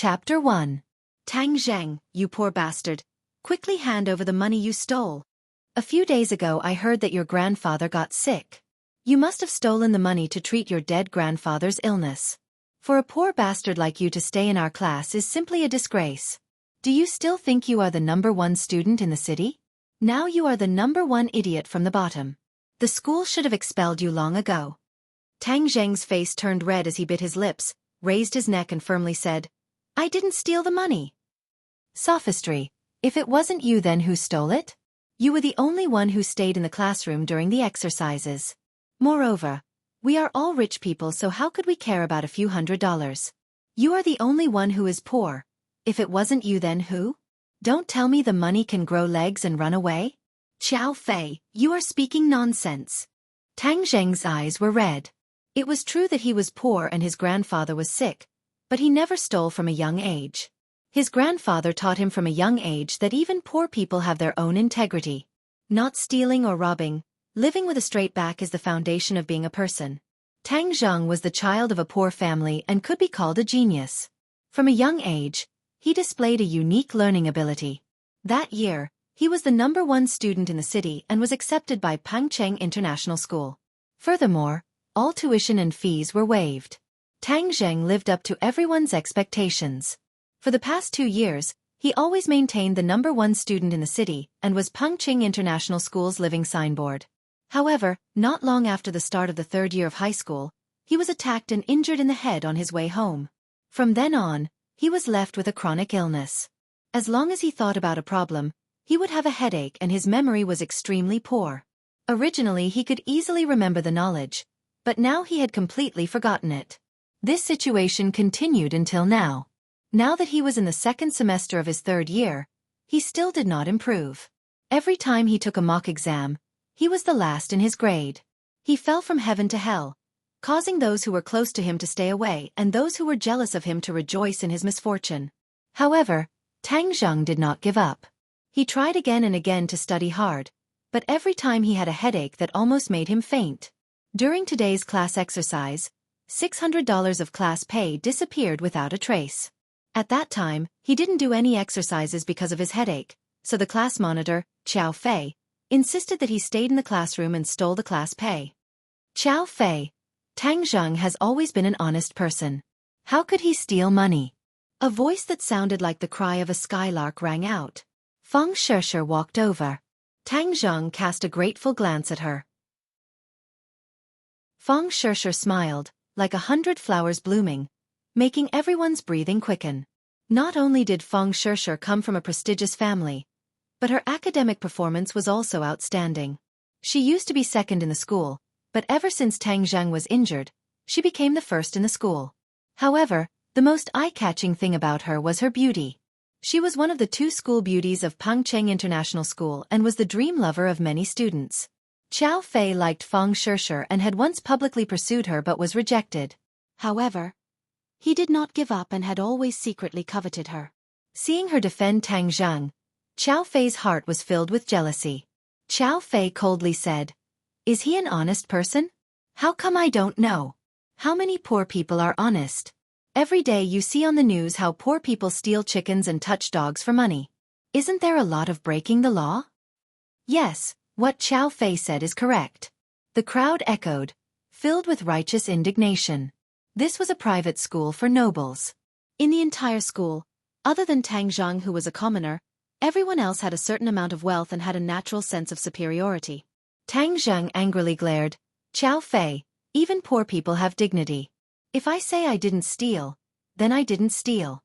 Chapter 1. Tang Zheng, you poor bastard. Quickly hand over the money you stole. A few days ago I heard that your grandfather got sick. You must have stolen the money to treat your dead grandfather's illness. For a poor bastard like you to stay in our class is simply a disgrace. Do you still think you are the #1 student in the city? Now you are the #1 idiot from the bottom. The school should have expelled you long ago. Tang Zheng's face turned red as he bit his lips, raised his neck and firmly said, I didn't steal the money. Sophistry. If it wasn't you, then who stole it? You were the only one who stayed in the classroom during the exercises. Moreover, we are all rich people, so how could we care about a few $100s? You are the only one who is poor. If it wasn't you, then who? Don't tell me the money can grow legs and run away. Xiaofan, you are speaking nonsense. Tang Zheng's eyes were red. It was true that he was poor and his grandfather was sick, but he never stole from a young age. His grandfather taught him from a young age that even poor people have their own integrity. Not stealing or robbing, living with a straight back is the foundation of being a person. Tang Zheng was the child of a poor family and could be called a genius. From a young age, he displayed a unique learning ability. That year, he was the #1 student in the city and was accepted by Pangcheng International School. Furthermore, all tuition and fees were waived. Tang Zheng lived up to everyone's expectations. For the past 2 years, he always maintained the #1 student in the city and was Pangcheng International School's living signboard. However, not long after the start of the 3rd year of high school, he was attacked and injured in the head on his way home. From then on, he was left with a chronic illness. As long as he thought about a problem, he would have a headache and his memory was extremely poor. Originally he could easily remember the knowledge, but now he had completely forgotten it. This situation continued until now. Now that he was in the 2nd semester of his 3rd year, he still did not improve. Every time he took a mock exam, he was the last in his grade. He fell from heaven to hell, causing those who were close to him to stay away and those who were jealous of him to rejoice in his misfortune. However, Tang Zheng did not give up. He tried again and again to study hard, but every time he had a headache that almost made him faint. During today's class exercise, $600 of class pay disappeared without a trace. At that time, he didn't do any exercises because of his headache, so the class monitor, Xiaofan, insisted that he stayed in the classroom and stole the class pay. Xiaofan, Tang Zheng has always been an honest person. How could he steal money? A voice that sounded like the cry of a skylark rang out. Feng Shishir walked over. Tang Zheng cast a grateful glance at her. Feng Shishir smiled, like 100 flowers blooming, making everyone's breathing quicken. Not only did Feng Shishir come from a prestigious family, but her academic performance was also outstanding. She used to be 2nd in the school, but ever since Tang Zheng was injured, she became the 1st in the school. However, the most eye-catching thing about her was her beauty. She was one of the 2 school beauties of Pangcheng International School and was the dream lover of many students. Xiaofan liked Feng Shishir and had once publicly pursued her but was rejected. However, he did not give up and had always secretly coveted her. Seeing her defend Tang Zheng, Xiaofan's heart was filled with jealousy. Xiaofan coldly said, Is he an honest person? How come I don't know? How many poor people are honest? Every day you see on the news how poor people steal chickens and touch dogs for money. Isn't there a lot of breaking the law? Yes, what Xiaofan said is correct. The crowd echoed, filled with righteous indignation. This was a private school for nobles. In the entire school, other than Tang Zheng, who was a commoner, everyone else had a certain amount of wealth and had a natural sense of superiority. Tang Zheng angrily glared, Xiaofan, even poor people have dignity. If I say I didn't steal, then I didn't steal.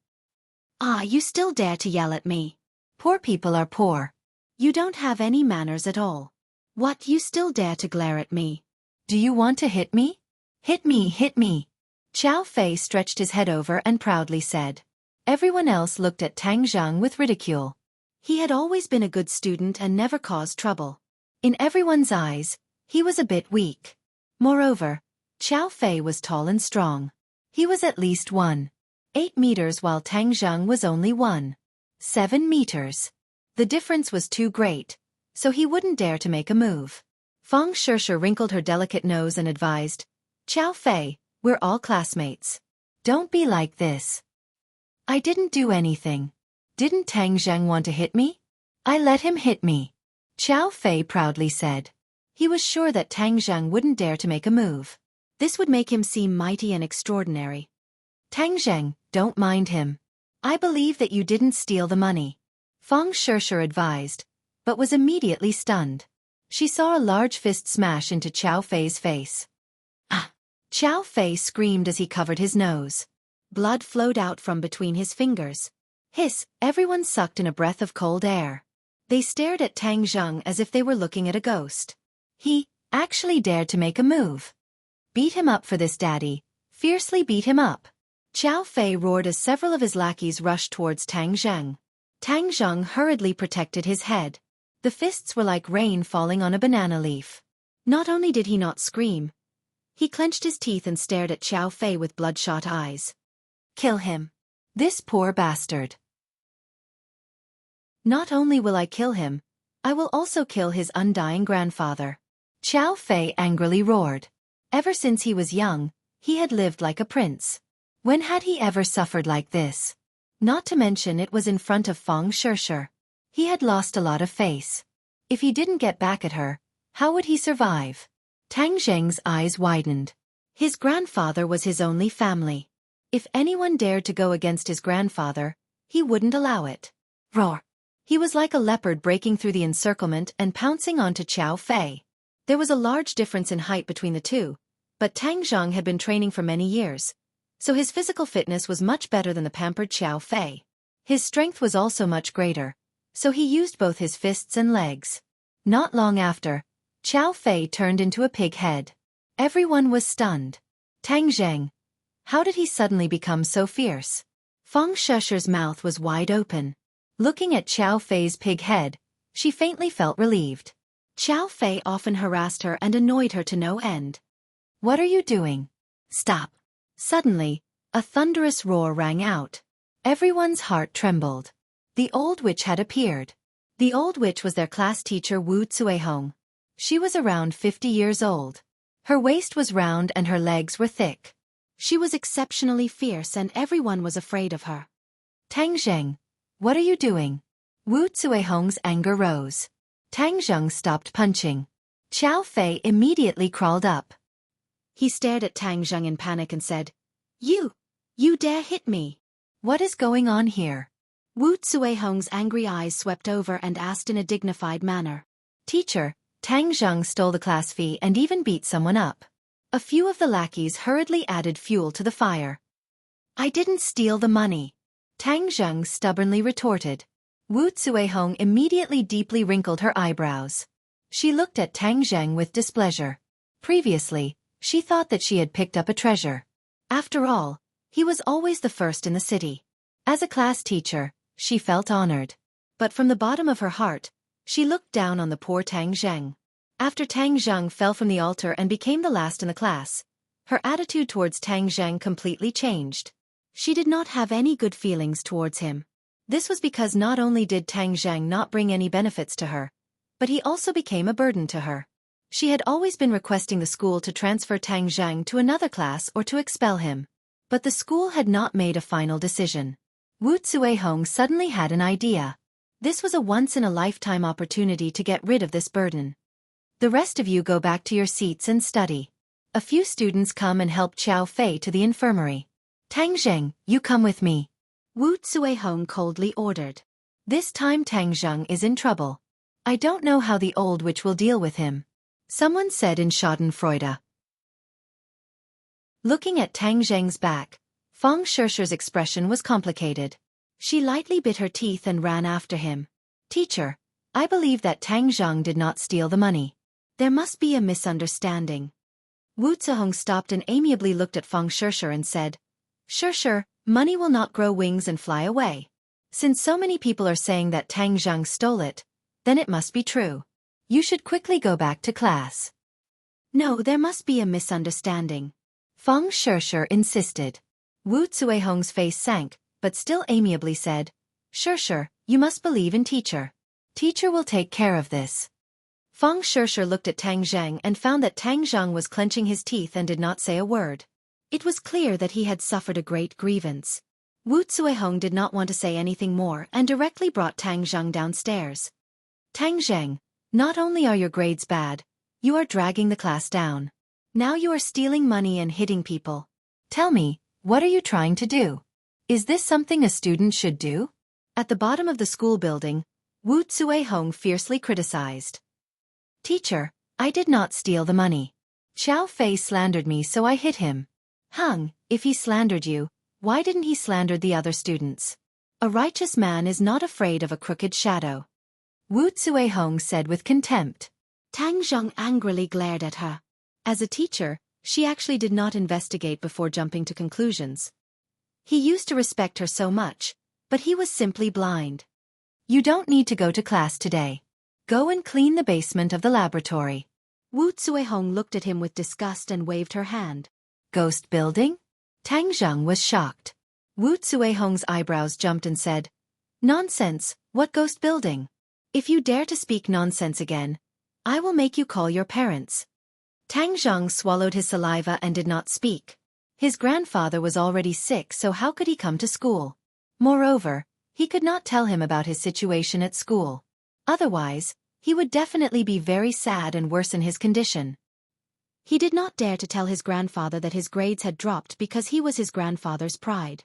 Ah, you still dare to yell at me. Poor people are poor. You don't have any manners at all. What, you still dare to glare at me? Do you want to hit me? Hit me, hit me. Xiaofan stretched his head over and proudly said. Everyone else looked at Tang Zheng with ridicule. He had always been a good student and never caused trouble. In everyone's eyes, he was a bit weak. Moreover, Xiaofan was tall and strong. He was at least 1.8 meters while Tang Zheng was only 1.7 meters. The difference was too great, so he wouldn't dare to make a move. Feng Shishir wrinkled her delicate nose and advised, Xiaofan, we're all classmates. Don't be like this. I didn't do anything. Didn't Tang Zheng want to hit me? I let him hit me. Xiao Fei proudly said. He was sure that Tang Zheng wouldn't dare to make a move. This would make him seem mighty and extraordinary. Tang Zheng, don't mind him. I believe that you didn't steal the money. Feng Shishir advised, but was immediately stunned. She saw a large fist smash into Xiao Fei's face. Ah! Xiao Fei screamed as he covered his nose. Blood flowed out from between his fingers. Hiss! Everyone sucked in a breath of cold air. They stared at Tang Zheng as if they were looking at a ghost. He actually dared to make a move. Beat him up for this, Daddy. Fiercely beat him up. Xiao Fei roared as several of his lackeys rushed towards Tang Zheng. Tang Zheng hurriedly protected his head. The fists were like rain falling on a banana leaf. Not only did he not scream, he clenched his teeth and stared at Xiao Fei with bloodshot eyes. Kill him. This poor bastard. Not only will I kill him, I will also kill his undying grandfather. Xiao Fei angrily roared. Ever since he was young, he had lived like a prince. When had he ever suffered like this? Not to mention it was in front of Feng Shishir. He had lost a lot of face. If he didn't get back at her, how would he survive? Tang Zheng's eyes widened. His grandfather was his only family. If anyone dared to go against his grandfather, he wouldn't allow it. Roar! He was like a leopard breaking through the encirclement and pouncing onto Xiao Fei. There was a large difference in height between the two, but Tang Zheng had been training for many years, so his physical fitness was much better than the pampered Xiao Fei. His strength was also much greater, so he used both his fists and legs. Not long after, Xiao Fei turned into a pig head. Everyone was stunned. Tang Zheng. How did he suddenly become so fierce? Feng Shishir's mouth was wide open. Looking at Xiao Fei's pig head, she faintly felt relieved. Xiao Fei often harassed her and annoyed her to no end. What are you doing? Stop. Suddenly, a thunderous roar rang out. Everyone's heart trembled. The old witch had appeared. The old witch was their class teacher Wu Cuihong. She was around 50 years old. Her waist was round and her legs were thick. She was exceptionally fierce and everyone was afraid of her. Tang Zheng, what are you doing? Wu Cuihong's anger rose. Tang Zheng stopped punching. Xiao Fei immediately crawled up. He stared at Tang Zheng in panic and said, You dare hit me? What is going on here? Wu Cuihong's angry eyes swept over and asked in a dignified manner. Teacher, Tang Zheng stole the class fee and even beat someone up. A few of the lackeys hurriedly added fuel to the fire. I didn't steal the money. Tang Zheng stubbornly retorted. Wu Cuihong immediately deeply wrinkled her eyebrows. She looked at Tang Zheng with displeasure. Previously, she thought that she had picked up a treasure. After all, he was always the first in the city. As a class teacher, she felt honored. But from the bottom of her heart, she looked down on the poor Tang Zheng. After Tang Zheng fell from the altar and became the last in the class, her attitude towards Tang Zheng completely changed. She did not have any good feelings towards him. This was because not only did Tang Zheng not bring any benefits to her, but he also became a burden to her. She had always been requesting the school to transfer Tang Zheng to another class or to expel him. But the school had not made a final decision. Wu Cuihong suddenly had an idea. This was a once-in-a-lifetime opportunity to get rid of this burden. The rest of you go back to your seats and study. A few students come and help Xiao Fei to the infirmary. Tang Zheng, you come with me. Wu Cuihong coldly ordered. This time Tang Zheng is in trouble. I don't know how the old witch will deal with him. Someone said in Schadenfreude. Looking at Tang Zheng's back, Feng Shishir's expression was complicated. She lightly bit her teeth and ran after him. Teacher, I believe that Tang Zheng did not steal the money. There must be a misunderstanding. Wu Cuihong stopped and amiably looked at Feng Shishir and said, Shishir, money will not grow wings and fly away. Since so many people are saying that Tang Zheng stole it, then it must be true. You should quickly go back to class. No, there must be a misunderstanding. Feng Shishir insisted. Wu Cuihong's face sank, but still amiably said, Shishir, you must believe in teacher. Teacher will take care of this. Feng Shishir looked at Tang Zheng and found that Tang Zheng was clenching his teeth and did not say a word. It was clear that he had suffered a great grievance. Wu Zuehong did not want to say anything more and directly brought Tang Zheng downstairs. Tang Zheng, not only are your grades bad, you are dragging the class down. Now you are stealing money and hitting people. Tell me, what are you trying to do? Is this something a student should do? At the bottom of the school building, Wu Zuehong fiercely criticized. Teacher, I did not steal the money. Xiaofan slandered me so I hit him. Hung, if he slandered you, why didn't he slander the other students? A righteous man is not afraid of a crooked shadow. Wu Zuehong said with contempt. Tang Zheng angrily glared at her. As a teacher, she actually did not investigate before jumping to conclusions. He used to respect her so much, but he was simply blind. You don't need to go to class today. Go and clean the basement of the laboratory. Wu Zuehong looked at him with disgust and waved her hand. Ghost building? Tang Zheng was shocked. Wu Zuehong's eyebrows jumped and said, Nonsense, what ghost building? If you dare to speak nonsense again, I will make you call your parents. Tang Zheng swallowed his saliva and did not speak. His grandfather was already sick, so how could he come to school? Moreover, he could not tell him about his situation at school. Otherwise, he would definitely be very sad and worsen his condition. He did not dare to tell his grandfather that his grades had dropped because he was his grandfather's pride.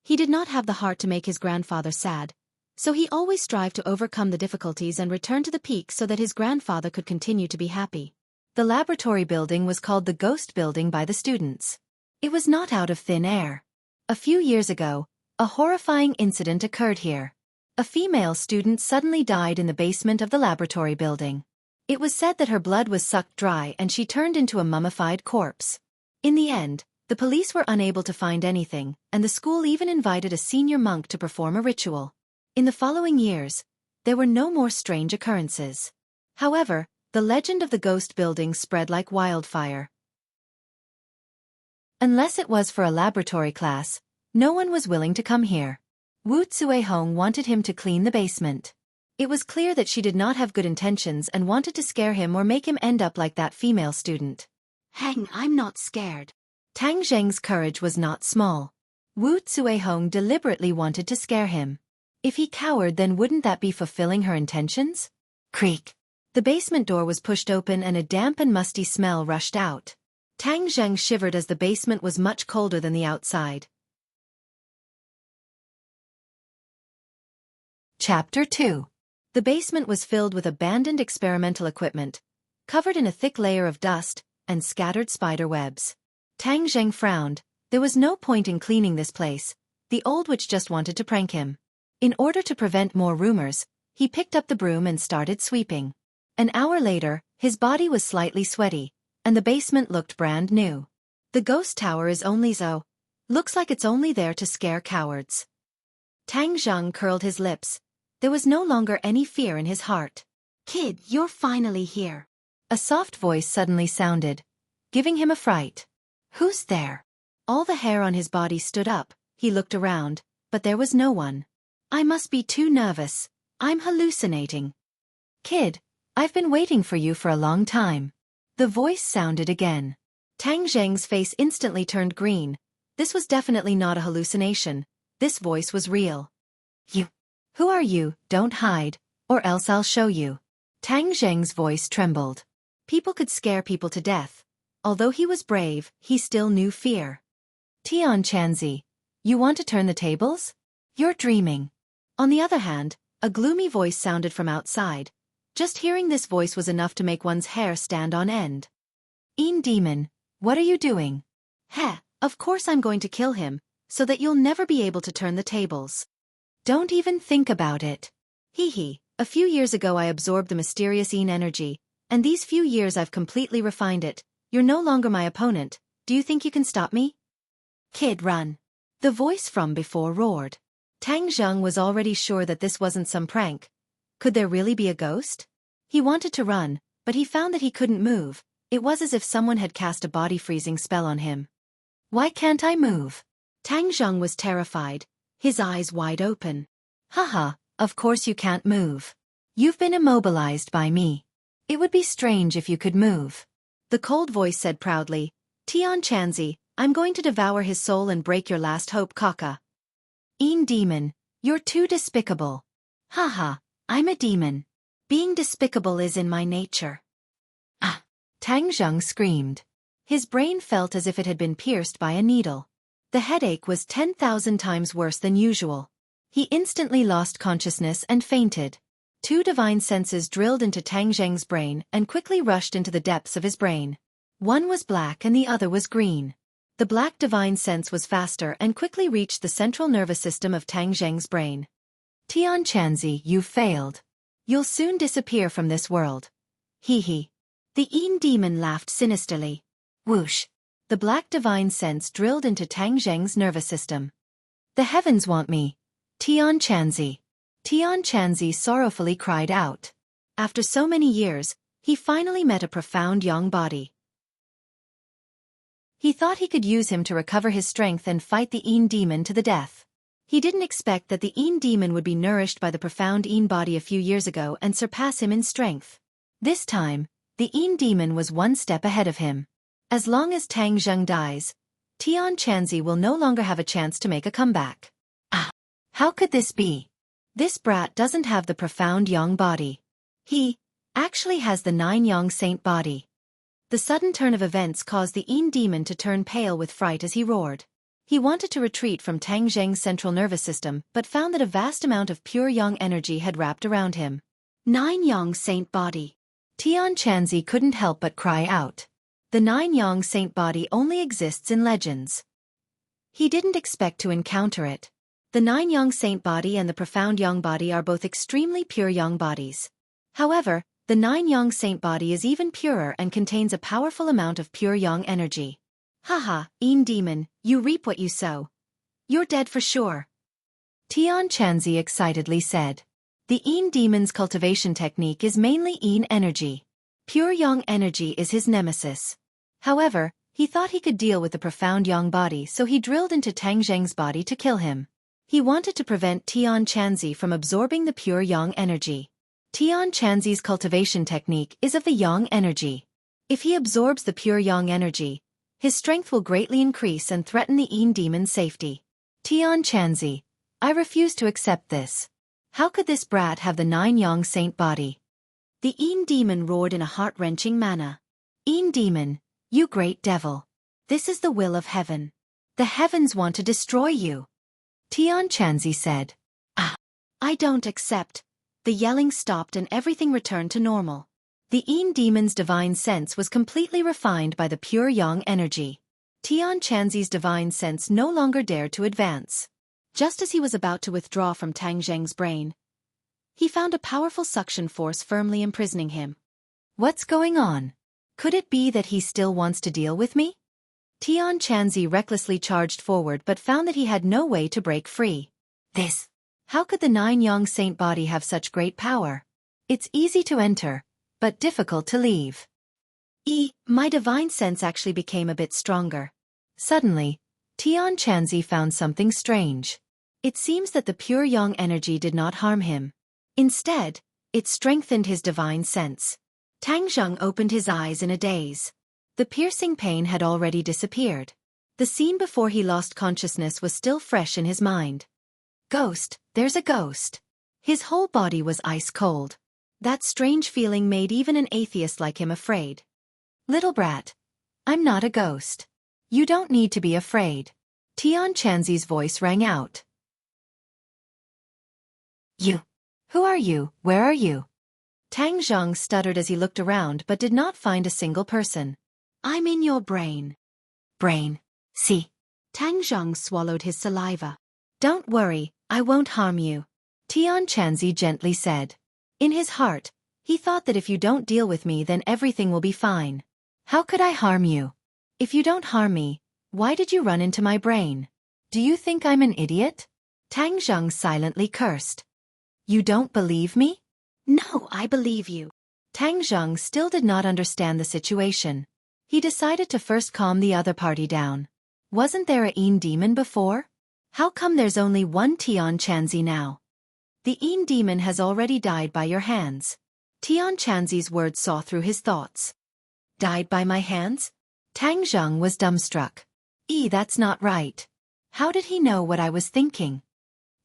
He did not have the heart to make his grandfather sad, so he always strived to overcome the difficulties and return to the peak so that his grandfather could continue to be happy. The laboratory building was called the Ghost Building by the students. It was not out of thin air. A few years ago, a horrifying incident occurred here. A female student suddenly died in the basement of the laboratory building. It was said that her blood was sucked dry and she turned into a mummified corpse. In the end, the police were unable to find anything, and the school even invited a senior monk to perform a ritual. In the following years, there were no more strange occurrences. However, the legend of the ghost building spread like wildfire. Unless it was for a laboratory class, no one was willing to come here. Wu Zuehong wanted him to clean the basement. It was clear that she did not have good intentions and wanted to scare him or make him end up like that female student. Hang, I'm not scared. Tang Zheng's courage was not small. Wu Zuehong deliberately wanted to scare him. If he cowered, then wouldn't that be fulfilling her intentions? Creak. The basement door was pushed open and a damp and musty smell rushed out. Tang Zheng shivered as the basement was much colder than the outside. Chapter 2. The basement was filled with abandoned experimental equipment, covered in a thick layer of dust and scattered spider webs. Tang Zheng frowned. There was no point in cleaning this place. The old witch just wanted to prank him. In order to prevent more rumors, he picked up the broom and started sweeping. An hour later, his body was slightly sweaty, and the basement looked brand new. The ghost tower is only so. Looks like it's only there to scare cowards. Tang Zheng curled his lips. There was no longer any fear in his heart. Kid, you're finally here. A soft voice suddenly sounded, giving him a fright. Who's there? All the hair on his body stood up. He looked around, but there was no one. I must be too nervous. I'm hallucinating. Kid, I've been waiting for you for a long time. The voice sounded again. Tang Zheng's face instantly turned green. This was definitely not a hallucination. This voice was real. You. Who are you? Don't hide, or else I'll show you. Tang Zheng's voice trembled. People could scare people to death. Although he was brave, he still knew fear. Tian Chanzi, you want to turn the tables? You're dreaming. On the other hand, a gloomy voice sounded from outside. Just hearing this voice was enough to make one's hair stand on end. Een demon, what are you doing? Heh, of course I'm going to kill him, so that you'll never be able to turn the tables. Don't even think about it. Hee. A few years ago I absorbed the mysterious Een energy, and these few years I've completely refined it. You're no longer my opponent. Do you think you can stop me? Kid, run. The voice from before roared. Tang Zheng was already sure that this wasn't some prank. Could there really be a ghost? He wanted to run, but he found that he couldn't move. It was as if someone had cast a body-freezing spell on him. Why can't I move? Tang Zheng was terrified, his eyes wide open. Haha, of course you can't move. You've been immobilized by me. It would be strange if you could move. The cold voice said proudly, Tian Chanzi, I'm going to devour his soul and break your last hope, Kaka. Demon, you're too despicable. Haha, I'm a demon. Being despicable is in my nature. Ah! Tang Zheng screamed. His brain felt as if it had been pierced by a needle. The headache was 10,000 times worse than usual. He instantly lost consciousness and fainted. Two divine senses drilled into Tang Zheng's brain and quickly rushed into the depths of his brain. One was black and the other was green. The black divine sense was faster and quickly reached the central nervous system of Tang Zheng's brain. Tian Chanzi, you've failed. You'll soon disappear from this world. Hee hee. The demon laughed sinisterly. Whoosh. The black divine sense drilled into Tang Zheng's nervous system. The heavens want me. Tian Chanzi. Tian Chanzi sorrowfully cried out. After so many years, he finally met a profound yang body. He thought he could use him to recover his strength and fight the demon to the death. He didn't expect that the demon would be nourished by the profound body a few years ago and surpass him in strength. This time, the demon was one step ahead of him. As long as Tang Zheng dies, Tian Chanzi will no longer have a chance to make a comeback. Ah! How could this be? This brat doesn't have the profound yang body. He actually has the 9 yang saint body. The sudden turn of events caused the demon to turn pale with fright as he roared. He wanted to retreat from Tang Zheng's central nervous system but found that a vast amount of pure yang energy had wrapped around him. 9 yang saint body. Tian Chanzi couldn't help but cry out. The 9 yang saint body only exists in legends. He didn't expect to encounter it. The 9 yang saint body and the profound yang body are both extremely pure yang bodies. However, the 9 yang saint body is even purer and contains a powerful amount of pure yang energy. Haha, demon, you reap what you sow. You're dead for sure. Tian Chanzi excitedly said. The demon's cultivation technique is mainly energy. Pure yang energy is his nemesis. However, he thought he could deal with the profound yang body, so he drilled into Tang Zheng's body to kill him. He wanted to prevent Tian Chanzi from absorbing the pure yang energy. Tian Chanzi's cultivation technique is of the yang energy. If he absorbs the pure yang energy, his strength will greatly increase and threaten the demon's safety. Tian Chanzi, I refuse to accept this. How could this brat have the 9 yang saint body? The demon roared in a heart-wrenching manner. Demon, you great devil. This is the will of heaven. The heavens want to destroy you. Tian Chanzi said. Ah! I don't accept. The yelling stopped and everything returned to normal. The demon's divine sense was completely refined by the pure yang energy. Tian Chanzi's divine sense no longer dared to advance. Just as he was about to withdraw from Tang Zheng's brain, he found a powerful suction force firmly imprisoning him. What's going on? Could it be that he still wants to deal with me? Tian Chanzi recklessly charged forward but found that he had no way to break free. How could the 9 yang saint body have such great power? It's easy to enter, but difficult to leave. My divine sense actually became a bit stronger. Suddenly, Tian Chanzi found something strange. It seems that the pure yang energy did not harm him. Instead, it strengthened his divine sense. Tang Zheng opened his eyes in a daze. The piercing pain had already disappeared. The scene before he lost consciousness was still fresh in his mind. Ghost, there's a ghost. His whole body was ice cold. That strange feeling made even an atheist like him afraid. Little brat, I'm not a ghost. You don't need to be afraid. Tian Chanzi's voice rang out. You. Who are you? Where are you? Tang Zheng stuttered as he looked around but did not find a single person. I'm in your brain. Brain. See. Tang Zheng swallowed his saliva. Don't worry, I won't harm you. Tian Chanzi gently said. In his heart, he thought that if you don't deal with me then everything will be fine. How could I harm you? If you don't harm me, why did you run into my brain? Do you think I'm an idiot? Tang Zheng silently cursed. You don't believe me? No, I believe you. Tang Zheng still did not understand the situation. He decided to first calm the other party down. Wasn't there a demon before? How come there's only one Tian Chanzi now? The demon has already died by your hands. Tian Chanzi's words saw through his thoughts. Died by my hands? Tang Zheng was dumbstruck. That's not right. How did he know what I was thinking?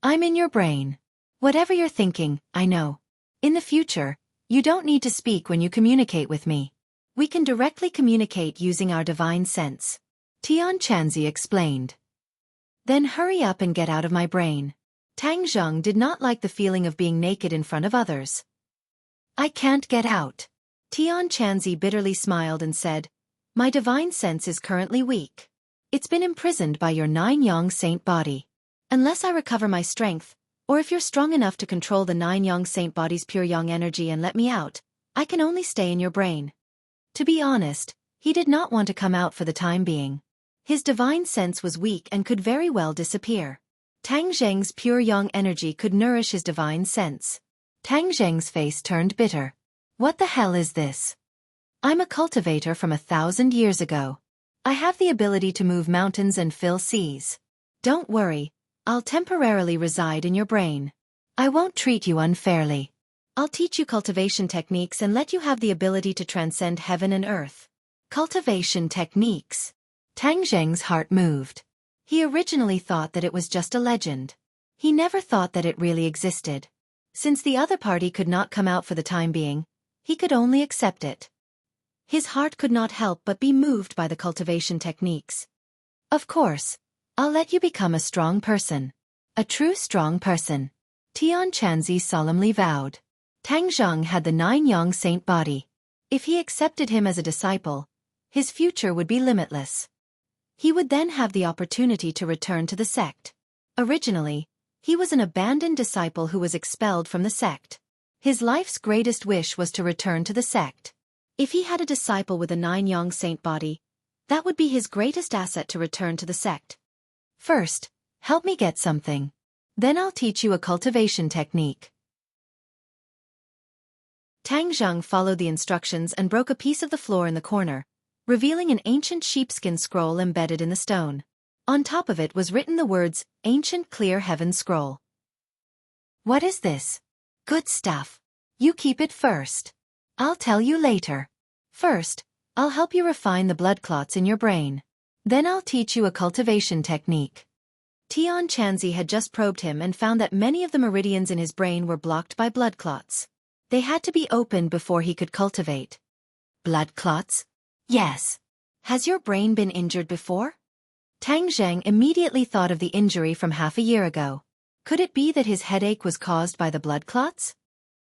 I'm in your brain. Whatever you're thinking, I know. In the future, you don't need to speak when you communicate with me. We can directly communicate using our divine sense. Tian Chanzi explained. Then hurry up and get out of my brain. Tang Zheng did not like the feeling of being naked in front of others. I can't get out. Tian Chanzi bitterly smiled and said, my divine sense is currently weak. It's been imprisoned by your 9-yang saint body. Unless I recover my strength, or if you're strong enough to control the 9-yang saint body's pure yang energy and let me out, I can only stay in your brain. To be honest, he did not want to come out for the time being. His divine sense was weak and could very well disappear. Tang Zheng's pure yang energy could nourish his divine sense. Tang Zheng's face turned bitter. What the hell is this? I'm a cultivator from 1,000 years ago. I have the ability to move mountains and fill seas. Don't worry, I'll temporarily reside in your brain. I won't treat you unfairly. I'll teach you cultivation techniques and let you have the ability to transcend heaven and earth. Cultivation techniques. Tang Zheng's heart moved. He originally thought that it was just a legend. He never thought that it really existed. Since the other party could not come out for the time being, he could only accept it. His heart could not help but be moved by the cultivation techniques. Of course, I'll let you become a strong person. A true strong person. Tian Chanzi solemnly vowed. Tang Zheng had the 9-yang saint body. If he accepted him as a disciple, his future would be limitless. He would then have the opportunity to return to the sect. Originally, he was an abandoned disciple who was expelled from the sect. His life's greatest wish was to return to the sect. If he had a disciple with a 9-yang saint body, that would be his greatest asset to return to the sect. First, help me get something. Then I'll teach you a cultivation technique. Tang Zheng followed the instructions and broke a piece of the floor in the corner, revealing an ancient sheepskin scroll embedded in the stone. On top of it was written the words, Ancient Clear Heaven Scroll. What is this? Good stuff. You keep it first. I'll tell you later. First, I'll help you refine the blood clots in your brain. Then I'll teach you a cultivation technique. Tian Chanzi had just probed him and found that many of the meridians in his brain were blocked by blood clots. They had to be opened before he could cultivate. Blood clots? Yes. Has your brain been injured before? Tang Zheng immediately thought of the injury from half a year ago. Could it be that his headache was caused by the blood clots?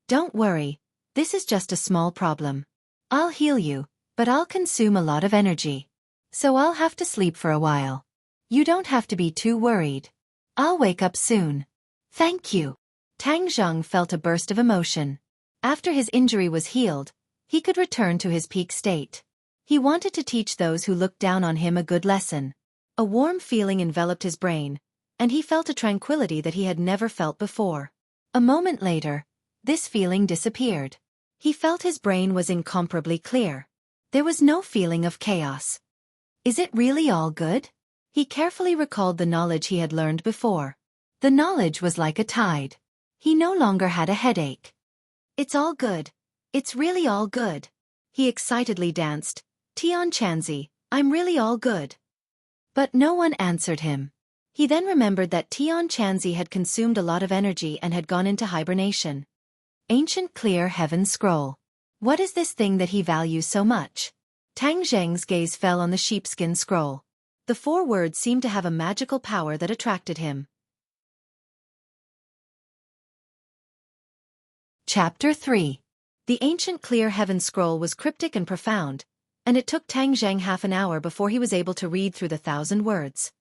Don't worry, this is just a small problem. I'll heal you, but I'll consume a lot of energy. So I'll have to sleep for a while. You don't have to be too worried. I'll wake up soon. Thank you. Tang Zheng felt a burst of emotion. After his injury was healed, he could return to his peak state. He wanted to teach those who looked down on him a good lesson. A warm feeling enveloped his brain, and he felt a tranquility that he had never felt before. A moment later, this feeling disappeared. He felt his brain was incomparably clear. There was no feeling of chaos. Is it really all good? He carefully recalled the knowledge he had learned before. The knowledge was like a tide. He no longer had a headache. It's all good. It's really all good. He excitedly danced. Tian Chanzi, I'm really all good. But no one answered him. He then remembered that Tian Chanzi had consumed a lot of energy and had gone into hibernation. Ancient Clear Heaven Scroll. What is this thing that he values so much? Tang Zheng's gaze fell on the sheepskin scroll. The 4 words seemed to have a magical power that attracted him. Chapter 3. The Ancient Clear Heaven Scroll was cryptic and profound, and it took Tang Zheng half an hour before he was able to read through the 1,000 words.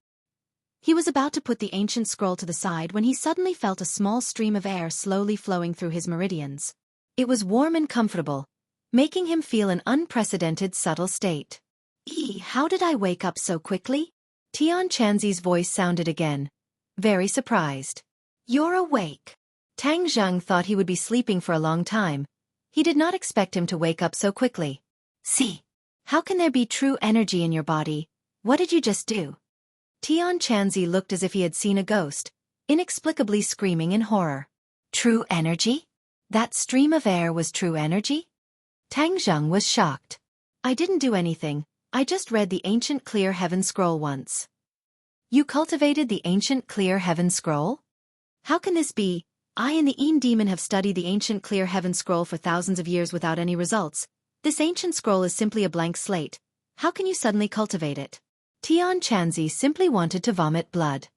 He was about to put the ancient scroll to the side when he suddenly felt a small stream of air slowly flowing through his meridians. It was warm and comfortable, making him feel an unprecedented subtle state. How did I wake up so quickly? Tian Chanzi's voice sounded again, very surprised. You're awake. Tang Zheng thought he would be sleeping for a long time. He did not expect him to wake up so quickly. See. How can there be true energy in your body? What did you just do? Tian Chanzi looked as if he had seen a ghost, inexplicably screaming in horror. True energy? That stream of air was true energy? Tang Zheng was shocked. I didn't do anything, I just read the Ancient Clear Heaven Scroll once. You cultivated the Ancient Clear Heaven Scroll? How can this be? I and the Een demon have studied the ancient clear heaven scroll for thousands of years without any results. This ancient scroll is simply a blank slate. How can you suddenly cultivate it? Tian Chanzi simply wanted to vomit blood.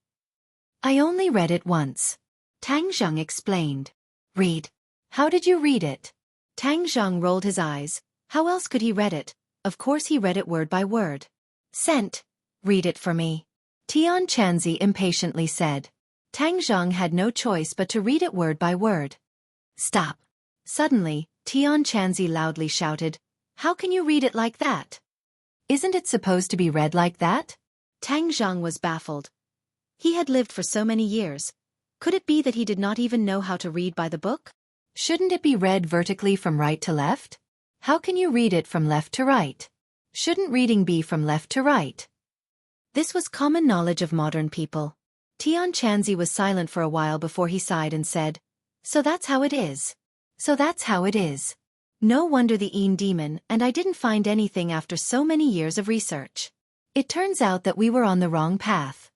I only read it once. Tang Zheng explained. Read. How did you read it? Tang Zheng rolled his eyes. How else could he read it? Of course he read it word by word. Sent. Read it for me. Tian Chanzi impatiently said. Tang Zheng had no choice but to read it word by word. Stop. Suddenly, Tian Chanzi loudly shouted, How can you read it like that? Isn't it supposed to be read like that? Tang Zheng was baffled. He had lived for so many years. Could it be that he did not even know how to read by the book? Shouldn't it be read vertically from right to left? How can you read it from left to right? Shouldn't reading be from left to right? This was common knowledge of modern people. Tian Chanzi was silent for a while before he sighed and said, So that's how it is. So that's how it is. No wonder the Een demon, and I didn't find anything after so many years of research. It turns out that we were on the wrong path.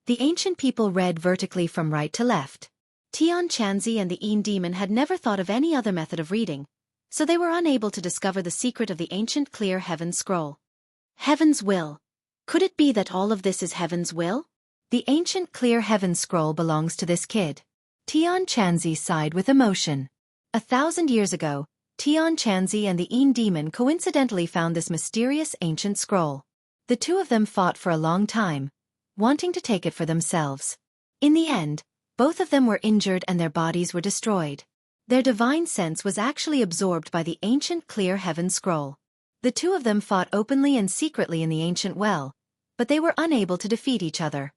The ancient people read vertically from right to left. Tian Chanzi and the Een demon had never thought of any other method of reading, so they were unable to discover the secret of the ancient clear heaven scroll. Heaven's will. Could it be that all of this is heaven's will? The ancient clear heaven scroll belongs to this kid. Tian Chanzi sighed with emotion. 1,000 years ago, Tian Chanzi and the Een demon coincidentally found this mysterious ancient scroll. The two of them fought for a long time, wanting to take it for themselves. In the end, both of them were injured and their bodies were destroyed. Their divine sense was actually absorbed by the ancient clear heaven scroll. The two of them fought openly and secretly in the ancient well, but they were unable to defeat each other.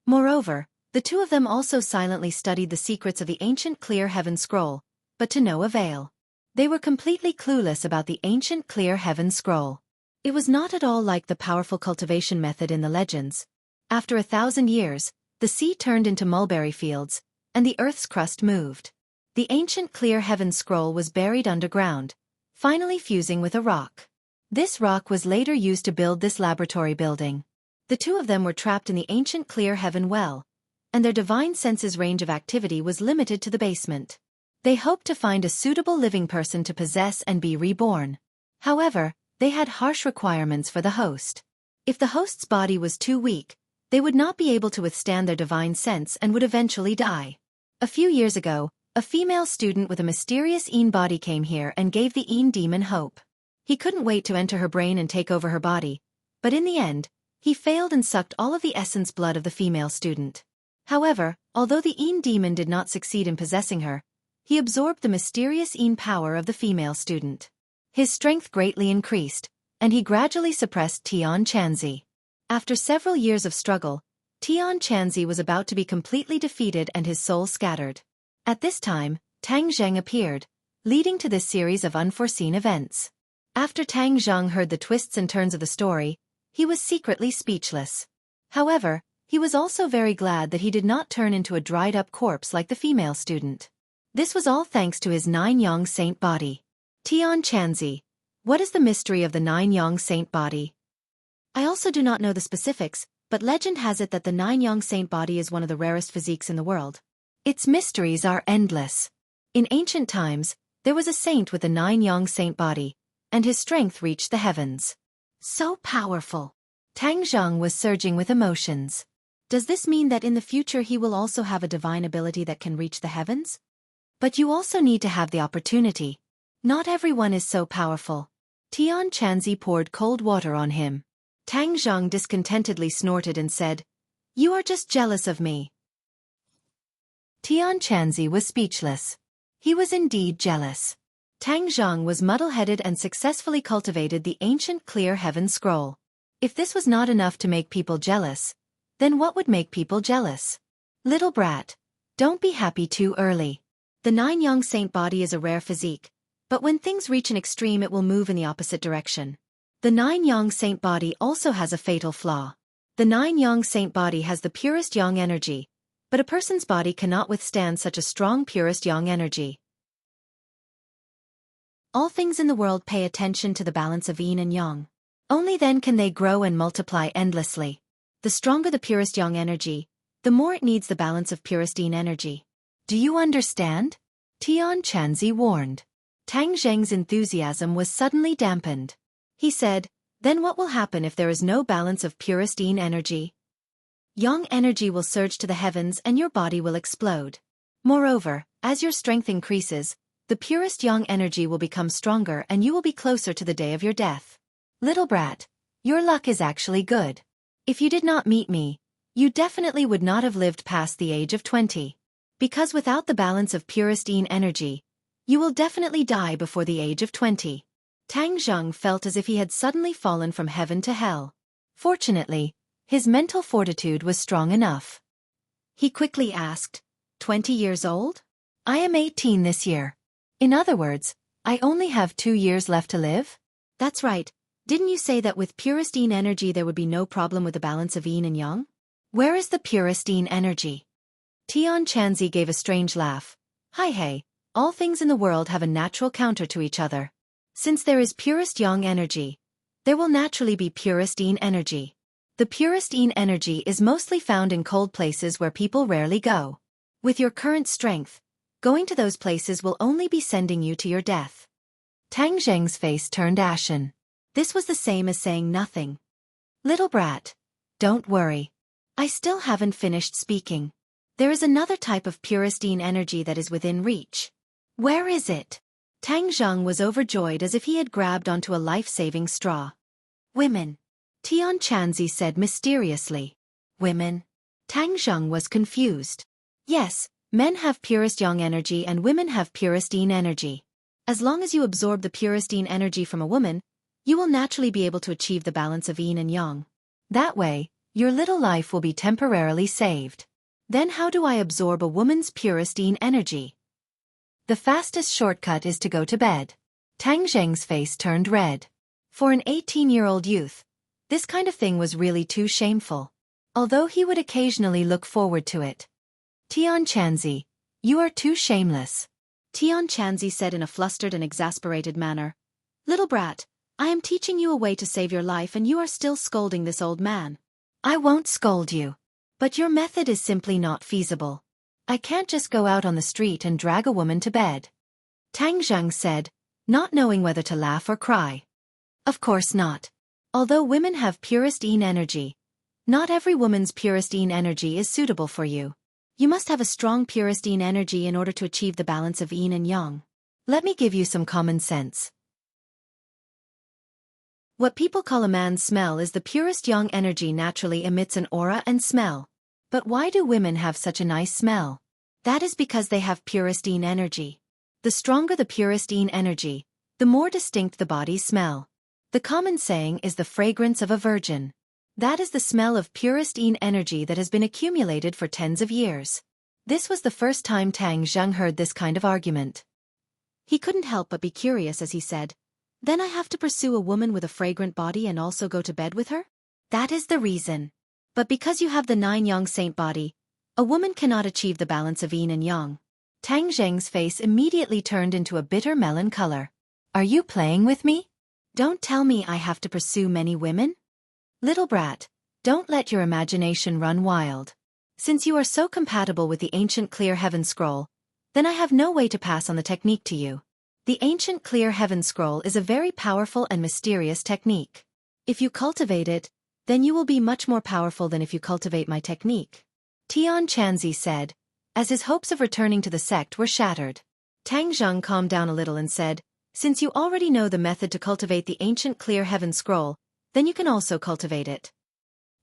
Moreover, the two of them also silently studied the secrets of the ancient clear heaven scroll, but to no avail. They were completely clueless about the ancient clear heaven scroll. It was not at all like the powerful cultivation method in the legends. After 1,000 years, the sea turned into mulberry fields, and the earth's crust moved. The ancient clear heaven scroll was buried underground, finally fusing with a rock. This rock was later used to build this laboratory building. The two of them were trapped in the ancient clear heaven well, and their divine senses' range of activity was limited to the basement. They hoped to find a suitable living person to possess and be reborn. However, they had harsh requirements for the host. If the host's body was too weak, they would not be able to withstand their divine sense and would eventually die. A few years ago, a female student with a mysterious Een body came here and gave the Een demon hope. He couldn't wait to enter her brain and take over her body, but in the end, he failed and sucked all of the essence blood of the female student. However, although the Een demon did not succeed in possessing her, he absorbed the mysterious Een power of the female student. His strength greatly increased, and he gradually suppressed Tian Chanzi. After several years of struggle, Tian Chanzi was about to be completely defeated and his soul scattered. At this time, Tang Zheng appeared, leading to this series of unforeseen events. After Tang Zheng heard the twists and turns of the story, he was secretly speechless. However, he was also very glad that he did not turn into a dried-up corpse like the female student. This was all thanks to his 9-yang saint body. Tian Chanzi, what is the mystery of the 9-yang saint body? I also do not know the specifics, but legend has it that the 9-yang saint body is one of the rarest physiques in the world. Its mysteries are endless. In ancient times, there was a saint with a 9-yang saint body, and his strength reached the heavens. So powerful. Tang Zheng was surging with emotions. Does this mean that in the future he will also have a divine ability that can reach the heavens? But you also need to have the opportunity. Not everyone is so powerful. Tian Chanzi poured cold water on him. Tang Zheng discontentedly snorted and said, You are just jealous of me. Tian Chanzi was speechless. He was indeed jealous. Tang Zheng was muddle-headed and successfully cultivated the ancient clear heaven scroll. If this was not enough to make people jealous, then what would make people jealous? Little brat, don't be happy too early. The 9-yang saint body is a rare physique, but when things reach an extreme it will move in the opposite direction. The 9-yang saint body also has a fatal flaw. The 9-yang saint body has the purest yang energy, but a person's body cannot withstand such a strong purest yang energy. All things in the world pay attention to the balance of yin and yang. Only then can they grow and multiply endlessly. The stronger the purest yang energy, the more it needs the balance of purest yin energy. Do you understand? Tian Chanzi warned. Tang Zheng's enthusiasm was suddenly dampened. He said, then what will happen if there is no balance of purest yin energy? Yang energy will surge to the heavens and your body will explode. Moreover, as your strength increases, the purest yang energy will become stronger and you will be closer to the day of your death. Little brat, your luck is actually good. If you did not meet me, you definitely would not have lived past the age of 20. Because without the balance of purest yin energy, you will definitely die before the age of 20. Tang Zheng felt as if he had suddenly fallen from heaven to hell. Fortunately, his mental fortitude was strong enough. He quickly asked, 20 years old? I am 18 this year. In other words, I only have 2 years left to live? That's right. Didn't you say that with purest yin energy there would be no problem with the balance of yin and yang? Where is the purest yin energy? Tian Chanzi gave a strange laugh. Hi hey, all things in the world have a natural counter to each other. Since there is purest yang energy, there will naturally be purest yin energy. The purest yin energy is mostly found in cold places where people rarely go. With your current strength, going to those places will only be sending you to your death. Tang Zheng's face turned ashen. This was the same as saying nothing. Little brat, don't worry. I still haven't finished speaking. There is another type of purest yin energy that is within reach. Where is it? Tang Zheng was overjoyed as if he had grabbed onto a life-saving straw. Women. Tian Chanzi said mysteriously. Women? Tang Zheng was confused. Yes, men have purest yang energy and women have purest yin energy. As long as you absorb the purest yin energy from a woman, you will naturally be able to achieve the balance of yin and yang. That way, your little life will be temporarily saved. Then how do I absorb a woman's purest yin energy? The fastest shortcut is to go to bed. Tang Zheng's face turned red. For an 18-year-old youth, this kind of thing was really too shameful. Although he would occasionally look forward to it. Tian Chanzi, you are too shameless. Tian Chanzi said in a flustered and exasperated manner. Little brat, I am teaching you a way to save your life and you are still scolding this old man. I won't scold you. But your method is simply not feasible. I can't just go out on the street and drag a woman to bed. Tang Zheng said, not knowing whether to laugh or cry. Of course not. Although women have purest yin energy, not every woman's purest yin energy is suitable for you. You must have a strong purest yin energy in order to achieve the balance of yin and yang. Let me give you some common sense. What people call a man's smell is the purest yang energy naturally emits an aura and smell. But why do women have such a nice smell? That is because they have purest yin energy. The stronger the purest yin energy, the more distinct the body's smell. The common saying is the fragrance of a virgin. That is the smell of purest yin energy that has been accumulated for tens of years. This was the first time Tang Zheng heard this kind of argument. He couldn't help but be curious as he said, then I have to pursue a woman with a fragrant body and also go to bed with her? That is the reason. But because you have the 9 yang saint body, a woman cannot achieve the balance of yin and yang. Tang Zheng's face immediately turned into a bitter melon color. Are you playing with me? Don't tell me I have to pursue many women? Little brat, don't let your imagination run wild. Since you are so compatible with the ancient clear heaven scroll, then I have no way to pass on the technique to you. The ancient clear heaven scroll is a very powerful and mysterious technique. If you cultivate it, then you will be much more powerful than if you cultivate my technique. Tian Chanzi said, as his hopes of returning to the sect were shattered. Tang Zheng calmed down a little and said, since you already know the method to cultivate the ancient clear heaven scroll, then you can also cultivate it.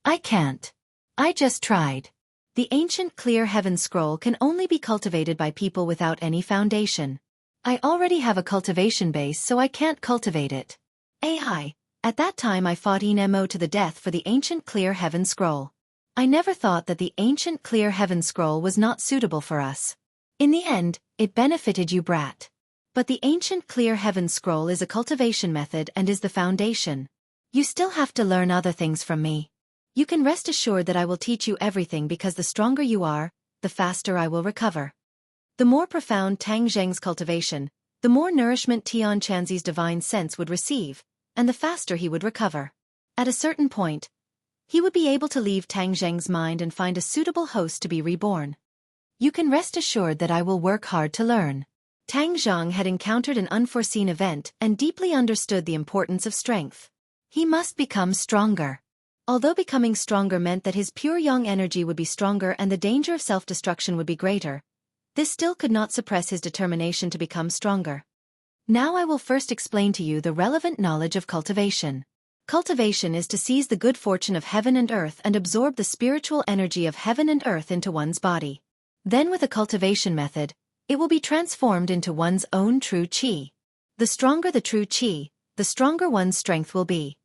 I can't. I just tried. The ancient clear heaven scroll can only be cultivated by people without any foundation. I already have a cultivation base so I can't cultivate it. AI. At that time I fought Nemo to the death for the ancient clear heaven scroll. I never thought that the ancient clear heaven scroll was not suitable for us. In the end, it benefited you brat. But the ancient clear heaven scroll is a cultivation method and is the foundation. You still have to learn other things from me. You can rest assured that I will teach you everything because the stronger you are, the faster I will recover. The more profound Tang Zheng's cultivation, the more nourishment Tian Chanzi's divine sense would receive, and the faster he would recover. At a certain point, He would be able to leave Tang Zheng's mind and find a suitable host to be reborn. You can rest assured that I will work hard to learn. Tang Zheng had encountered an unforeseen event and deeply understood the importance of strength. He must become stronger. Although becoming stronger meant that his pure yang energy would be stronger and the danger of self-destruction would be greater, this still could not suppress his determination to become stronger. Now I will first explain to you the relevant knowledge of cultivation. Cultivation is to seize the good fortune of heaven and earth and absorb the spiritual energy of heaven and earth into one's body. Then with a cultivation method, it will be transformed into one's own true qi. The stronger the true qi, the stronger one's strength will be.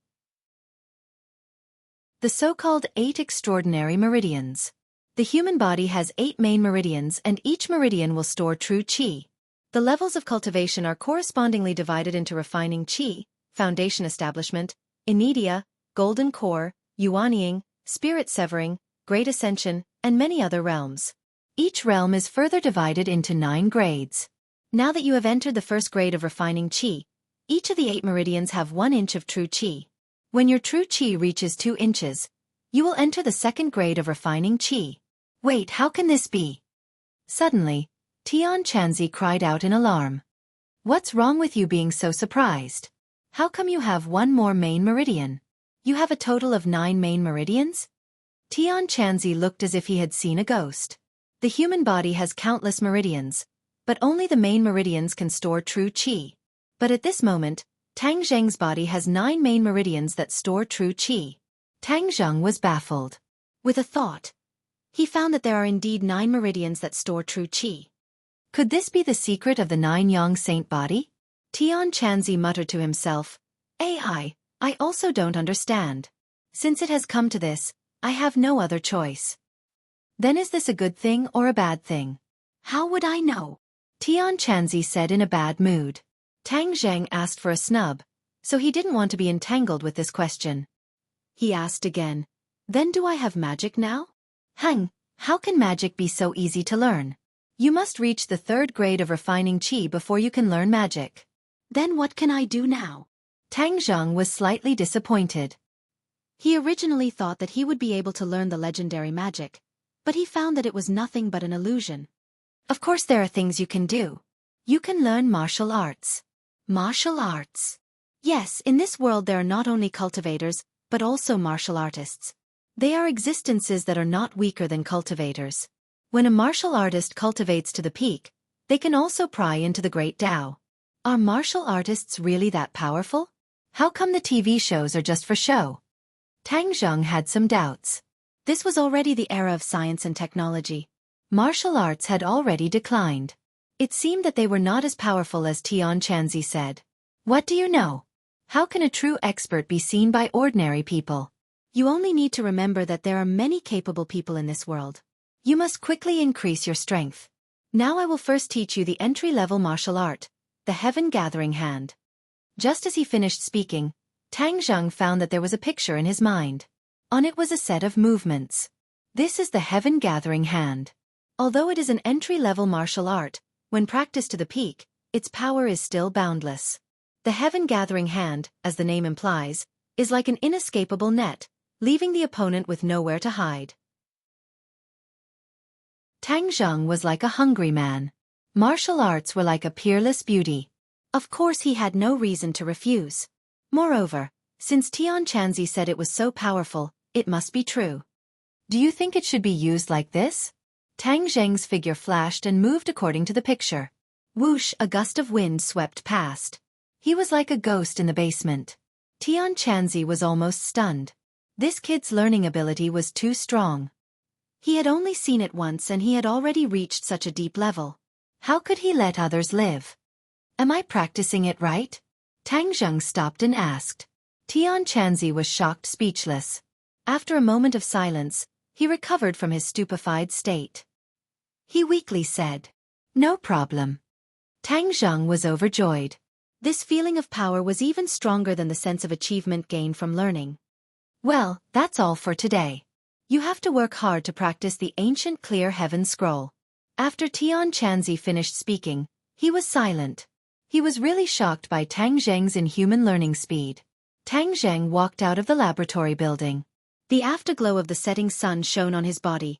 The so-called 8 extraordinary meridians. The human body has 8 main meridians and each meridian will store true qi. The levels of cultivation are correspondingly divided into refining qi, foundation establishment, inedia, golden core, yuanying, spirit severing, great ascension, and many other realms. Each realm is further divided into 9 grades. Now that you have entered the first grade of refining qi, each of the 8 meridians have 1 inch of true qi. When your true qi reaches 2 inches, you will enter the second grade of refining qi. Wait, how can this be? Suddenly, Tian Chanzi cried out in alarm. What's wrong with you being so surprised? How come you have 1 more main meridian? You have a total of 9 main meridians? Tian Chanzi looked as if he had seen a ghost. The human body has countless meridians, but only the main meridians can store true qi. But at this moment, Tang Zheng's body has 9 main meridians that store true qi. Tang Zheng was baffled. With a thought, he found that there are indeed 9 meridians that store true qi. Could this be the secret of the 9 yang saint body? Tian Chanzi muttered to himself, I also don't understand. Since it has come to this, I have no other choice. Then is this a good thing or a bad thing? How would I know? Tian Chanzi said in a bad mood. Tang Zheng asked for a snub, so he didn't want to be entangled with this question. He asked again, then do I have magic now? How can magic be so easy to learn? You must reach the 3rd grade of refining qi before you can learn magic. Then what can I do now? Tang Zheng was slightly disappointed. He originally thought that he would be able to learn the legendary magic, but he found that it was nothing but an illusion. Of course there are things you can do. You can learn martial arts. Martial arts. Yes, in this world there are not only cultivators, but also martial artists. They are existences that are not weaker than cultivators. When a martial artist cultivates to the peak, they can also pry into the great Tao. Are martial artists really that powerful? How come the TV shows are just for show? Tang Zheng had some doubts. This was already the era of science and technology. Martial arts had already declined. It seemed that they were not as powerful as Tian Chanzi said. What do you know? How can a true expert be seen by ordinary people? You only need to remember that there are many capable people in this world. You must quickly increase your strength. Now I will first teach you the entry-level martial art, the Heaven Gathering Hand. Just as he finished speaking, Tang Zheng found that there was a picture in his mind. On it was a set of movements. This is the Heaven Gathering Hand. Although it is an entry-level martial art, when practiced to the peak, its power is still boundless. The Heaven Gathering Hand, as the name implies, is like an inescapable net, leaving the opponent with nowhere to hide. Tang Zheng was like a hungry man. Martial arts were like a peerless beauty. Of course he had no reason to refuse. Moreover, since Tian Chanzi said it was so powerful, it must be true. Do you think it should be used like this? Tang Zheng's figure flashed and moved according to the picture. Whoosh, a gust of wind swept past. He was like a ghost in the basement. Tian Chanzi was almost stunned. This kid's learning ability was too strong. He had only seen it once and he had already reached such a deep level. How could he let others live? Am I practicing it right? Tang Zheng stopped and asked. Tian Chanzi was shocked speechless. After a moment of silence, he recovered from his stupefied state. He weakly said, "No problem." Tang Zheng was overjoyed. This feeling of power was even stronger than the sense of achievement gained from learning. Well, that's all for today. You have to work hard to practice the ancient clear heaven scroll. After Tian Chanzi finished speaking, he was silent. He was really shocked by Tang Zheng's inhuman learning speed. Tang Zheng walked out of the laboratory building. The afterglow of the setting sun shone on his body,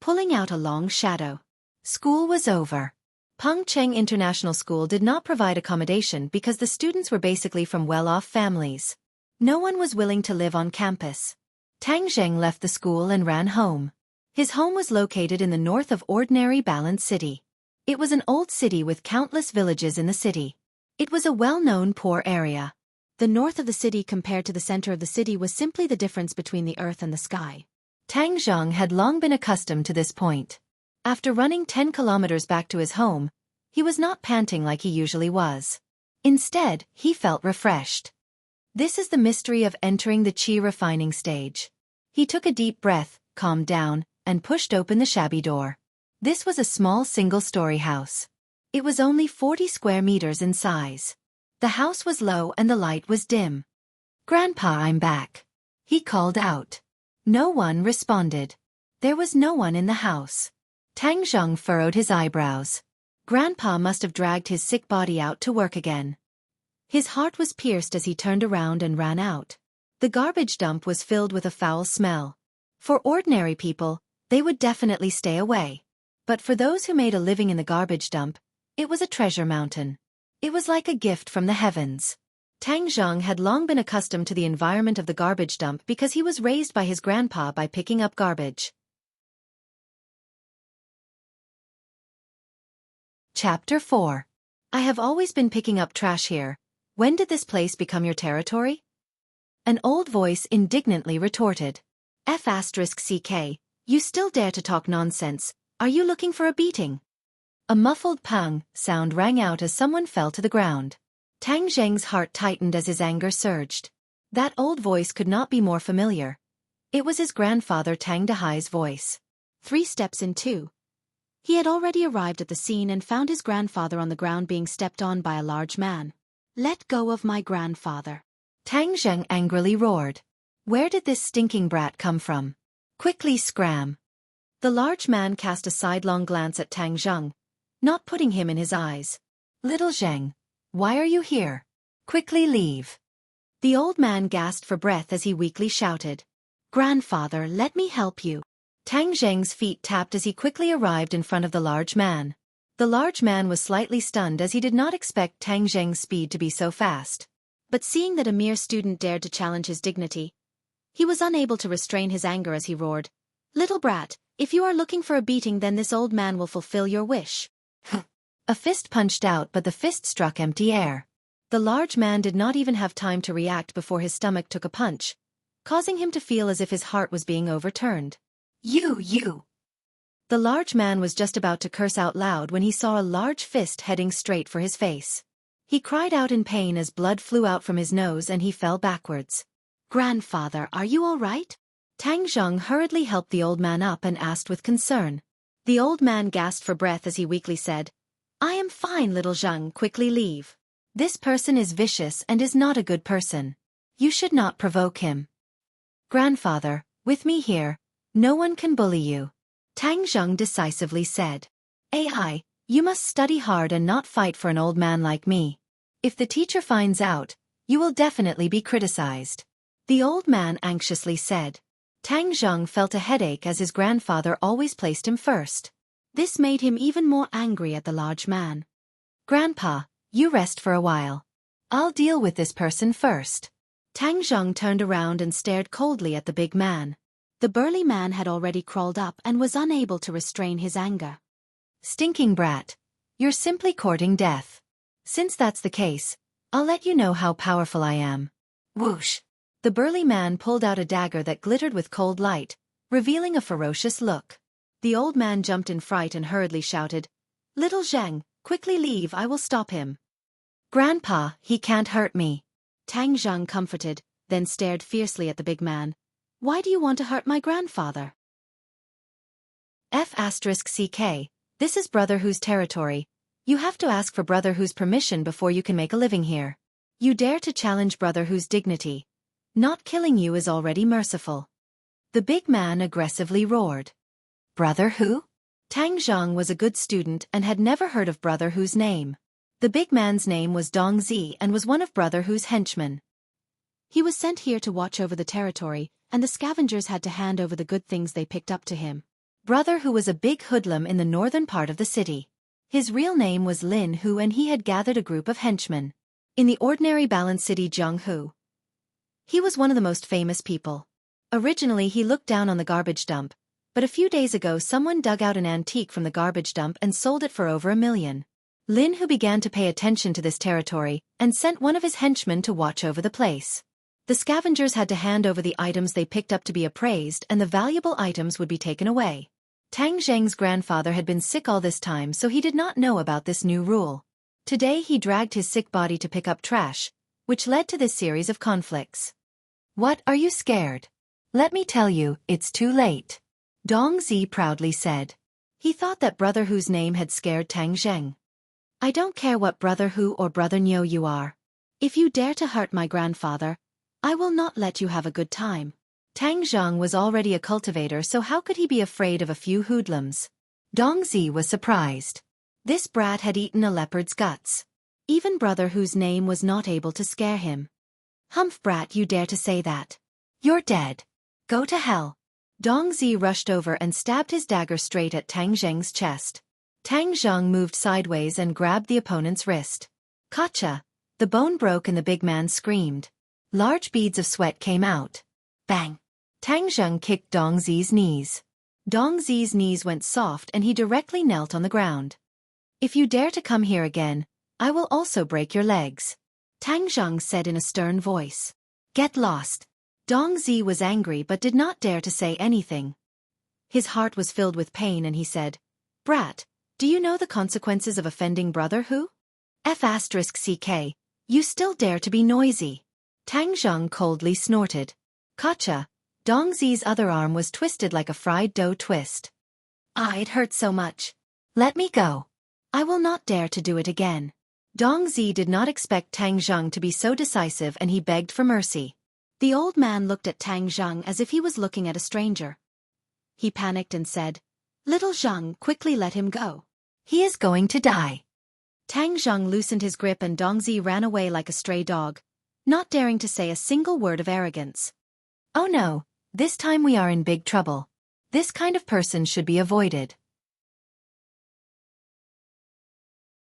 pulling out a long shadow. School was over. Pengcheng International School did not provide accommodation because the students were basically from well-off families. No one was willing to live on campus. Tang Zheng left the school and ran home. His home was located in the north of ordinary Balance City. It was an old city with countless villages in the city. It was a well-known poor area. The north of the city compared to the center of the city was simply the difference between the earth and the sky. Tang Zheng had long been accustomed to this point. After running 10 kilometers back to his home, he was not panting like he usually was. Instead, he felt refreshed. This is the mystery of entering the qi refining stage. He took a deep breath, calmed down, and pushed open the shabby door. This was a small single-story house. It was only 40 square meters in size. The house was low and the light was dim. "Grandpa, I'm back," he called out. No one responded. There was no one in the house. Tang Zheng furrowed his eyebrows. Grandpa must have dragged his sick body out to work again. His heart was pierced as he turned around and ran out. The garbage dump was filled with a foul smell. For ordinary people, they would definitely stay away. But for those who made a living in the garbage dump, it was a treasure mountain. It was like a gift from the heavens. Tang Zheng had long been accustomed to the environment of the garbage dump because he was raised by his grandpa by picking up garbage. Chapter 4. I have always been picking up trash here. When did this place become your territory? An old voice indignantly retorted. F***ck, you still dare to talk nonsense. Are you looking for a beating? A muffled pang sound rang out as someone fell to the ground. Tang Zheng's heart tightened as his anger surged. That old voice could not be more familiar. It was his grandfather Tang Dehai's voice. 3 steps in 2. He had already arrived at the scene and found his grandfather on the ground being stepped on by a large man. "Let go of my grandfather," Tang Zheng angrily roared. Where did this stinking brat come from? Quickly scram. The large man cast a sidelong glance at Tang Zheng, not putting him in his eyes. "Little Zheng, why are you here? Quickly leave." The old man gasped for breath as he weakly shouted. "Grandfather, let me help you." Tang Zheng's feet tapped as he quickly arrived in front of the large man. The large man was slightly stunned as he did not expect Tang Zheng's speed to be so fast. But seeing that a mere student dared to challenge his dignity, he was unable to restrain his anger as he roared, "Little brat, if you are looking for a beating, then this old man will fulfill your wish." A fist punched out, but the fist struck empty air. The large man did not even have time to react before his stomach took a punch, causing him to feel as if his heart was being overturned. You! The large man was just about to curse out loud when he saw a large fist heading straight for his face. He cried out in pain as blood flew out from his nose and he fell backwards. "Grandfather, are you all right?" Tang Zheng hurriedly helped the old man up and asked with concern. The old man gasped for breath as he weakly said, "I am fine, little Zheng, quickly leave. This person is vicious and is not a good person. You should not provoke him." "Grandfather, with me here, no one can bully you," Tang Zheng decisively said. "Ai, you must study hard and not fight for an old man like me. If the teacher finds out, you will definitely be criticized," the old man anxiously said. Tang Zheng felt a headache as his grandfather always placed him first. This made him even more angry at the large man. "Grandpa, you rest for a while. I'll deal with this person first." Tang Zheng turned around and stared coldly at the big man. The burly man had already crawled up and was unable to restrain his anger. "Stinking brat, you're simply courting death. Since that's the case, I'll let you know how powerful I am." Whoosh! The burly man pulled out a dagger that glittered with cold light, revealing a ferocious look. The old man jumped in fright and hurriedly shouted, "Little Zheng, quickly leave, I will stop him." "Grandpa, he can't hurt me," Tang Zheng comforted, then stared fiercely at the big man. "Why do you want to hurt my grandfather?" F***ck, this is Brother Who's territory. You have to ask for Brother Who's permission before you can make a living here. You dare to challenge Brother Who's dignity. Not killing you is already merciful." The big man aggressively roared. Brother Who? Tang Zheng was a good student and had never heard of Brother Who's name. The big man's name was Dong Zi and was one of Brother Who's henchmen. He was sent here to watch over the territory, and the scavengers had to hand over the good things they picked up to him. Brother Hu was a big hoodlum in the northern part of the city. His real name was Lin Hu, and he had gathered a group of henchmen. In the ordinary balanced city Jianghu, he was one of the most famous people. Originally he looked down on the garbage dump, but a few days ago someone dug out an antique from the garbage dump and sold it for over $1 million. Lin Hu began to pay attention to this territory and sent one of his henchmen to watch over the place. The scavengers had to hand over the items they picked up to be appraised, and the valuable items would be taken away. Tang Zheng's grandfather had been sick all this time, so he did not know about this new rule. Today he dragged his sick body to pick up trash, which led to this series of conflicts. "What, are you scared? Let me tell you, it's too late," Dong Zi proudly said. He thought that Brother Hu's name had scared Tang Zheng. "I don't care what Brother Hu or Brother Niu you are. If you dare to hurt my grandfather, I will not let you have a good time." Tang Zheng was already a cultivator, so how could he be afraid of a few hoodlums? Dong Zi was surprised. This brat had eaten a leopard's guts. Even Brother Hu's name was not able to scare him. "Humph, brat, you dare to say that? You're dead. Go to hell." Dong Zi rushed over and stabbed his dagger straight at Tang Zheng's chest. Tang Zheng moved sideways and grabbed the opponent's wrist. Gotcha! The bone broke and the big man screamed. Large beads of sweat came out. Bang! Tang Zheng kicked Dong Zi's knees. Dong Zi's knees went soft and he directly knelt on the ground. "If you dare to come here again, I will also break your legs," Tang Zheng said in a stern voice. "Get lost." Dong Zi was angry but did not dare to say anything. His heart was filled with pain and he said, "Brat, do you know the consequences of offending Brother Hu? F***ck, you still dare to be noisy." Tang Zheng coldly snorted. Gotcha! Dong Zi's other arm was twisted like a fried dough twist. "Ah, it hurts so much. Let me go. I will not dare to do it again." Dong Zi did not expect Tang Zheng to be so decisive and he begged for mercy. The old man looked at Tang Zheng as if he was looking at a stranger. He panicked and said, "Little Zheng, quickly let him go. He is going to die." Tang Zheng loosened his grip and Dong Zi ran away like a stray dog, not daring to say a single word of arrogance. "Oh no, this time we are in big trouble. This kind of person should be avoided.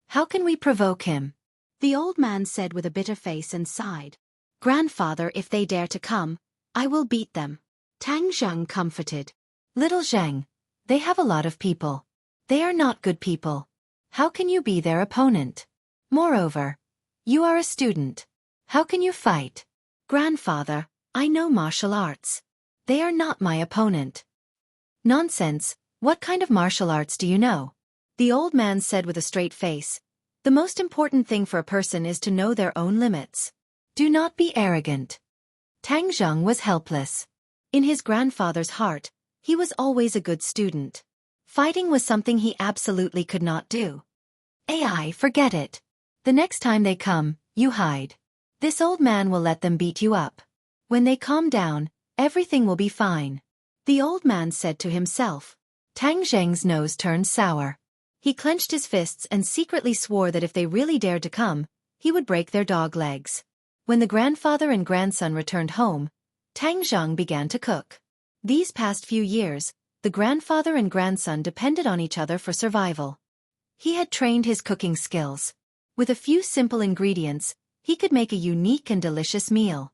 How can we provoke him?" The old man said with a bitter face and sighed. "Grandfather, if they dare to come, I will beat them." Tang Zheng comforted. "Little Zheng, they have a lot of people. They are not good people. How can you be their opponent? Moreover, you are a student. How can you fight?" "Grandfather, I know martial arts. They are not my opponent." "Nonsense, what kind of martial arts do you know?" The old man said with a straight face. "The most important thing for a person is to know their own limits. Do not be arrogant." Tang Zheng was helpless. In his grandfather's heart, he was always a good student. Fighting was something he absolutely could not do. "AI, forget it. The next time they come, you hide. This old man will let them beat you up. When they calm down, everything will be fine," the old man said to himself. Tang Zheng's nose turned sour. He clenched his fists and secretly swore that if they really dared to come, he would break their dog legs. When the grandfather and grandson returned home, Tang Zheng began to cook. These past few years, the grandfather and grandson depended on each other for survival. He had trained his cooking skills. With a few simple ingredients, he could make a unique and delicious meal.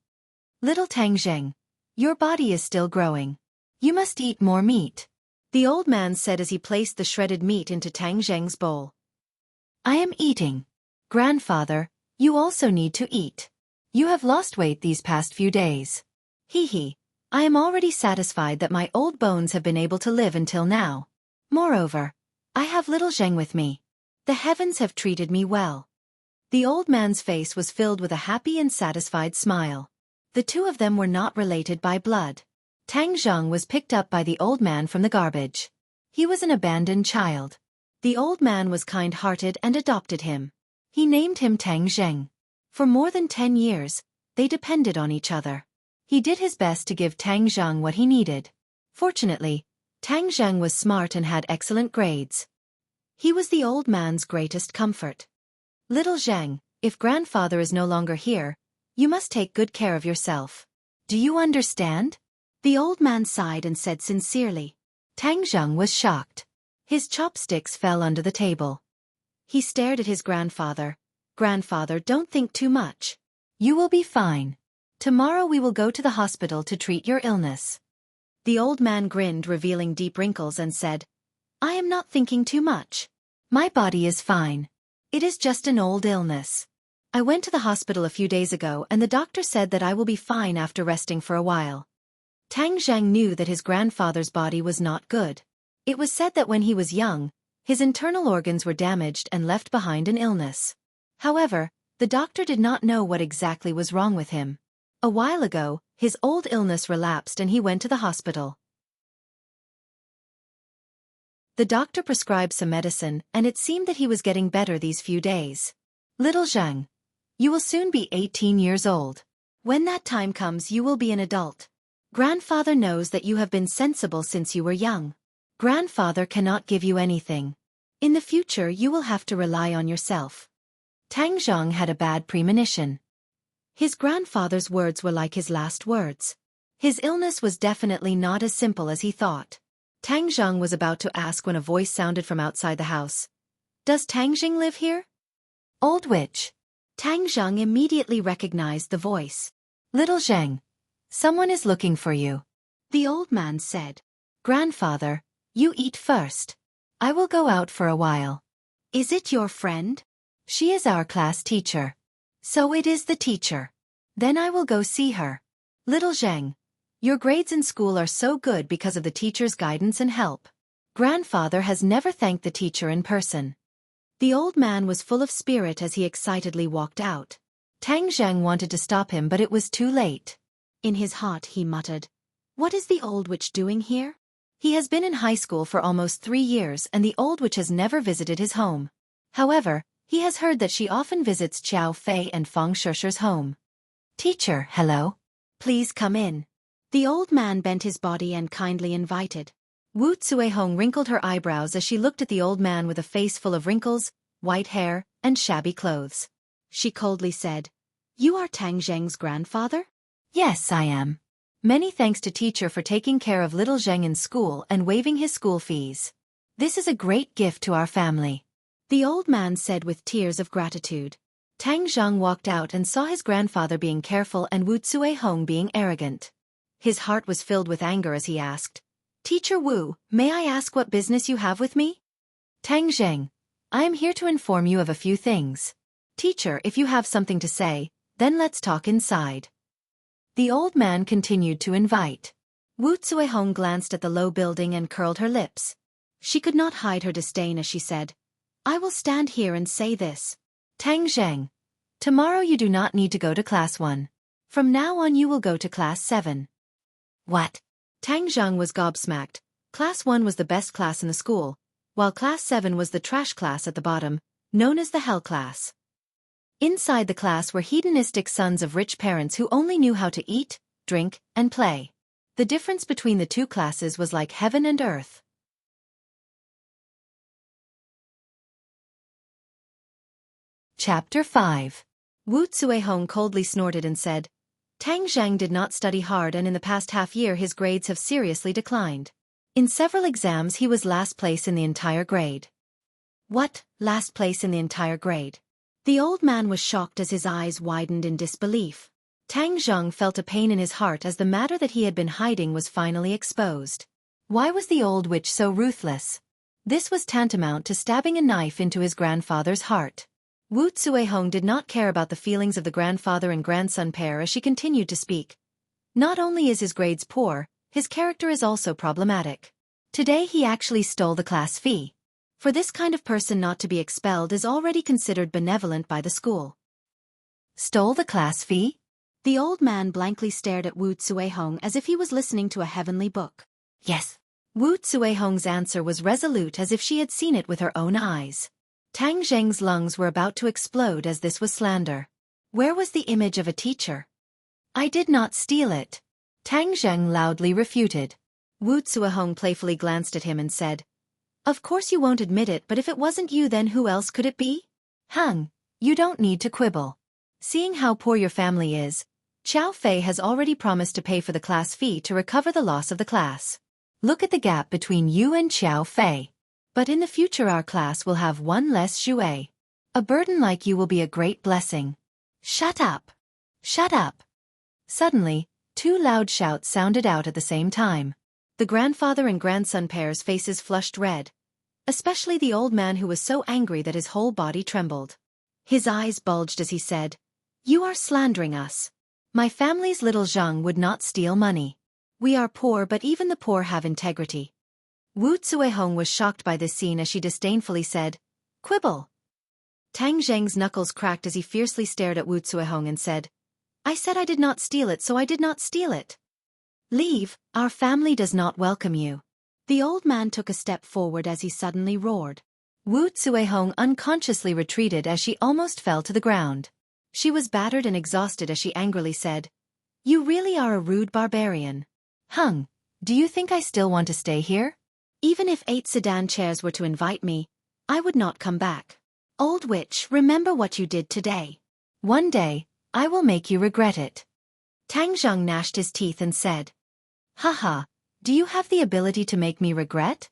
"Little Tang Zheng, your body is still growing. You must eat more meat," the old man said as he placed the shredded meat into Tang Zheng's bowl. "I am eating. Grandfather, you also need to eat. You have lost weight these past few days." "Hee, I am already satisfied that my old bones have been able to live until now. Moreover, I have little Zheng with me. The heavens have treated me well." The old man's face was filled with a happy and satisfied smile. The two of them were not related by blood. Tang Zheng was picked up by the old man from the garbage. He was an abandoned child. The old man was kind-hearted and adopted him. He named him Tang Zheng. For more than 10 years, they depended on each other. He did his best to give Tang Zheng what he needed. Fortunately, Tang Zheng was smart and had excellent grades. He was the old man's greatest comfort. "Little Zheng, if grandfather is no longer here, you must take good care of yourself. Do you understand?" The old man sighed and said sincerely. Tang Zheng was shocked. His chopsticks fell under the table. He stared at his grandfather. Grandfather, don't think too much. You will be fine. Tomorrow we will go to the hospital to treat your illness. The old man grinned, revealing deep wrinkles, and said, I am not thinking too much. My body is fine. It is just an old illness. I went to the hospital a few days ago and the doctor said that I will be fine after resting for a while. Tang Zheng knew that his grandfather's body was not good. It was said that when he was young, his internal organs were damaged and left behind an illness. However, the doctor did not know what exactly was wrong with him. A while ago, his old illness relapsed and he went to the hospital. The doctor prescribed some medicine and it seemed that he was getting better these few days. Little Zheng, you will soon be 18 years old. When that time comes you will be an adult. Grandfather knows that you have been sensible since you were young. Grandfather cannot give you anything. In the future you will have to rely on yourself. Tang Zheng had a bad premonition. His grandfather's words were like his last words. His illness was definitely not as simple as he thought. Tang Zheng was about to ask when a voice sounded from outside the house. Does Tang Zheng live here? Old witch. Tang Zheng immediately recognized the voice. Little Zheng, someone is looking for you. The old man said. Grandfather, you eat first. I will go out for a while. Is it your friend? She is our class teacher. So it is the teacher. Then I will go see her. Little Zheng, your grades in school are so good because of the teacher's guidance and help. Grandfather has never thanked the teacher in person. The old man was full of spirit as he excitedly walked out. Tang Zheng wanted to stop him but it was too late. In his heart he muttered, what is the old witch doing here? He has been in high school for almost 3 years and the old witch has never visited his home. However, he has heard that she often visits Xiaofan and Feng Shishi's home. Teacher, hello. Please come in. The old man bent his body and kindly invited. Wu Zuehong wrinkled her eyebrows as she looked at the old man with a face full of wrinkles, white hair, and shabby clothes. She coldly said, You are Tang Zheng's grandfather? Yes, I am. Many thanks to teacher for taking care of little Zheng in school and waiving his school fees. This is a great gift to our family. The old man said with tears of gratitude. Tang Zheng walked out and saw his grandfather being careful and Wu Zuehong being arrogant. His heart was filled with anger as he asked, Teacher Wu, may I ask what business you have with me? Tang Zheng, I am here to inform you of a few things. Teacher, if you have something to say, then let's talk inside. The old man continued to invite. Wu Zuehong glanced at the low building and curled her lips. She could not hide her disdain as she said, I will stand here and say this. Tang Zheng, tomorrow you do not need to go to class 1. From now on you will go to class 7. What? Tang Zheng was gobsmacked. Class 1 was the best class in the school, while class 7 was the trash class at the bottom, known as the hell class. Inside the class were hedonistic sons of rich parents who only knew how to eat, drink, and play. The difference between the two classes was like heaven and earth. Chapter 5. Wu Zuehong coldly snorted and said, Tang Zheng did not study hard and in the past half year his grades have seriously declined. In several exams he was last place in the entire grade. What, last place in the entire grade? The old man was shocked as his eyes widened in disbelief. Tang Zheng felt a pain in his heart as the matter that he had been hiding was finally exposed. Why was the old witch so ruthless? This was tantamount to stabbing a knife into his grandfather's heart. Wu Zuehong did not care about the feelings of the grandfather and grandson pair as she continued to speak. Not only is his grades poor, his character is also problematic. Today he actually stole the class fee. For this kind of person not to be expelled is already considered benevolent by the school. Stole the class fee? The old man blankly stared at Wu Zuehong as if he was listening to a heavenly book. Yes. Wu Zuehong's answer was resolute as if she had seen it with her own eyes. Tang Zheng's lungs were about to explode as this was slander. Where was the image of a teacher? I did not steal it. Tang Zheng loudly refuted. Wu Zuehong playfully glanced at him and said, Of course you won't admit it, but if it wasn't you then who else could it be? Hung, you don't need to quibble. Seeing how poor your family is, Xiao Fei has already promised to pay for the class fee to recover the loss of the class. Look at the gap between you and Xiao Fei. But in the future our class will have one less Zhuai. A burden like you will be a great blessing. Shut up! Shut up! Suddenly, two loud shouts sounded out at the same time. The grandfather and grandson pair's faces flushed red, especially the old man who was so angry that his whole body trembled. His eyes bulged as he said, "You are slandering us. My family's little Zhang would not steal money. We are poor, but even the poor have integrity." Wu Zuehong was shocked by this scene as she disdainfully said, "Quibble." Tang Zheng's knuckles cracked as he fiercely stared at Wu Zuehong and said, "I said I did not steal it, so I did not steal it. Leave, our family does not welcome you." The old man took a step forward as he suddenly roared. Wu Zuehong unconsciously retreated as she almost fell to the ground. She was battered and exhausted as she angrily said, "You really are a rude barbarian. Hung, do you think I still want to stay here? Even if 8 sedan chairs were to invite me, I would not come back. Old witch, remember what you did today. One day, I will make you regret it." Tang Zheng gnashed his teeth and said, "Haha, do you have the ability to make me regret?"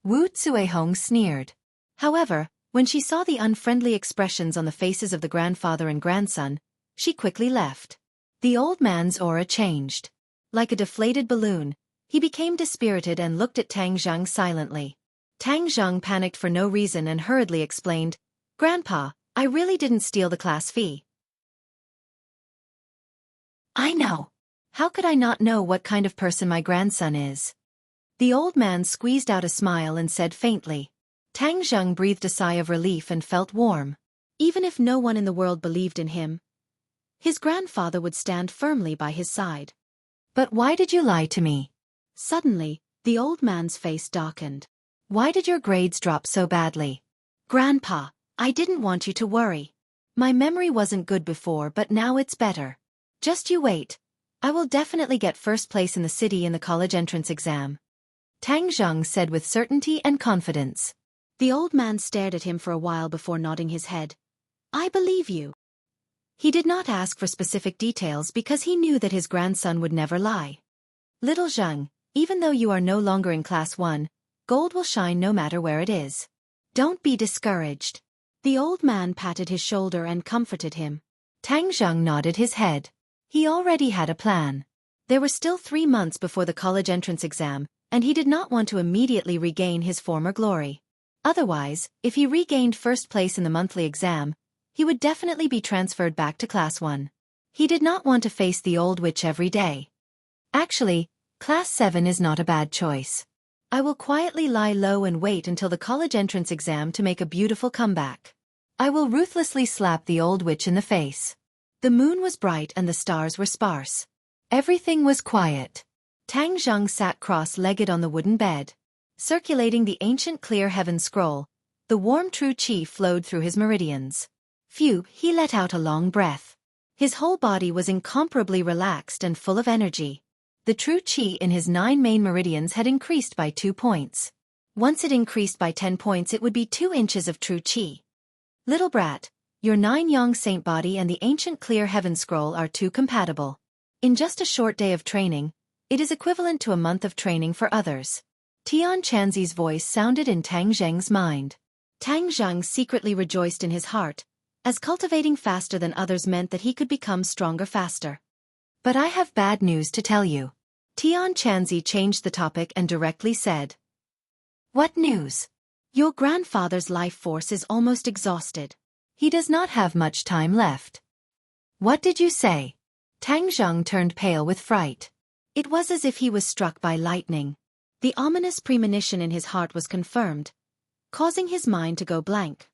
Wu Zuehong sneered. However, when she saw the unfriendly expressions on the faces of the grandfather and grandson, she quickly left. The old man's aura changed. Like a deflated balloon, he became dispirited and looked at Tang Zheng silently. Tang Zheng panicked for no reason and hurriedly explained, "Grandpa, I really didn't steal the class fee." "I know. How could I not know what kind of person my grandson is?" The old man squeezed out a smile and said faintly. Tang Zheng breathed a sigh of relief and felt warm. Even if no one in the world believed in him, his grandfather would stand firmly by his side. "But why did you lie to me?" Suddenly, the old man's face darkened. "Why did your grades drop so badly?" "Grandpa, I didn't want you to worry. My memory wasn't good before, but now it's better. Just you wait. I will definitely get first place in the city in the college entrance exam," Tang Zheng said with certainty and confidence. The old man stared at him for a while before nodding his head. "I believe you." He did not ask for specific details because he knew that his grandson would never lie. "Little Zheng, even though you are no longer in class 1, gold will shine no matter where it is. Don't be discouraged." The old man patted his shoulder and comforted him. Tang Zheng nodded his head. He already had a plan. There were still 3 months before the college entrance exam, and he did not want to immediately regain his former glory. Otherwise, if he regained first place in the monthly exam, he would definitely be transferred back to class 1. He did not want to face the old witch every day. Actually, class 7 is not a bad choice. I will quietly lie low and wait until the college entrance exam to make a beautiful comeback. I will ruthlessly slap the old witch in the face. The moon was bright and the stars were sparse. Everything was quiet. Tang Zheng sat cross-legged on the wooden bed. Circulating the ancient clear heaven scroll, the warm true qi flowed through his meridians. Phew, he let out a long breath. His whole body was incomparably relaxed and full of energy. The true qi in his 9 main meridians had increased by 2 points. Once it increased by 10 points, it would be 2 inches of true qi. Little brat, your 9 yang saint body and the ancient clear heaven scroll are too compatible. In just a short day of training, it is equivalent to a month of training for others. Tian Chanzi's voice sounded in Tang Zheng's mind. Tang Zheng secretly rejoiced in his heart, as cultivating faster than others meant that he could become stronger faster. "But I have bad news to tell you." Tian Chanzi changed the topic and directly said, "What news?" "Your grandfather's life force is almost exhausted. He does not have much time left." "What did you say?" Tang Zheng turned pale with fright. It was as if he was struck by lightning. The ominous premonition in his heart was confirmed, causing his mind to go blank.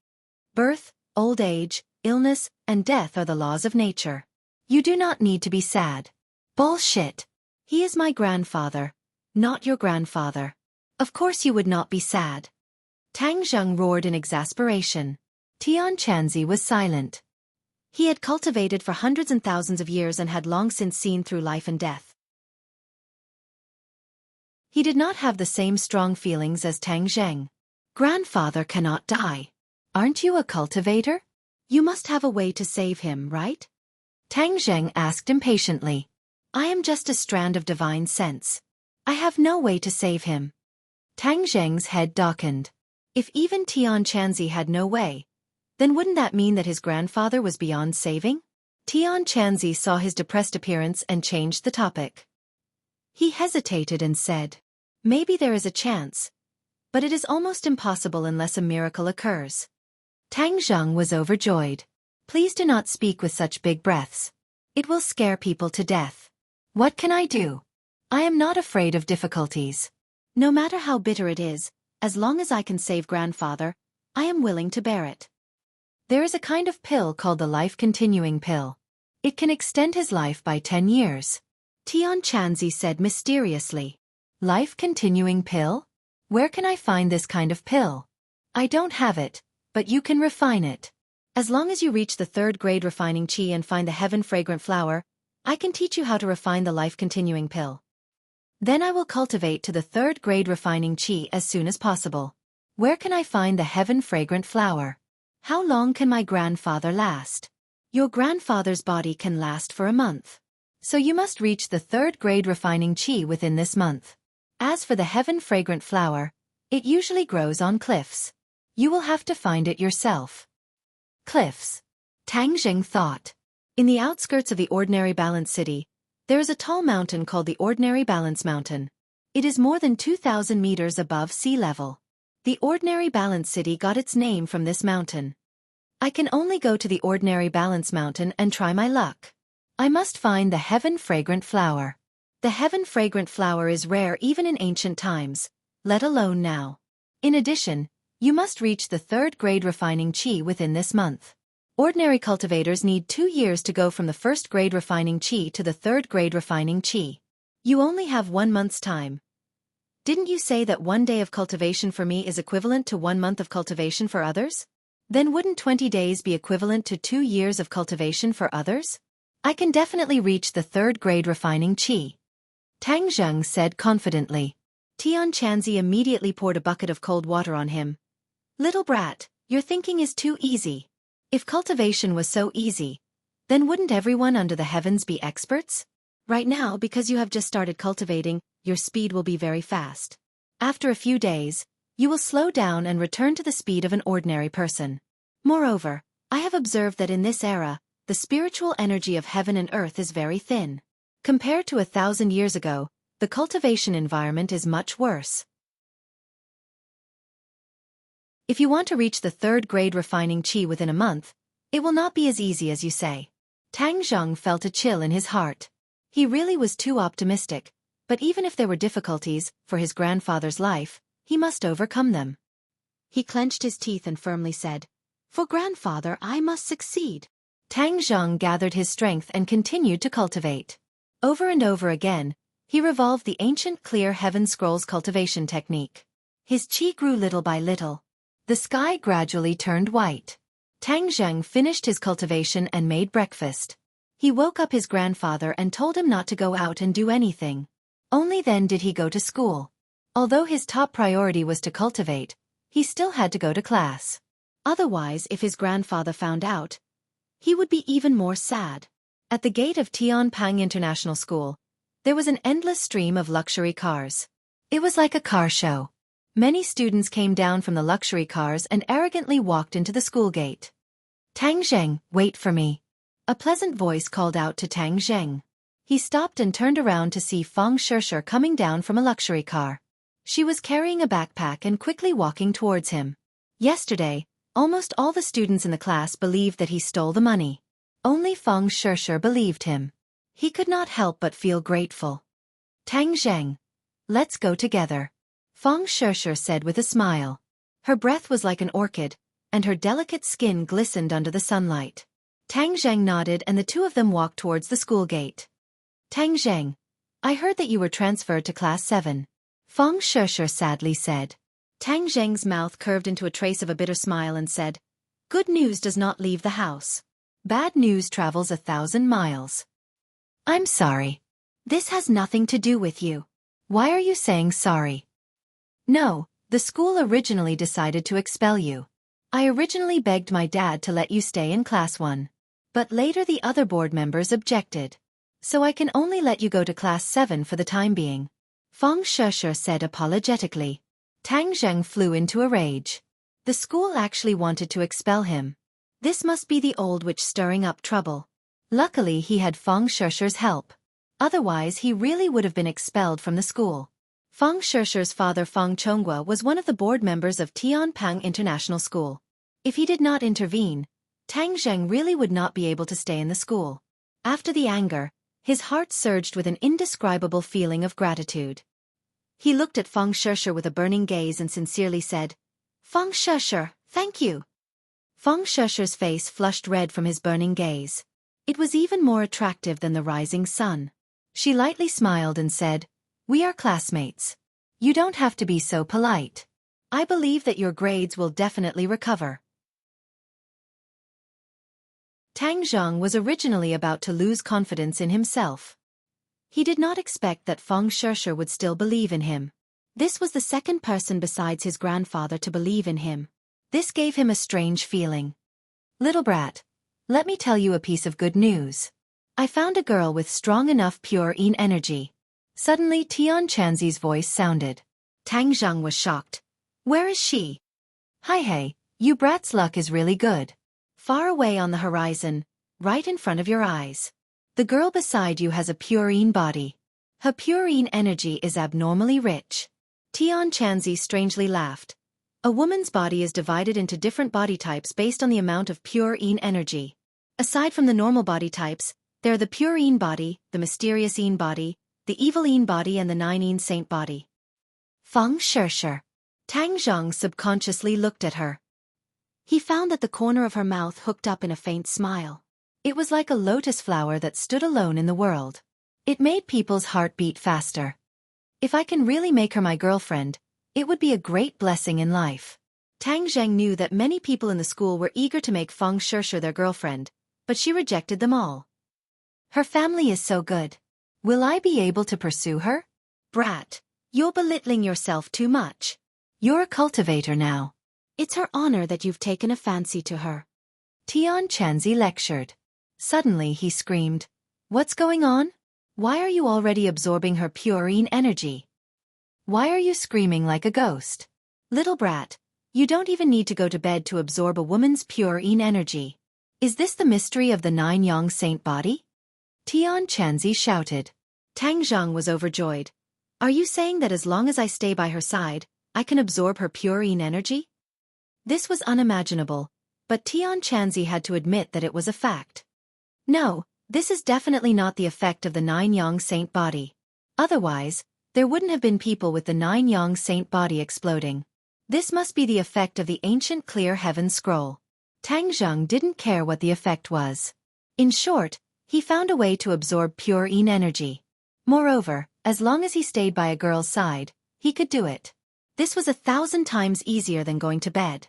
Birth, old age, illness, and death are the laws of nature. You do not need to be sad. Bullshit. He is my grandfather, not your grandfather. Of course you would not be sad. Tang Zheng roared in exasperation. Tian Chanzi was silent. He had cultivated for hundreds and thousands of years and had long since seen through life and death. He did not have the same strong feelings as Tang Zheng. Grandfather cannot die. Aren't you a cultivator? You must have a way to save him, right? Tang Zheng asked impatiently. I am just a strand of divine sense. I have no way to save him. Tang Zheng's head darkened. If even Tian Chanzi had no way, then wouldn't that mean that his grandfather was beyond saving? Tian Chanzi saw his depressed appearance and changed the topic. He hesitated and said, maybe there is a chance, but it is almost impossible unless a miracle occurs. Tang Zheng was overjoyed. Please do not speak with such big breaths. It will scare people to death. What can I do? I am not afraid of difficulties. No matter how bitter it is, as long as I can save grandfather, I am willing to bear it. There is a kind of pill called the life-continuing pill. It can extend his life by 10 years. Tian Chanzi said mysteriously. Life-continuing pill? Where can I find this kind of pill? I don't have it, but you can refine it. As long as you reach the 3rd grade refining qi and find the heaven-fragrant flower, I can teach you how to refine the life-continuing pill. Then I will cultivate to the 3rd grade refining qi as soon as possible. Where can I find the heaven-fragrant flower? How long can my grandfather last? Your grandfather's body can last for a month. So you must reach the 3rd grade refining qi within this month. As for the heaven-fragrant flower, it usually grows on cliffs. You will have to find it yourself. Cliffs. Tang Zheng thought. In the outskirts of the Ordinary Balance City, there is a tall mountain called the Ordinary Balance Mountain. It is more than 2,000 meters above sea level. The Ordinary Balance City got its name from this mountain. I can only go to the Ordinary Balance Mountain and try my luck. I must find the heaven-fragrant flower. The heaven-fragrant flower is rare even in ancient times, let alone now. In addition, you must reach the 3rd grade refining qi within this month. Ordinary cultivators need 2 years to go from the 1st grade refining qi to the 3rd grade refining qi. You only have 1 month's time. Didn't you say that 1 day of cultivation for me is equivalent to 1 month of cultivation for others? Then wouldn't 20 days be equivalent to 2 years of cultivation for others? I can definitely reach the 3rd grade refining qi. Tang Zheng said confidently. Tian Chanzi immediately poured a bucket of cold water on him. Little brat, your thinking is too easy. If cultivation was so easy, then wouldn't everyone under the heavens be experts? Right now, because you have just started cultivating, your speed will be very fast. After a few days, you will slow down and return to the speed of an ordinary person. Moreover, I have observed that in this era, the spiritual energy of heaven and earth is very thin. Compared to 1,000 years ago, the cultivation environment is much worse. If you want to reach the 3rd grade refining qi within a month, it will not be as easy as you say. Tang Zheng felt a chill in his heart. He really was too optimistic, but even if there were difficulties for his grandfather's life, he must overcome them. He clenched his teeth and firmly said, For grandfather I must succeed. Tang Zheng gathered his strength and continued to cultivate. Over and over again, he revolved the ancient clear heaven scrolls cultivation technique. His qi grew little by little. The sky gradually turned white. Tang Zheng finished his cultivation and made breakfast. He woke up his grandfather and told him not to go out and do anything. Only then did he go to school. Although his top priority was to cultivate, he still had to go to class. Otherwise, if his grandfather found out, he would be even more sad. At the gate of Tianping International School, there was an endless stream of luxury cars. It was like a car show. Many students came down from the luxury cars and arrogantly walked into the school gate. Tang Zheng, wait for me. A pleasant voice called out to Tang Zheng. He stopped and turned around to see Fang Shishir coming down from a luxury car. She was carrying a backpack and quickly walking towards him. Yesterday, almost all the students in the class believed that he stole the money. Only Fang Shishir believed him. He could not help but feel grateful. Tang Zheng, let's go together. Fang Shishir said with a smile. Her breath was like an orchid, and her delicate skin glistened under the sunlight. Tang Zheng nodded and the two of them walked towards the school gate. Tang Zheng, I heard that you were transferred to class 7. Fang Shishir sadly said. Tang Zheng's mouth curved into a trace of a bitter smile and said, Good news does not leave the house. Bad news travels 1,000 miles. I'm sorry. This has nothing to do with you. Why are you saying sorry? No, the school originally decided to expel you. I originally begged my dad to let you stay in class 1. But later the other board members objected. So I can only let you go to class 7 for the time being. Feng Sheshe said apologetically. Tang Zheng flew into a rage. The school actually wanted to expel him. This must be the old witch stirring up trouble. Luckily he had Feng Sheshe's help. Otherwise he really would have been expelled from the school. Feng Sheshe's father Feng Chonghua was one of the board members of Tianping International School. If he did not intervene, Tang Zheng really would not be able to stay in the school. After the anger, his heart surged with an indescribable feeling of gratitude. He looked at Feng Sheshe with a burning gaze and sincerely said, "Feng Sheshe, thank you." Feng Sheshe's face flushed red from his burning gaze. It was even more attractive than the rising sun. She lightly smiled and said, "We are classmates. You don't have to be so polite. I believe that your grades will definitely recover." Tang Zheng was originally about to lose confidence in himself. He did not expect that Feng Sheshe would still believe in him. This was the second person besides his grandfather to believe in him. This gave him a strange feeling. "Little brat, let me tell you a piece of good news. I found a girl with strong enough pure yin energy." Suddenly Tian Chanzi's voice sounded. Tang Zheng was shocked. "Where is she?" "Hi hey, you brat's luck is really good. Far away on the horizon, right in front of your eyes. The girl beside you has a pure yin body. Her pure yin energy is abnormally rich." Tian Chanzi strangely laughed. A woman's body is divided into different body types based on the amount of pure yin energy. Aside from the normal body types, there are the pure yin body, the mysterious yin body, the evil yin body and the 9 yin saint body. Feng Sheshe. Tang Zheng subconsciously looked at her. He found that the corner of her mouth hooked up in a faint smile. It was like a lotus flower that stood alone in the world. It made people's heart beat faster. If I can really make her my girlfriend, it would be a great blessing in life. Tang Zheng knew that many people in the school were eager to make Feng Sheshe their girlfriend, but she rejected them all. Her family is so good. Will I be able to pursue her? Brat, you're belittling yourself too much. You're a cultivator now. It's her honor that you've taken a fancy to her. Tian Chanzi lectured. Suddenly he screamed, "What's going on? Why are you already absorbing her pure yin energy? Why are you screaming like a ghost? Little brat, you don't even need to go to bed to absorb a woman's pure yin energy. Is this the mystery of the 9 yang saint body?" Tian Chanzi shouted. Tang Zheng was overjoyed. "Are you saying that as long as I stay by her side, I can absorb her pure yin energy?" This was unimaginable, but Tian Chanzi had to admit that it was a fact. "No, this is definitely not the effect of the 9 yang saint body. Otherwise, there wouldn't have been people with the 9 yang saint body exploding. This must be the effect of the ancient clear heaven scroll." Tang Zheng didn't care what the effect was. In short, he found a way to absorb pure yin energy. Moreover, as long as he stayed by a girl's side, he could do it. This was 1,000 times easier than going to bed.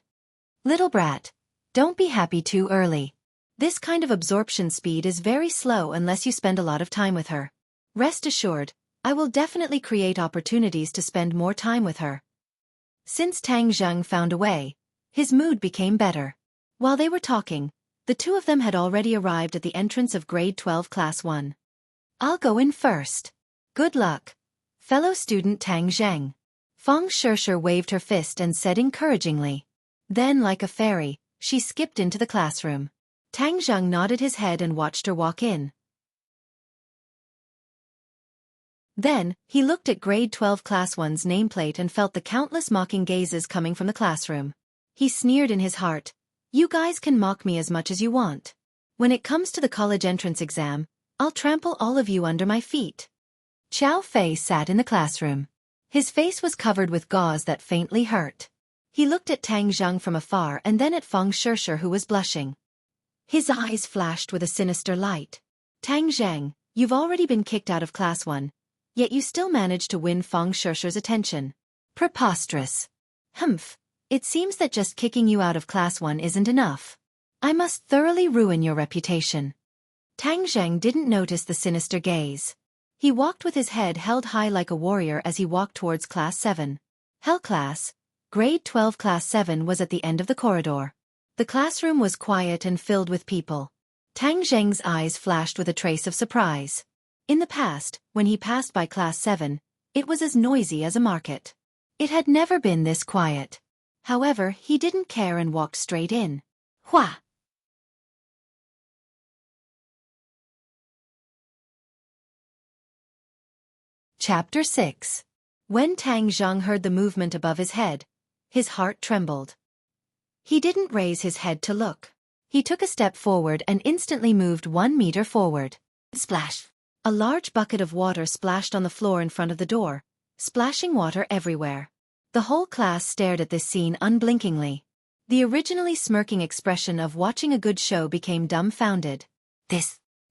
"Little brat, don't be happy too early. This kind of absorption speed is very slow unless you spend a lot of time with her. Rest assured, I will definitely create opportunities to spend more time with her." Since Tang Zheng found a way, his mood became better. While they were talking, the two of them had already arrived at the entrance of grade 12 class 1. "I'll go in first. Good luck, fellow student Tang Zheng." Feng Sheshe waved her fist and said encouragingly. Then, like a fairy, she skipped into the classroom. Tang Zheng nodded his head and watched her walk in. Then, he looked at grade 12 class 1's nameplate and felt the countless mocking gazes coming from the classroom. He sneered in his heart, "You guys can mock me as much as you want. When it comes to the college entrance exam, I'll trample all of you under my feet." Xiao Fei sat in the classroom. His face was covered with gauze that faintly hurt. He looked at Tang Zheng from afar and then at Feng Sheshe who was blushing. His eyes flashed with a sinister light. "Tang Zheng, you've already been kicked out of class 1, yet you still managed to win Feng Sheshe's attention. Preposterous. Humph, it seems that just kicking you out of class 1 isn't enough. I must thoroughly ruin your reputation." Tang Zheng didn't notice the sinister gaze. He walked with his head held high like a warrior as he walked towards class 7. Hell class, grade 12 class 7 was at the end of the corridor. The classroom was quiet and filled with people. Tang Zheng's eyes flashed with a trace of surprise. In the past, when he passed by Class 7, it was as noisy as a market. It had never been this quiet. However, he didn't care and walked straight in. Hua! Chapter 6. When Tang Zheng heard the movement above his head, his heart trembled. He didn't raise his head to look. He took a step forward and instantly moved 1 meter forward. Splash! A large bucket of water splashed on the floor in front of the door, splashing water everywhere. The whole class stared at this scene unblinkingly. The originally smirking expression of watching a good show became dumbfounded.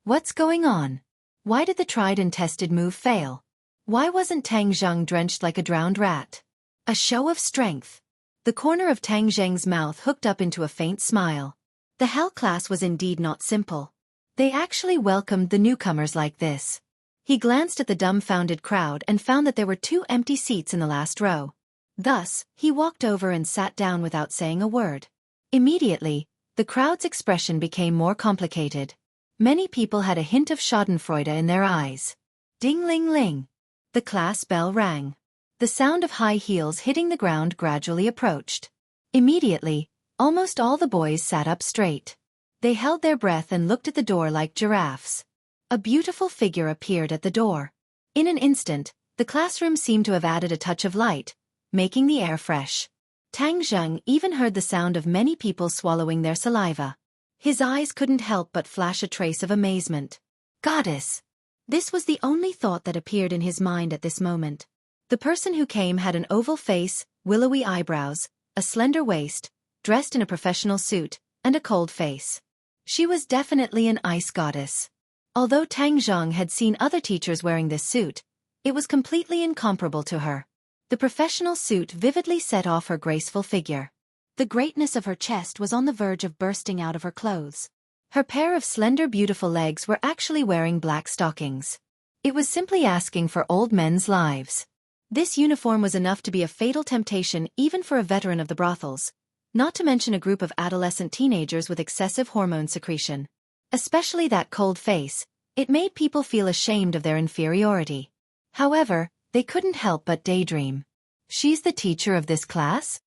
What's going on? Why did the tried and tested move fail? Why wasn't Tang Zheng drenched like a drowned rat? A show of strength. The corner of Tang Zheng's mouth hooked up into a faint smile. The Hell class was indeed not simple. They actually welcomed the newcomers like this. He glanced at the dumbfounded crowd and found that there were 2 empty seats in the last row. Thus, he walked over and sat down without saying a word. Immediately, the crowd's expression became more complicated. Many people had a hint of schadenfreude in their eyes. Ding-ling-ling. The class bell rang. The sound of high heels hitting the ground gradually approached. Immediately, almost all the boys sat up straight. They held their breath and looked at the door like giraffes. A beautiful figure appeared at the door. In an instant, the classroom seemed to have added a touch of light, making the air fresh. Tang Zheng even heard the sound of many people swallowing their saliva. His eyes couldn't help but flash a trace of amazement. Goddess! This was the only thought that appeared in his mind at this moment. The person who came had an oval face, willowy eyebrows, a slender waist, dressed in a professional suit, and a cold face. She was definitely an ice goddess. Although Tang Zheng had seen other teachers wearing this suit, it was completely incomparable to her. The professional suit vividly set off her graceful figure. The greatness of her chest was on the verge of bursting out of her clothes. Her pair of slender beautiful legs were actually wearing black stockings. It was simply asking for old men's lives. This uniform was enough to be a fatal temptation even for a veteran of the brothels, not to mention a group of adolescent teenagers with excessive hormone secretion. Especially that cold face, it made people feel ashamed of their inferiority. However, they couldn't help but daydream. She's the teacher of this class?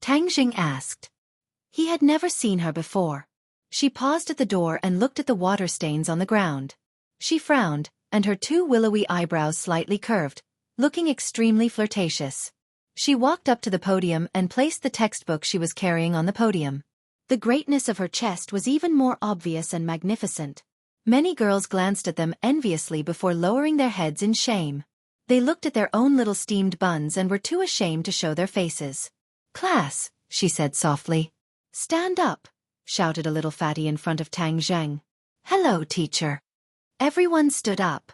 Tang Zheng asked. He had never seen her before. She paused at the door and looked at the water stains on the ground. She frowned, and her 2 willowy eyebrows slightly curved, looking extremely flirtatious. She walked up to the podium and placed the textbook she was carrying on the podium. The greatness of her chest was even more obvious and magnificent. Many girls glanced at them enviously before lowering their heads in shame. They looked at their own little steamed buns and were too ashamed to show their faces. Class, she said softly. Stand up, shouted a little fatty in front of Tang Zheng. Hello, teacher. Everyone stood up.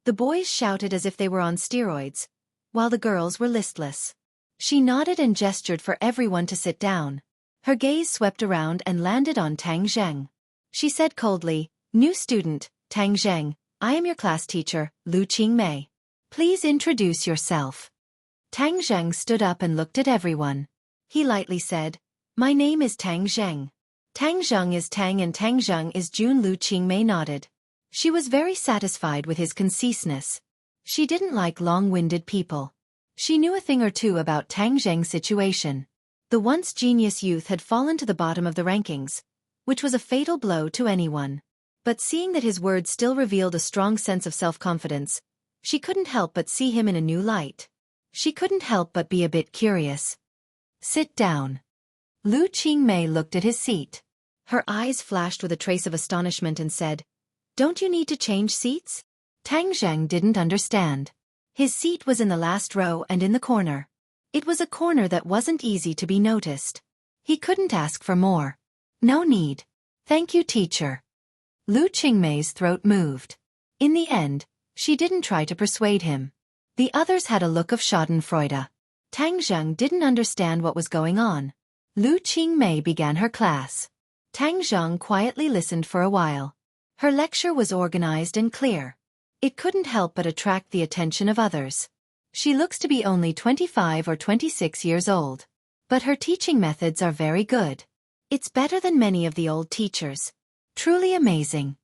The boys shouted as if they were on steroids, while the girls were listless. She nodded and gestured for everyone to sit down. Her gaze swept around and landed on Tang Zheng. She said coldly, New student, Tang Zheng, I am your class teacher, Lu Qingmei. Please introduce yourself. Tang Zheng stood up and looked at everyone. He lightly said, My name is Tang Zheng. Tang Zheng is Tang and Tang Zheng is Jun. Lu Qingmei nodded. She was very satisfied with his conciseness. She didn't like long-winded people. She knew a thing or two about Tang Zheng's situation. The once genius youth had fallen to the bottom of the rankings, which was a fatal blow to anyone. But seeing that his words still revealed a strong sense of self-confidence, she couldn't help but see him in a new light. She couldn't help but be a bit curious. Sit down. Lu Qingmei looked at his seat. Her eyes flashed with a trace of astonishment and said, Don't you need to change seats? Tang Zheng didn't understand. His seat was in the last row and in the corner. It was a corner that wasn't easy to be noticed. He couldn't ask for more. No need. Thank you, teacher. Lu Qingmei's throat moved. In the end, she didn't try to persuade him. The others had a look of schadenfreude. Tang Zheng didn't understand what was going on. Lu Qingmei began her class. Tang Zheng quietly listened for a while. Her lecture was organized and clear. It couldn't help but attract the attention of others. She looks to be only 25 or 26 years old. But her teaching methods are very good. It's better than many of the old teachers. Truly amazing.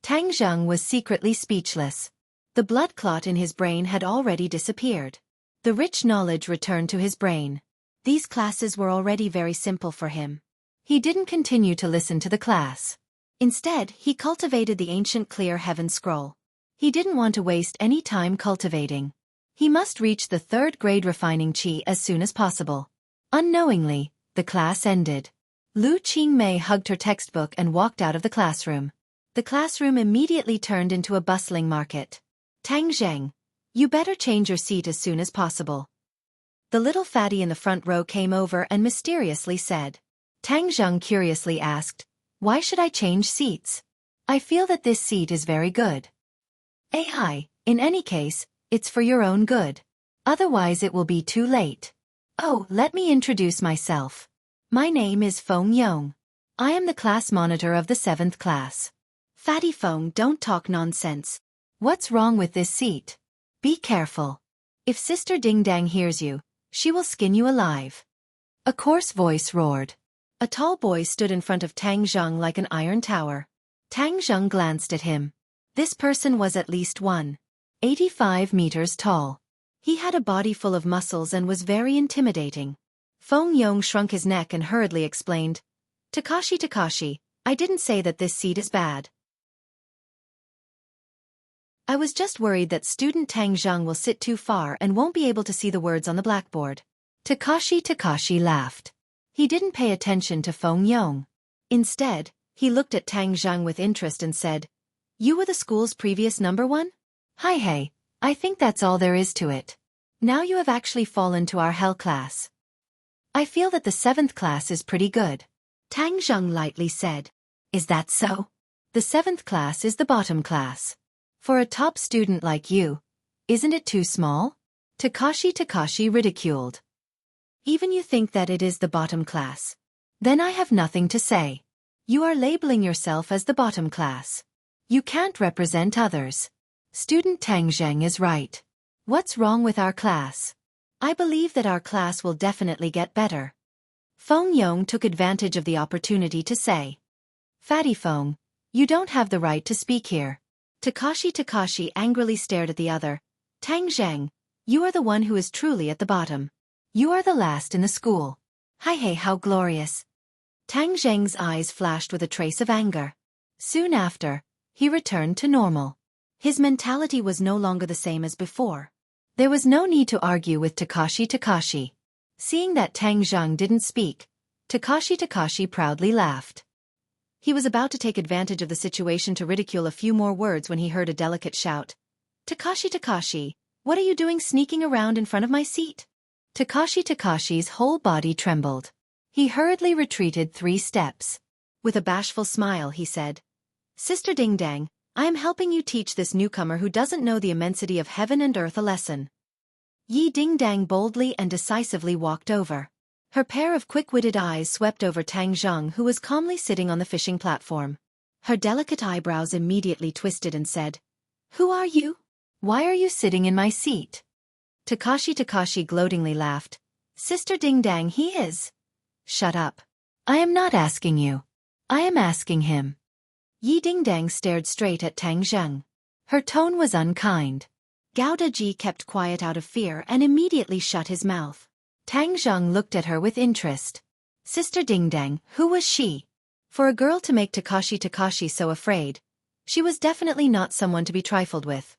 Tang Zheng was secretly speechless. The blood clot in his brain had already disappeared. The rich knowledge returned to his brain. These classes were already very simple for him. He didn't continue to listen to the class. Instead, he cultivated the ancient clear heaven scroll. He didn't want to waste any time cultivating. He must reach the 3rd grade refining qi as soon as possible. Unknowingly, the class ended. Lu Qingmei hugged her textbook and walked out of the classroom. The classroom immediately turned into a bustling market. Tang Zheng, you better change your seat as soon as possible. The little fatty in the front row came over and mysteriously said. Tang Zheng curiously asked, why should I change seats? I feel that this seat is very good. AI, in any case, it's for your own good. Otherwise it will be too late. Oh, let me introduce myself. My name is Feng Yong. I am the class monitor of the 7th class. Fatty Feng, don't talk nonsense. What's wrong with this seat? Be careful. If Sister Ding Dang hears you, she will skin you alive. A coarse voice roared. A tall boy stood in front of Tang Zheng like an iron tower. Tang Zheng glanced at him. This person was at least 185 meters tall. He had a body full of muscles and was very intimidating. Feng Yong shrunk his neck and hurriedly explained, Takashi, I didn't say that this seat is bad. I was just worried that student Tang Zheng will sit too far and won't be able to see the words on the blackboard. Takashi laughed. He didn't pay attention to Feng Yong. Instead, he looked at Tang Zheng with interest and said, you were the school's previous number 1? Hey, I think that's all there is to it. Now you have actually fallen to our hell class. I feel that the 7th class is pretty good. Tang Zheng lightly said. Is that so? The 7th class is the bottom class. For a top student like you, isn't it too small? Takashi ridiculed. Even you think that it is the bottom class? Then I have nothing to say. You are labeling yourself as the bottom class. You can't represent others. Student Tang Zheng is right. What's wrong with our class? I believe that our class will definitely get better. Feng Yong took advantage of the opportunity to say. Fatty Feng, you don't have the right to speak here. Takashi angrily stared at the other. Tang Zheng, you are the one who is truly at the bottom. You are the last in the school. Hey, how glorious. Tang Zheng's eyes flashed with a trace of anger. Soon after, he returned to normal. His mentality was no longer the same as before. There was no need to argue with Takashi. Seeing that Tang Zheng didn't speak, Takashi proudly laughed. He was about to take advantage of the situation to ridicule a few more words when he heard a delicate shout. Takashi, what are you doing sneaking around in front of my seat? Takashi's whole body trembled. He hurriedly retreated 3 steps. With a bashful smile, he said, Sister Ding Dang, I am helping you teach this newcomer who doesn't know the immensity of heaven and earth a lesson. Yi Ding Dang boldly and decisively walked over. Her pair of quick-witted eyes swept over Tang Zheng, who was calmly sitting on the fishing platform. Her delicate eyebrows immediately twisted and said, Who are you? Why are you sitting in my seat? Takashi gloatingly laughed. Sister Ding Dang, he is. Shut up. I am not asking you. I am asking him. Yi Ding Dang stared straight at Tang Zheng. Her tone was unkind. Gao Deji kept quiet out of fear and immediately shut his mouth. Tang Zheng looked at her with interest. Sister Ding Dang, who was she? For a girl to make Takashi so afraid, she was definitely not someone to be trifled with.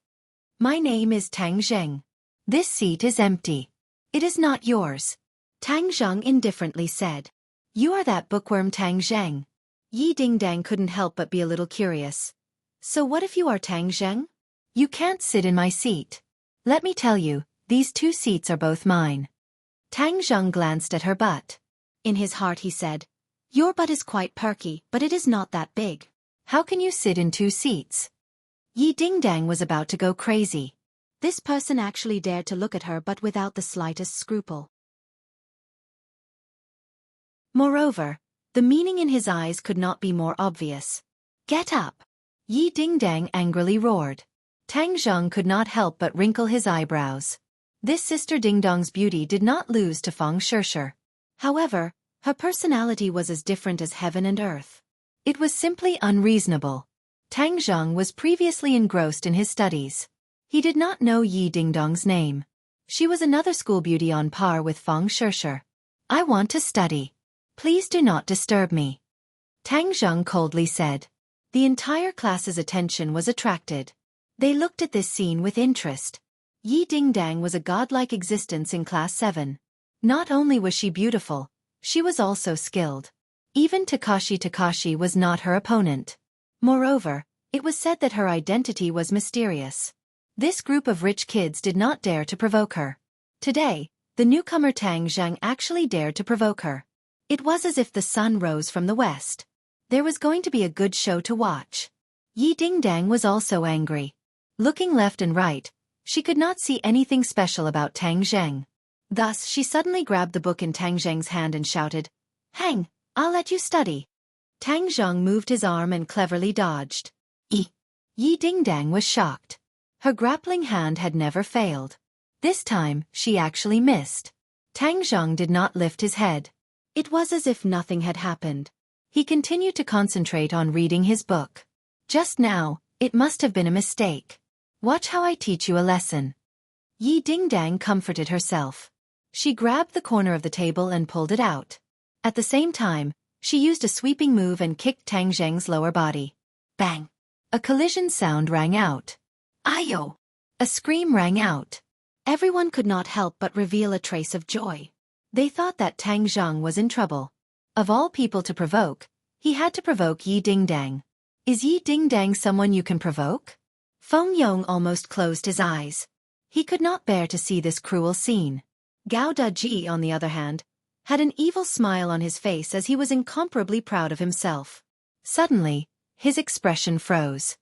My name is Tang Zheng. This seat is empty. It is not yours. Tang Zheng indifferently said. You are that bookworm Tang Zheng. Yi Ding Dang couldn't help but be a little curious. So what if you are Tang Zheng? You can't sit in my seat. Let me tell you, these 2 seats are both mine. Tang Zheng glanced at her butt. In his heart he said, Your butt is quite perky, but it is not that big. How can you sit in 2 seats? Yi Ding Dang was about to go crazy. This person actually dared to look at her but without the slightest scruple. Moreover, the meaning in his eyes could not be more obvious. Get up! Yi Ding Dang angrily roared. Tang Zheng could not help but wrinkle his eyebrows. This Sister Ding Dong's beauty did not lose to Feng Shishir. However, Her personality was as different as heaven and earth. It was simply unreasonable. Tang Zheng was previously engrossed in his studies. He did not know Yi Dingdong's name. She was another school beauty on par with Fang Shishir. I want to study. Please do not disturb me. Tang Zheng coldly said. The entire class's attention was attracted. They looked at this scene with interest. Yi Dingdang was a godlike existence in Class 7. Not only was she beautiful, she was also skilled. Even Takashi was not her opponent. Moreover, it was said that her identity was mysterious. This group of rich kids did not dare to provoke her. Today, the newcomer Tang Zheng actually dared to provoke her. It was as if the sun rose from the west. There was going to be a good show to watch. Yi Dingdang was also angry. Looking left and right, she could not see anything special about Tang Zheng. Thus, she suddenly grabbed the book in Tang Zheng's hand and shouted, "Hang, I'll let you study." Tang Zheng moved his arm and cleverly dodged. Yi Dingdang was shocked. Her grappling hand had never failed. This time, she actually missed. Tang Zheng did not lift his head. It was as if nothing had happened. He continued to concentrate on reading his book. Just now, it must have been a mistake. Watch how I teach you a lesson. Yi Dingdang comforted herself. She grabbed the corner of the table and pulled it out. At the same time, she used a sweeping move and kicked Tang Zheng's lower body. Bang! A collision sound rang out. Ayo! A scream rang out. Everyone could not help but reveal a trace of joy. They thought that Tang Zheng was in trouble. Of all people to provoke, he had to provoke Yi Dingdang. Is Yi Dingdang someone you can provoke? Feng Yong almost closed his eyes. He could not bear to see this cruel scene. Gao Daji, on the other hand, had an evil smile on his face as he was incomparably proud of himself. Suddenly, his expression froze.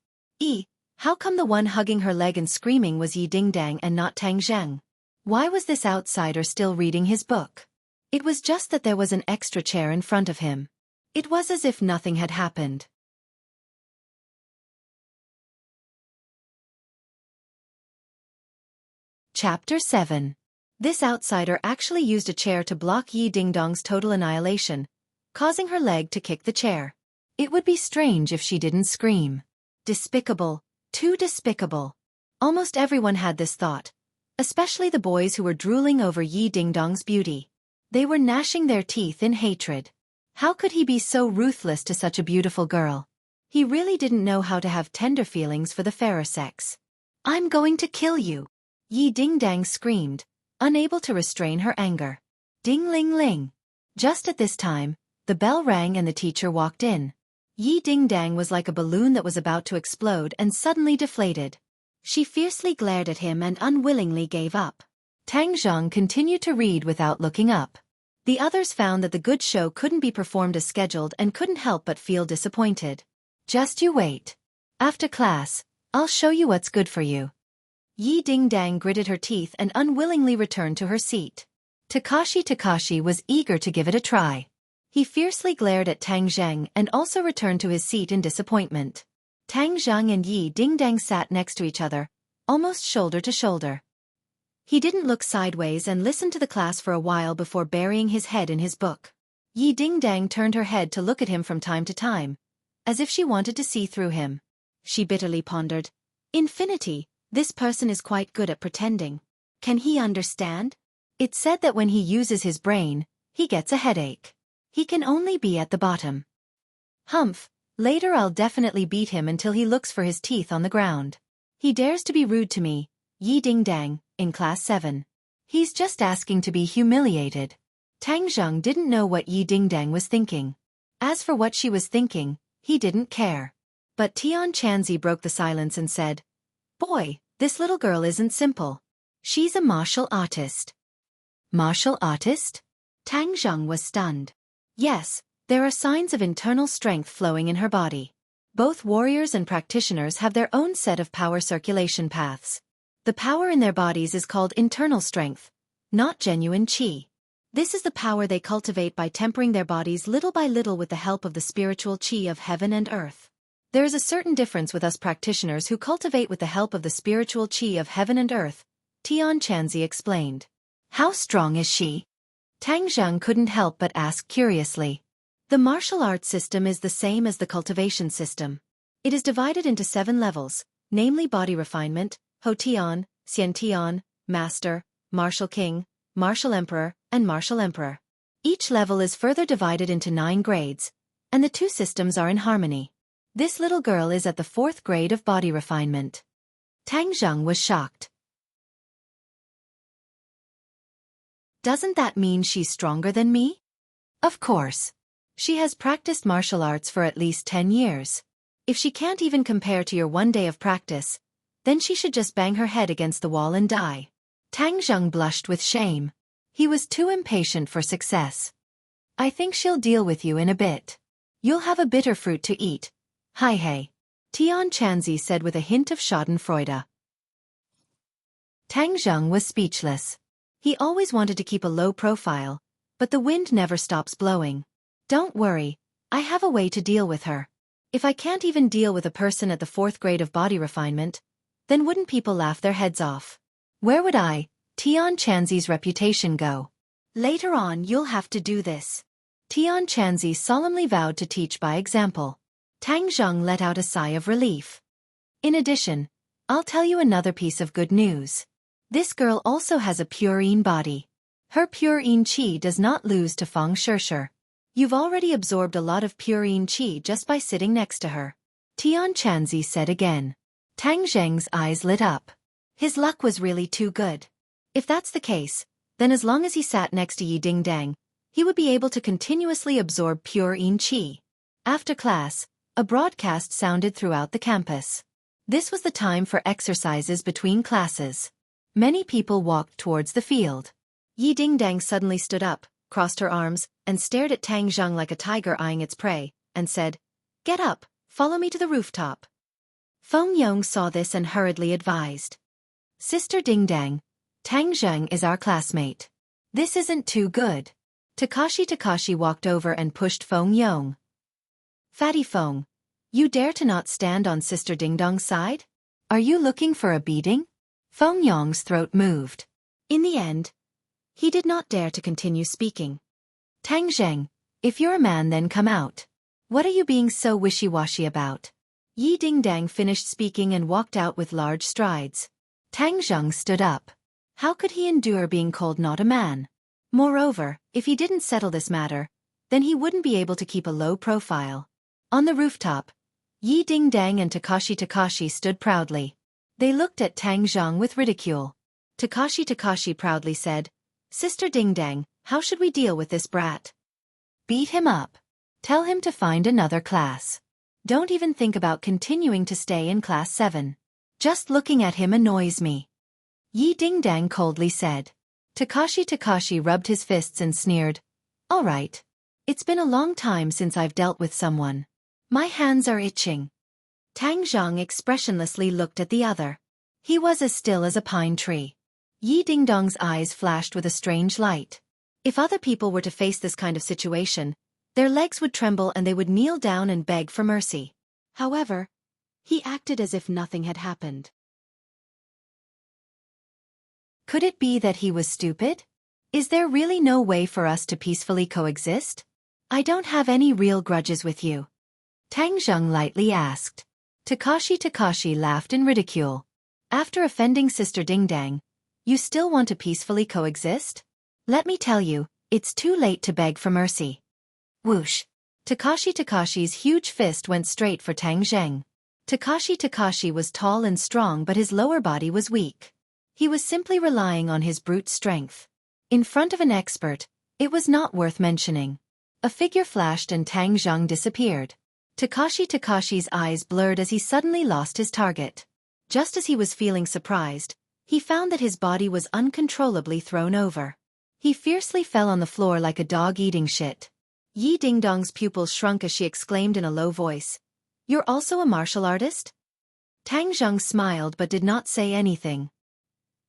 How come the one hugging her leg and screaming was Yi Dingdang and not Tang Zheng? Why was this outsider still reading his book? It was just that there was an extra chair in front of him. It was as if nothing had happened. Chapter 7. This outsider actually used a chair to block Yi Dingdong's total annihilation, causing her leg to kick the chair. It would be strange if she didn't scream. Despicable, too despicable. Almost everyone had this thought, especially the boys who were drooling over Yi Dingdong's beauty. They were gnashing their teeth in hatred. How could he be so ruthless to such a beautiful girl? He really didn't know how to have tender feelings for the fairer sex. I'm going to kill you! Yi Dingdang screamed, unable to restrain her anger. Ding-ling-ling. Just at this time, the bell rang and the teacher walked in. Yi Dingdang was like a balloon that was about to explode and suddenly deflated. She fiercely glared at him and unwillingly gave up. Tang Zheng continued to read without looking up. The others found that the good show couldn't be performed as scheduled and couldn't help but feel disappointed. Just you wait. After class, I'll show you what's good for you. Yi Dingdang gritted her teeth and unwillingly returned to her seat. Takashi was eager to give it a try. He fiercely glared at Tang Zheng and also returned to his seat in disappointment. Tang Zheng and Yi Dingdang sat next to each other, almost shoulder to shoulder. He didn't look sideways and listened to the class for a while before burying his head in his book. Yi Dingdang turned her head to look at him from time to time, as if she wanted to see through him. She bitterly pondered. Infinity, this person is quite good at pretending. Can he understand? It's said that when he uses his brain, he gets a headache. He can only be at the bottom. Humph, later I'll definitely beat him until he looks for his teeth on the ground. He dares to be rude to me, Yi Dingdang, in Class 7. He's just asking to be humiliated. Tang Zheng didn't know what Yi Dingdang was thinking. As for what she was thinking, he didn't care. But Tian Chanzi broke the silence and said, Boy, this little girl isn't simple. She's a martial artist. Martial artist? Tang Zheng was stunned. Yes, there are signs of internal strength flowing in her body. Both warriors and practitioners have their own set of power circulation paths. The power in their bodies is called internal strength, not genuine qi. This is the power they cultivate by tempering their bodies little by little with the help of the spiritual qi of heaven and earth. There is a certain difference with us practitioners who cultivate with the help of the spiritual qi of heaven and earth, Tian Chanzi explained. How strong is she? Tang Zheng couldn't help but ask curiously. The martial arts system is the same as the cultivation system. It is divided into 7 levels, namely body refinement, Ho Tian, Xian Tian, Master, Martial King, Martial Emperor, and Martial Emperor. Each level is further divided into 9 grades, and the 2 systems are in harmony. This little girl is at the 4th grade of body refinement. Tang Zheng was shocked. Doesn't that mean she's stronger than me? Of course. She has practiced martial arts for at least 10 years. If she can't even compare to your 1 day of practice, then she should just bang her head against the wall and die. Tang Zheng blushed with shame. He was too impatient for success. I think she'll deal with you in a bit. You'll have a bitter fruit to eat. Hi hey. Tian Chanzi said with a hint of schadenfreude. Tang Zheng was speechless. He always wanted to keep a low profile, but the wind never stops blowing. Don't worry, I have a way to deal with her. If I can't even deal with a person at the 4th grade of body refinement, then wouldn't people laugh their heads off? Where would Tian Chanzi's reputation go? Later on you'll have to do this. Tian Chanzi solemnly vowed to teach by example. Tang Zheng let out a sigh of relief. In addition, I'll tell you another piece of good news. This girl also has a pure yin body. Her pure yin qi does not lose to Feng Shishir. You've already absorbed a lot of pure yin qi just by sitting next to her. Tian Chanzi said again. Tang Zheng's eyes lit up. His luck was really too good. If that's the case, then as long as he sat next to Yi Dingdang, he would be able to continuously absorb pure yin qi. After class, a broadcast sounded throughout the campus. This was the time for exercises between classes. Many people walked towards the field. Yi Dingdang suddenly stood up, crossed her arms, and stared at Tang Zheng like a tiger eyeing its prey, and said, "Get up, follow me to the rooftop." Feng Yong saw this and hurriedly advised. Sister Dingdang, Tang Zheng is our classmate. This isn't too good. Takashi walked over and pushed Feng Yong. Fatty Feng, you dare to not stand on Sister Dingdong's side? Are you looking for a beating? Feng Yong's throat moved. In the end, he did not dare to continue speaking. Tang Zheng, if you're a man then come out. What are you being so wishy-washy about? Yi Dingdang finished speaking and walked out with large strides. Tang Zheng stood up. How could he endure being called not a man? Moreover, if he didn't settle this matter, then he wouldn't be able to keep a low profile. On the rooftop, Yi Dingdang and Takashi stood proudly. They looked at Tang Zheng with ridicule. Takashi proudly said, Sister Dingdang, how should we deal with this brat? Beat him up. Tell him to find another class. Don't even think about continuing to stay in class 7. Just looking at him annoys me. Yi Dingdang coldly said. Takashi rubbed his fists and sneered. All right. It's been a long time since I've dealt with someone. My hands are itching. Tang Zheng expressionlessly looked at the other. He was as still as a pine tree. Yi Dingdong's eyes flashed with a strange light. If other people were to face this kind of situation, their legs would tremble and they would kneel down and beg for mercy. However, he acted as if nothing had happened. Could it be that he was stupid? Is there really no way for us to peacefully coexist? I don't have any real grudges with you. Tang Zheng lightly asked. Takashi laughed in ridicule. After offending Sister Dingdang, you still want to peacefully coexist? Let me tell you, it's too late to beg for mercy. Whoosh! Takashi's huge fist went straight for Tang Zheng. Takashi was tall and strong, but his lower body was weak. He was simply relying on his brute strength. In front of an expert, it was not worth mentioning. A figure flashed and Tang Zheng disappeared. Takashi's eyes blurred as he suddenly lost his target. Just as he was feeling surprised, he found that his body was uncontrollably thrown over. He fiercely fell on the floor like a dog eating shit. Yi Dingdong's pupils shrunk as she exclaimed in a low voice, "You're also a martial artist?" Tang Zheng smiled but did not say anything.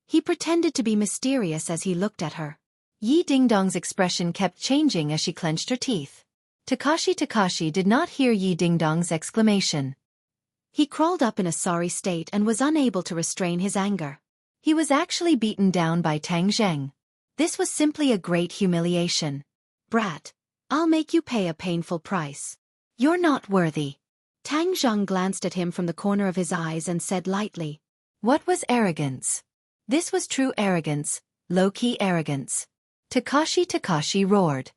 He pretended to be mysterious as he looked at her. Yi Dingdong's expression kept changing as she clenched her teeth. Takashi did not hear Yi Dingdong's exclamation. He crawled up in a sorry state and was unable to restrain his anger. He was actually beaten down by Tang Zheng. This was simply a great humiliation. Brat, I'll make you pay a painful price. You're not worthy. Tang Zheng glanced at him from the corner of his eyes and said lightly. What was arrogance? This was true arrogance, low-key arrogance. Takashi roared.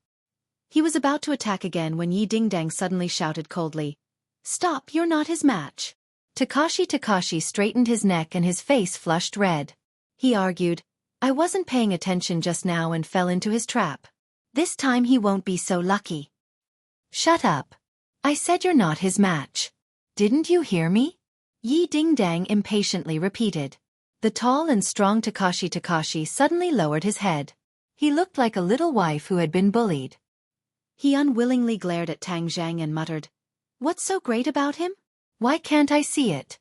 He was about to attack again when Yi Dingdang suddenly shouted coldly. Stop, you're not his match. Takashi straightened his neck and his face flushed red. He argued, I wasn't paying attention just now and fell into his trap. This time he won't be so lucky. Shut up. I said you're not his match. Didn't you hear me? Yi Dingdang impatiently repeated. The tall and strong Takashi suddenly lowered his head. He looked like a little wife who had been bullied. He unwillingly glared at Tang Zheng and muttered, What's so great about him? Why can't I see it?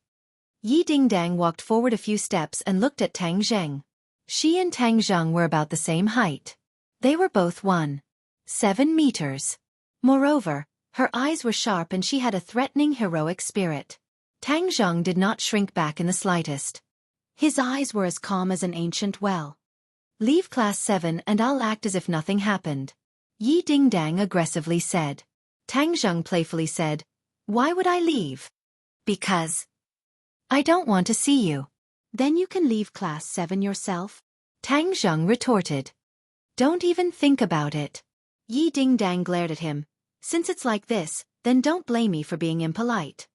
Yi Dingdang walked forward a few steps and looked at Tang Zheng. She and Tang Zheng were about the same height. They were both 1.7 meters. Moreover, her eyes were sharp and she had a threatening heroic spirit. Tang Zheng did not shrink back in the slightest. His eyes were as calm as an ancient well. Leave class 7 and I'll act as if nothing happened. Yi Dingdang aggressively said. Tang Zheng playfully said, Why would I leave? Because I don't want to see you. Then you can leave class 7 yourself? Tang Zheng retorted. Don't even think about it. Yi Dingdang glared at him. Since it's like this, then don't blame me for being impolite.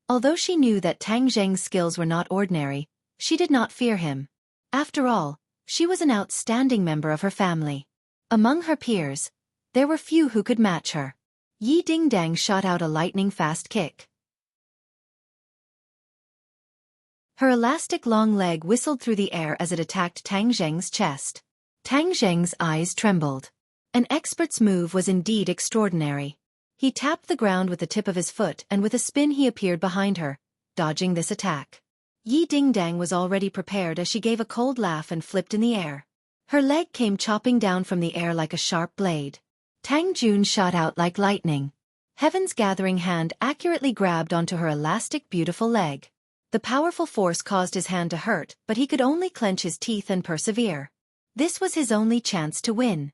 Although she knew that Tang Zheng's skills were not ordinary, she did not fear him. After all, she was an outstanding member of her family. Among her peers, there were few who could match her. Yi Dingdang shot out a lightning-fast kick. Her elastic long leg whistled through the air as it attacked Tang Zheng's chest. Tang Zheng's eyes trembled. An expert's move was indeed extraordinary. He tapped the ground with the tip of his foot and with a spin he appeared behind her, dodging this attack. Yi Dingdang was already prepared as she gave a cold laugh and flipped in the air. Her leg came chopping down from the air like a sharp blade. Tang Jun shot out like lightning. Heaven's gathering hand accurately grabbed onto her elastic beautiful leg. The powerful force caused his hand to hurt, but he could only clench his teeth and persevere. This was his only chance to win.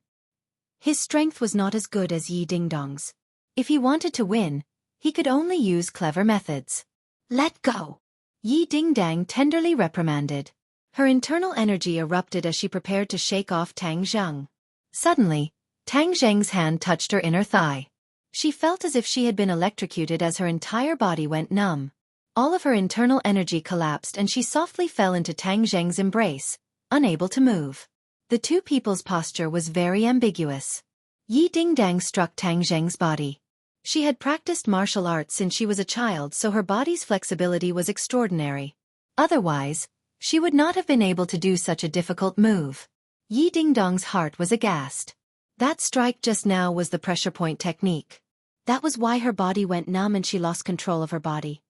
His strength was not as good as Yi Dingdang's. If he wanted to win, he could only use clever methods. Let go! Yi Dingdang tenderly reprimanded. Her internal energy erupted as she prepared to shake off Tang Zheng. Suddenly, Tang Zheng's hand touched her inner thigh. She felt as if she had been electrocuted as her entire body went numb. All of her internal energy collapsed and she softly fell into Tang Zheng's embrace, unable to move. The two people's posture was very ambiguous. Yi Dingdang struck Tang Zheng's body. She had practiced martial arts since she was a child, so her body's flexibility was extraordinary. Otherwise, she would not have been able to do such a difficult move. Yi Dingdang's heart was aghast. That strike just now was the pressure point technique. That was why her body went numb and she lost control of her body.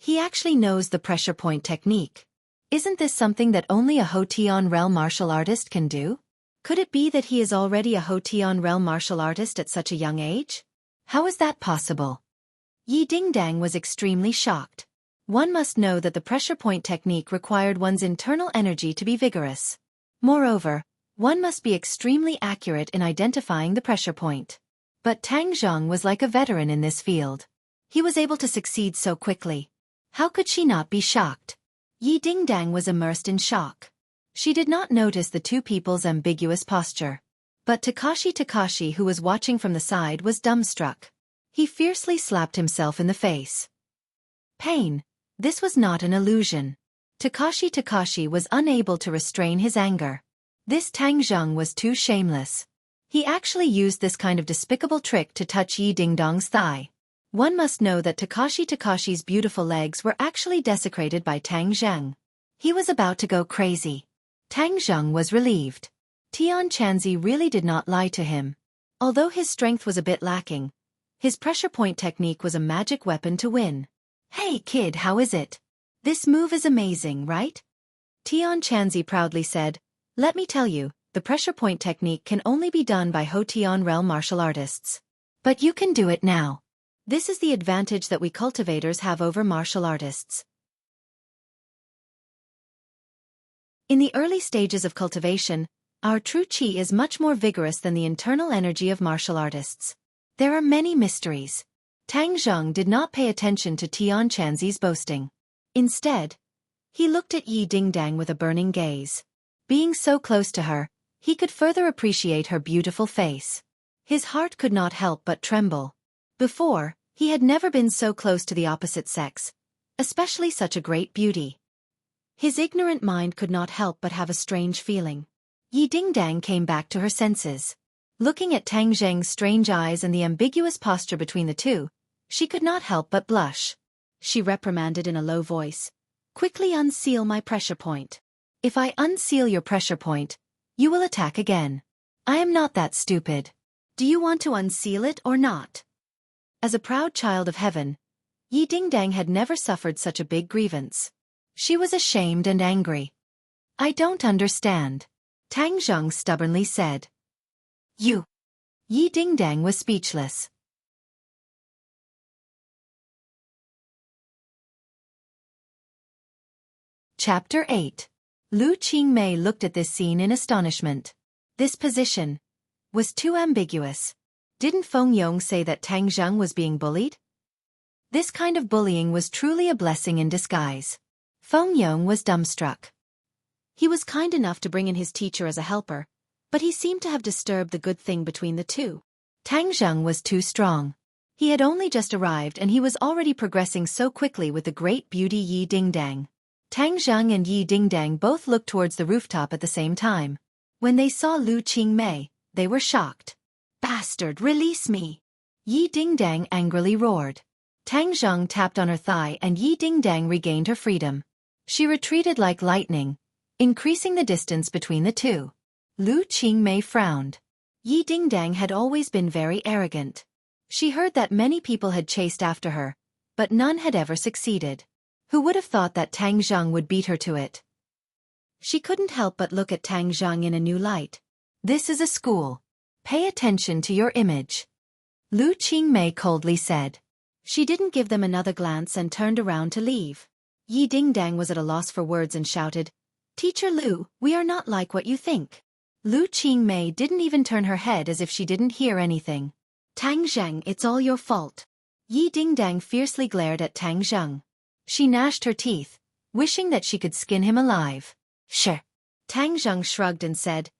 He actually knows the pressure point technique. Isn't this something that only a Hotian realm martial artist can do? Could it be that he is already a Hotian realm martial artist at such a young age? How is that possible? Yi Dingdang was extremely shocked. One must know that the pressure point technique required one's internal energy to be vigorous. Moreover, one must be extremely accurate in identifying the pressure point. But Tang Zheng was like a veteran in this field. He was able to succeed so quickly. How could she not be shocked? Yi Dingdang was immersed in shock. She did not notice the two people's ambiguous posture. But Takashi, who was watching from the side, was dumbstruck. He fiercely slapped himself in the face. Pain. This was not an illusion. Takashi was unable to restrain his anger. This Tang Zheng was too shameless. He actually used this kind of despicable trick to touch Yi Dingdang's thigh. One must know that Takashi's beautiful legs were actually desecrated by Tang Zheng. He was about to go crazy. Tang Zheng was relieved. Tian Chanzi really did not lie to him. Although his strength was a bit lacking, his pressure point technique was a magic weapon to win. Hey kid, how is it? This move is amazing, right? Tian Chanzi proudly said, Let me tell you, the pressure point technique can only be done by Hotian realm martial artists. But you can do it now. This is the advantage that we cultivators have over martial artists. In the early stages of cultivation, Our true chi is much more vigorous than the internal energy of martial artists. There are many mysteries. Tang Zheng did not pay attention to Tian Chanzi's boasting. Instead, he looked at Yi Dingdang with a burning gaze. Being so close to her, he could further appreciate her beautiful face. His heart could not help but tremble. Before, he had never been so close to the opposite sex, especially such a great beauty. His ignorant mind could not help but have a strange feeling. Yi Dingdang came back to her senses. Looking at Tang Zheng's strange eyes and the ambiguous posture between the two, she could not help but blush. She reprimanded in a low voice. Quickly unseal my pressure point. If I unseal your pressure point, you will attack again. I am not that stupid. Do you want to unseal it or not? As a proud child of heaven, Yi Dingdang had never suffered such a big grievance. She was ashamed and angry. I don't understand. Tang Zheng stubbornly said. You. Yi Dingdang was speechless. Chapter 8. Lu Qingmei looked at this scene in astonishment. This position was too ambiguous. Didn't Feng Yong say that Tang Zheng was being bullied? This kind of bullying was truly a blessing in disguise. Feng Yong was dumbstruck. He was kind enough to bring in his teacher as a helper, but he seemed to have disturbed the good thing between the two. Tang Zheng was too strong. He had only just arrived and he was already progressing so quickly with the great beauty Yi Dingdang. Tang Zheng and Yi Dingdang both looked towards the rooftop at the same time. When they saw Lu Qingmei, they were shocked. Bastard, release me! Yi Dingdang angrily roared. Tang Zheng tapped on her thigh and Yi Dingdang regained her freedom. She retreated like lightning, increasing the distance between the two. Lu Qingmei frowned. Yi Dingdang had always been very arrogant. She heard that many people had chased after her, but none had ever succeeded. Who would have thought that Tang Zheng would beat her to it? She couldn't help but look at Tang Zheng in a new light. This is a school. Pay attention to your image. Lu Qingmei coldly said. She didn't give them another glance and turned around to leave. Yi Dingdang was at a loss for words and shouted, Teacher Lu, we are not like what you think. Lu Qingmei didn't even turn her head as if she didn't hear anything. Tang Zheng, it's all your fault. Yi Dingdang fiercely glared at Tang Zheng. She gnashed her teeth, wishing that she could skin him alive. Sure. Tang Zheng shrugged and said,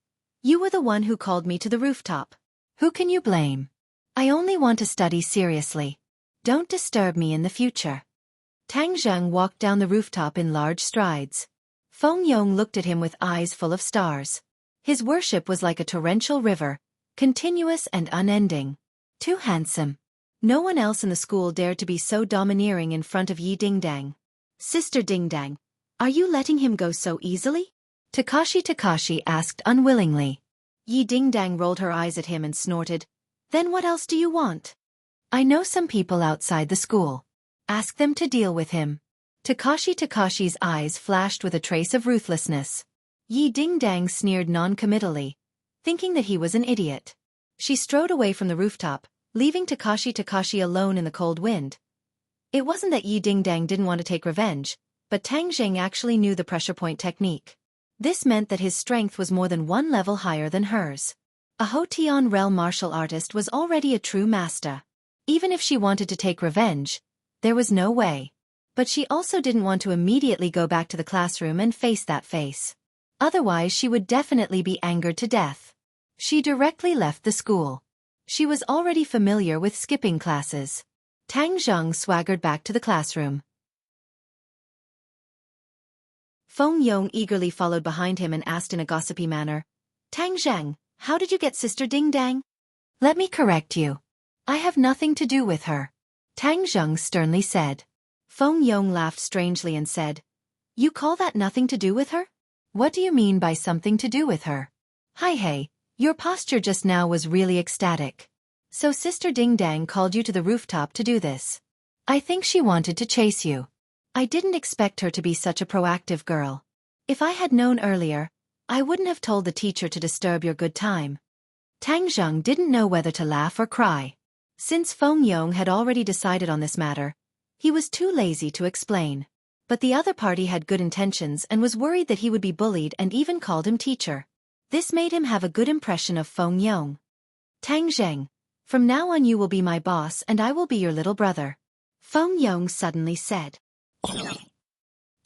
You were the one who called me to the rooftop. Who can you blame? I only want to study seriously. Don't disturb me in the future. Tang Zheng walked down the rooftop in large strides. Feng Yong looked at him with eyes full of stars. His worship was like a torrential river, continuous and unending. Too handsome. No one else in the school dared to be so domineering in front of Yi Dingdang. Sister Dingdang, are you letting him go so easily? Takashi asked unwillingly. Yi Dingdang rolled her eyes at him and snorted. Then what else do you want? I know some people outside the school. Ask them to deal with him. Takashi's eyes flashed with a trace of ruthlessness. Yi Dingdang sneered non-committally, thinking that he was an idiot. She strode away from the rooftop, leaving Takashi alone in the cold wind. It wasn't that Yi Dingdang didn't want to take revenge, but Tang Zheng actually knew the pressure point technique. This meant that his strength was more than one level higher than hers. A Hotian realm martial artist was already a true master. Even if she wanted to take revenge, there was no way. But she also didn't want to immediately go back to the classroom and face that face. Otherwise she would definitely be angered to death. She directly left the school. She was already familiar with skipping classes. Tang Zheng swaggered back to the classroom. Feng Yong eagerly followed behind him and asked in a gossipy manner, Tang Zheng, how did you get Sister Dingdang? Let me correct you. I have nothing to do with her. Tang Zheng sternly said. Feng Yong laughed strangely and said, You call that nothing to do with her? What do you mean by something to do with her? Hey, your posture just now was really ecstatic. So Sister Dingdang called you to the rooftop to do this. I think she wanted to chase you. I didn't expect her to be such a proactive girl. If I had known earlier, I wouldn't have told the teacher to disturb your good time. Tang Zheng didn't know whether to laugh or cry. Since Feng Yong had already decided on this matter, he was too lazy to explain. But the other party had good intentions and was worried that he would be bullied and even called him teacher. This made him have a good impression of Feng Yong. Tang Zheng, from now on you will be my boss and I will be your little brother, Feng Yong suddenly said.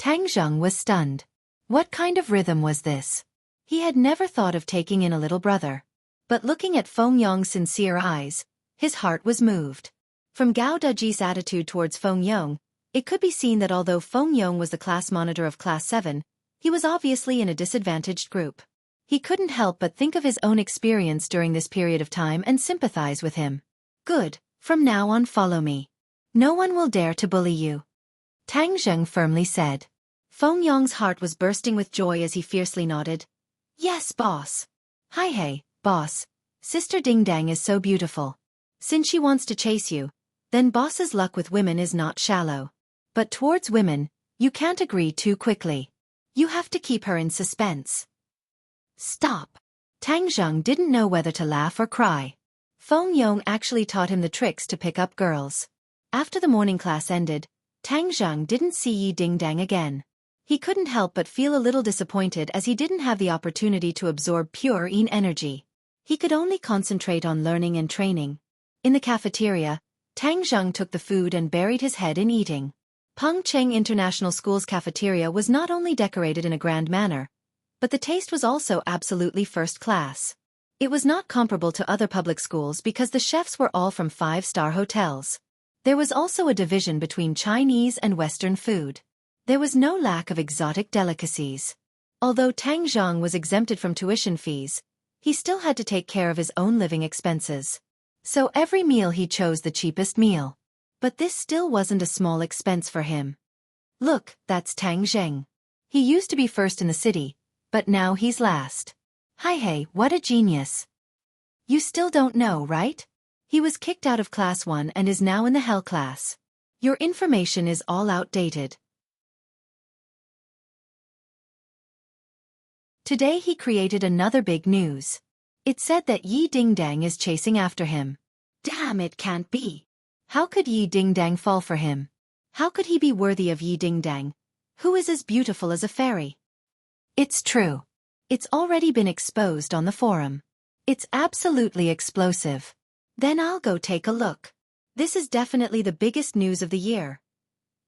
Tang Zheng was stunned. What kind of rhythm was this? He had never thought of taking in a little brother. But looking at Feng Yong's sincere eyes, his heart was moved. From Gao Deji's attitude towards Feng Yong, it could be seen that although Feng Yong was the class monitor of Class 7, he was obviously in a disadvantaged group. He couldn't help but think of his own experience during this period of time and sympathize with him. Good, from now on follow me. No one will dare to bully you, Tang Zheng firmly said. Feng Yong's heart was bursting with joy as he fiercely nodded. Yes, boss. Hi hey, boss. Sister Ding Dang is so beautiful. Since she wants to chase you, then boss's luck with women is not shallow. But towards women, you can't agree too quickly. You have to keep her in suspense. Stop. Tang Zheng didn't know whether to laugh or cry. Feng Yong actually taught him the tricks to pick up girls. After the morning class ended, Tang Zheng didn't see Yi Dingdang again. He couldn't help but feel a little disappointed as he didn't have the opportunity to absorb pure yin energy. He could only concentrate on learning and training. In the cafeteria, Tang Zheng took the food and buried his head in eating. Pengcheng International School's cafeteria was not only decorated in a grand manner, but the taste was also absolutely first class. It was not comparable to other public schools because the chefs were all from 5-star hotels. There was also a division between Chinese and Western food. There was no lack of exotic delicacies. Although Tang Zheng was exempted from tuition fees, he still had to take care of his own living expenses. So every meal he chose the cheapest meal. But this still wasn't a small expense for him. Look, that's Tang Zheng. He used to be first in the city, but now he's last. Hi hey, what a genius. You still don't know, right? He was kicked out of Class 1 and is now in the Hell class. Your information is all outdated. Today he created another big news. It said that Yi Dingdang is chasing after him. Damn, it can't be. How could Yi Dingdang fall for him? How could he be worthy of Yi Dingdang, who is as beautiful as a fairy? It's true. It's already been exposed on the forum. It's absolutely explosive. Then I'll go take a look. This is definitely the biggest news of the year.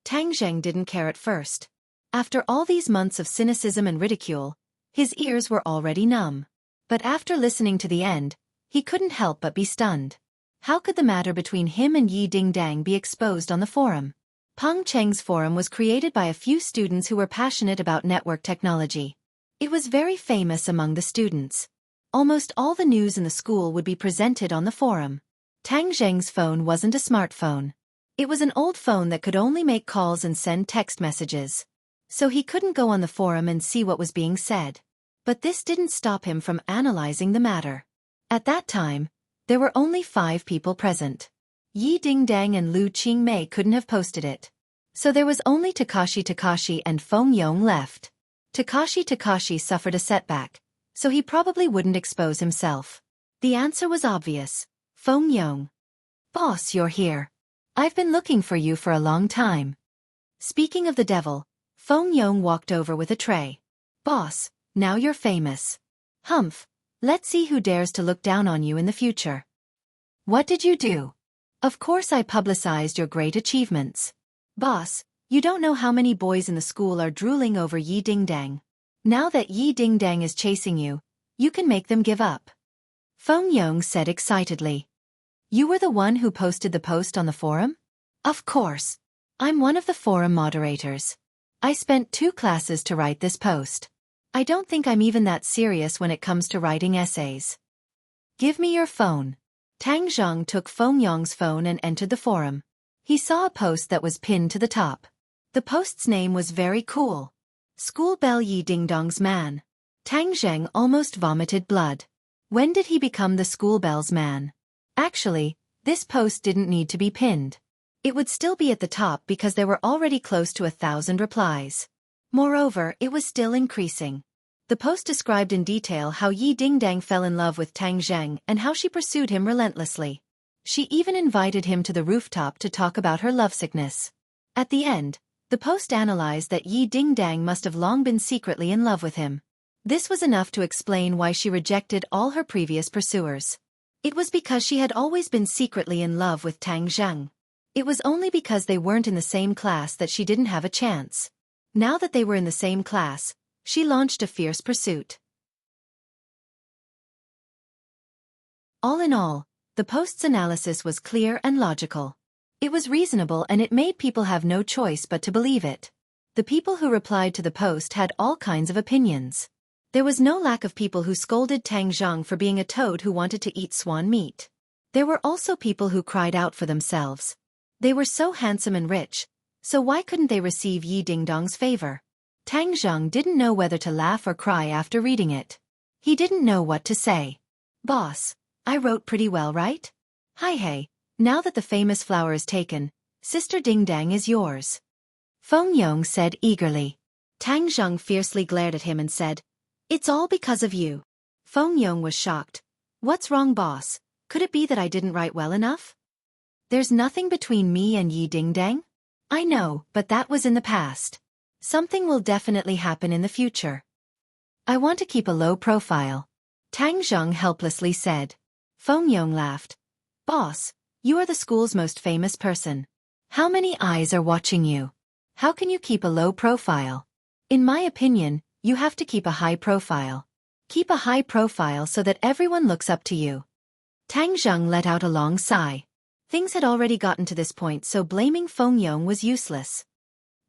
Tang Zheng didn't care at first. After all these months of cynicism and ridicule, his ears were already numb. But after listening to the end, he couldn't help but be stunned. How could the matter between him and Yi Dingdang be exposed on the forum? Pengcheng's forum was created by a few students who were passionate about network technology. It was very famous among the students. Almost all the news in the school would be presented on the forum. Tang Zheng's phone wasn't a smartphone. It was an old phone that could only make calls and send text messages. So he couldn't go on the forum and see what was being said. But this didn't stop him from analyzing the matter. At that time, there were only 5 people present. Yi Dingdang and Lu Qingmei couldn't have posted it. So there was only Takashi and Feng Yong left. Takashi suffered a setback, so he probably wouldn't expose himself. The answer was obvious. Feng Yong. Boss, you're here. I've been looking for you for a long time. Speaking of the devil, Feng Yong walked over with a tray. Boss, now you're famous. Humph, let's see who dares to look down on you in the future. What did you do? Of course I publicized your great achievements. Boss, you don't know how many boys in the school are drooling over Yi Dingdang. Now that Yi Dingdang is chasing you, you can make them give up. Feng Yong said excitedly. You were the one who posted the post on the forum? Of course. I'm one of the forum moderators. I spent 2 classes to write this post. I don't think I'm even that serious when it comes to writing essays. Give me your phone. Tang Zheng took Feng Yong's phone and entered the forum. He saw a post that was pinned to the top. The post's name was very cool. School Bell Yi Dingdong's man. Tang Zheng almost vomited blood. When did he become the school bell's man? Actually, this post didn't need to be pinned. It would still be at the top because there were already close to 1,000 replies. Moreover, it was still increasing. The post described in detail how Yi Dingdang fell in love with Tang Zheng and how she pursued him relentlessly. She even invited him to the rooftop to talk about her lovesickness. At the end, the post analyzed that Yi Dingdang must have long been secretly in love with him. This was enough to explain why she rejected all her previous pursuers. It was because she had always been secretly in love with Tang Zheng. It was only because they weren't in the same class that she didn't have a chance. Now that they were in the same class, she launched a fierce pursuit. All in all, the post's analysis was clear and logical. It was reasonable and it made people have no choice but to believe it. The people who replied to the post had all kinds of opinions. There was no lack of people who scolded Tang Zheng for being a toad who wanted to eat swan meat. There were also people who cried out for themselves. They were so handsome and rich, so why couldn't they receive Yi Dingdong's favor? Tang Zheng didn't know whether to laugh or cry after reading it. He didn't know what to say. Boss, I wrote pretty well, right? Hi hey, now that the famous flower is taken, Sister Ding Dang is yours. Feng Yong said eagerly. Tang Zheng fiercely glared at him and said, "It's all because of you." Feng Yong was shocked. "What's wrong, boss? Could it be that I didn't write well enough?" "There's nothing between me and Yi Dingdang." "I know, but that was in the past. Something will definitely happen in the future. I want to keep a low profile," Tang Zheng helplessly said. Feng Yong laughed. "Boss, you are the school's most famous person. How many eyes are watching you? How can you keep a low profile? In my opinion, you have to keep a high profile. Keep a high profile so that everyone looks up to you." Tang Zheng let out a long sigh. Things had already gotten to this point, so blaming Feng Yong was useless.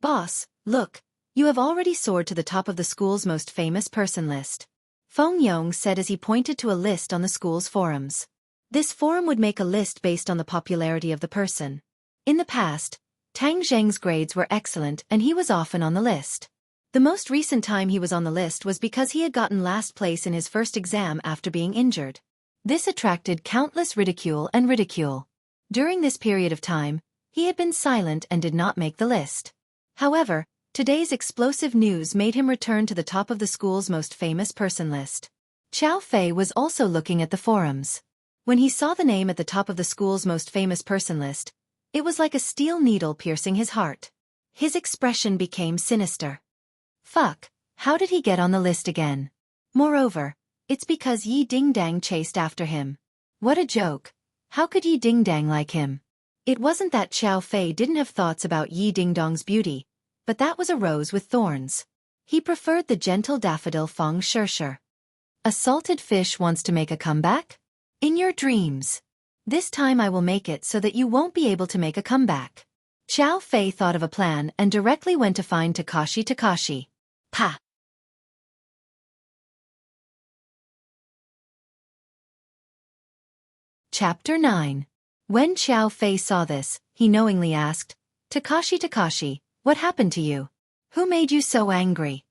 "Boss, look, you have already soared to the top of the school's most famous person list," Feng Yong said as he pointed to a list on the school's forums. This forum would make a list based on the popularity of the person. In the past, Tang Zheng's grades were excellent and he was often on the list. The most recent time he was on the list was because he had gotten last place in his first exam after being injured. This attracted countless ridicule and ridicule. During this period of time, he had been silent and did not make the list. However, today's explosive news made him return to the top of the school's most famous person list. Xiao Fei was also looking at the forums. When he saw the name at the top of the school's most famous person list, it was like a steel needle piercing his heart. His expression became sinister. Fuck, how did he get on the list again? Moreover, it's because Yi Dingdang chased after him. What a joke. How could Yi Dingdang like him? It wasn't that Xiao Fei didn't have thoughts about Yi Dingdong's beauty, but that was a rose with thorns. He preferred the gentle daffodil Feng Shishir. A salted fish wants to make a comeback? In your dreams. This time I will make it so that you won't be able to make a comeback. Xiao Fei thought of a plan and directly went to find Takashi. Pa! Chapter 9. When Xiao Fei saw this, he knowingly asked, Takashi, what happened to you? Who made you so angry?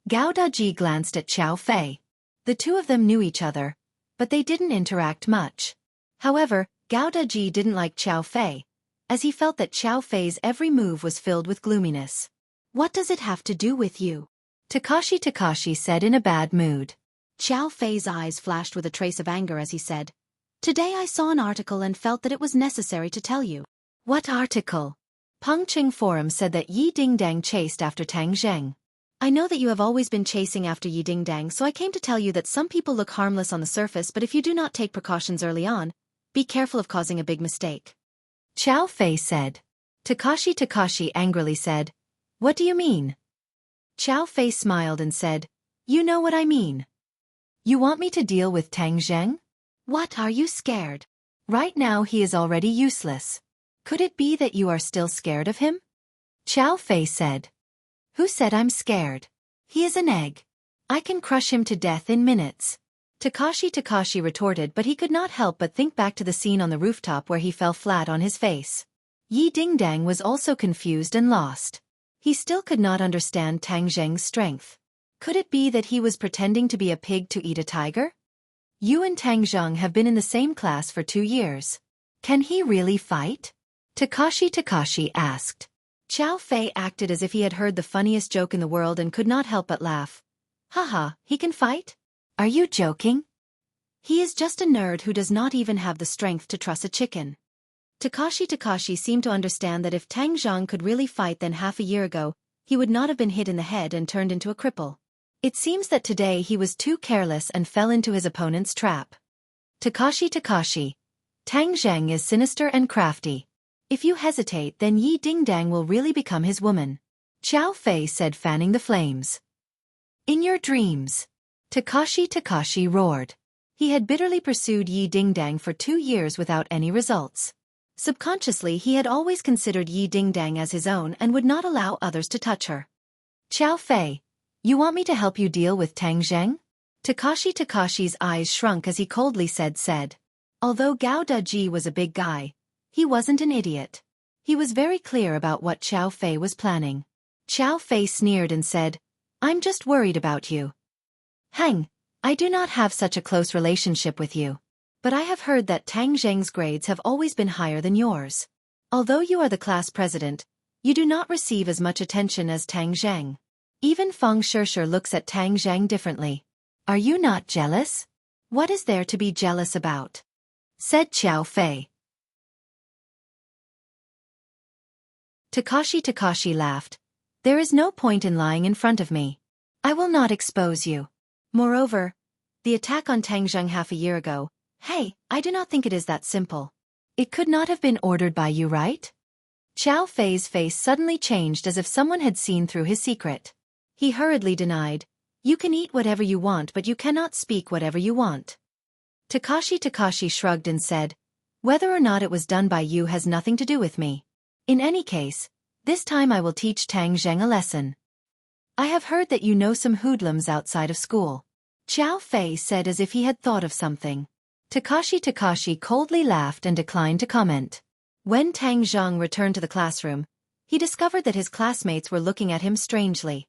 Gao Daji glanced at Xiao Fei. The two of them knew each other, but they didn't interact much. However, Gao Daji didn't like Xiao Fei, as he felt that Xiao Fei's every move was filled with gloominess. What does it have to do with you? Takashi said in a bad mood. Xiao Fei's eyes flashed with a trace of anger as he said, Today I saw an article and felt that it was necessary to tell you. What article? Pengqing Forum said that Yi Dingdang chased after Tang Zheng. I know that you have always been chasing after Yi Dingdang, so I came to tell you that some people look harmless on the surface, but if you do not take precautions early on, be careful of causing a big mistake. Xiao Fei said. Takashi angrily said, What do you mean? Xiao Fei smiled and said, You know what I mean. You want me to deal with Tang Zheng? What, are you scared? Right now he is already useless. Could it be that you are still scared of him? Xiao Fei said. Who said I'm scared? He is an egg. I can crush him to death in minutes. Takashi retorted, but he could not help but think back to the scene on the rooftop where he fell flat on his face. Yi Dingdang was also confused and lost. He still could not understand Tang Zheng's strength. Could it be that he was pretending to be a pig to eat a tiger? You and Tang Zheng have been in the same class for 2 years. Can he really fight? Takashi asked. Xiao Fei acted as if he had heard the funniest joke in the world and could not help but laugh. Haha, he can fight? Are you joking? He is just a nerd who does not even have the strength to truss a chicken. Takashi seemed to understand that if Tang Zheng could really fight, then half a year ago, he would not have been hit in the head and turned into a cripple. It seems that today he was too careless and fell into his opponent's trap. Takashi. Tang Zheng is sinister and crafty. If you hesitate, then Yi Dingdang will really become his woman. Xiao Fei said, fanning the flames. In your dreams. Takashi roared. He had bitterly pursued Yi Dingdang for 2 years without any results. Subconsciously he had always considered Yi Dingdang as his own and would not allow others to touch her. Xiao Fei, you want me to help you deal with Tang Zheng? Takashi's eyes shrunk as he coldly said. Although Gao Deji was a big guy, he wasn't an idiot. He was very clear about what Xiao Fei was planning. Xiao Fei sneered and said, I'm just worried about you. Hang, I do not have such a close relationship with you. But I have heard that Tang Zheng's grades have always been higher than yours. Although you are the class president, you do not receive as much attention as Tang Zheng. Even Feng Shishir looks at Tang Zheng differently. Are you not jealous? What is there to be jealous about? Said Xiao Fei. Takashi laughed. There is no point in lying in front of me. I will not expose you. Moreover, the attack on Tang Zheng half a year ago, hey, I do not think it is that simple. It could not have been ordered by you, right? Xiao Fei's face suddenly changed as if someone had seen through his secret. He hurriedly denied, you can eat whatever you want but you cannot speak whatever you want. Takashi shrugged and said, whether or not it was done by you has nothing to do with me. In any case, this time I will teach Tang Zheng a lesson. I have heard that you know some hoodlums outside of school. Xiao Fei said as if he had thought of something. Takashi coldly laughed and declined to comment. When Tang Zheng returned to the classroom, he discovered that his classmates were looking at him strangely.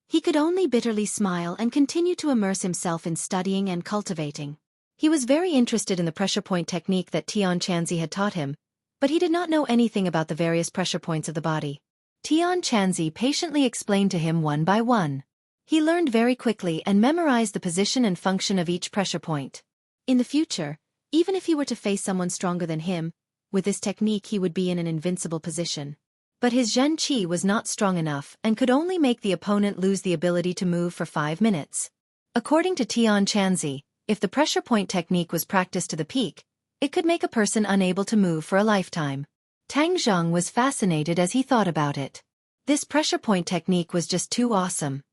He could only bitterly smile and continue to immerse himself in studying and cultivating. He was very interested in the pressure point technique that Tian Chanzi had taught him, but he did not know anything about the various pressure points of the body. Tian Chanzi patiently explained to him one by one. He learned very quickly and memorized the position and function of each pressure point. In the future, even if he were to face someone stronger than him, with this technique he would be in an invincible position. But his Zhen Qi was not strong enough and could only make the opponent lose the ability to move for 5 minutes. According to Tian Chanzi, if the pressure point technique was practiced to the peak, it could make a person unable to move for a lifetime. Tang Zheng was fascinated as he thought about it. This pressure point technique was just too awesome.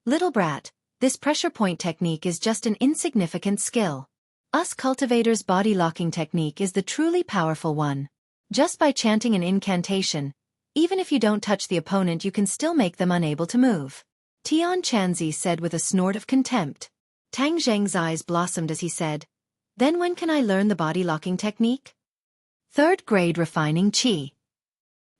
Little brat, this pressure point technique is just an insignificant skill. Us cultivators' body locking technique is the truly powerful one. Just by chanting an incantation, even if you don't touch the opponent you can still make them unable to move. Tian Chanzi said with a snort of contempt. Tang Zheng's eyes blossomed as he said, then when can I learn the body locking technique? 3rd grade refining Qi.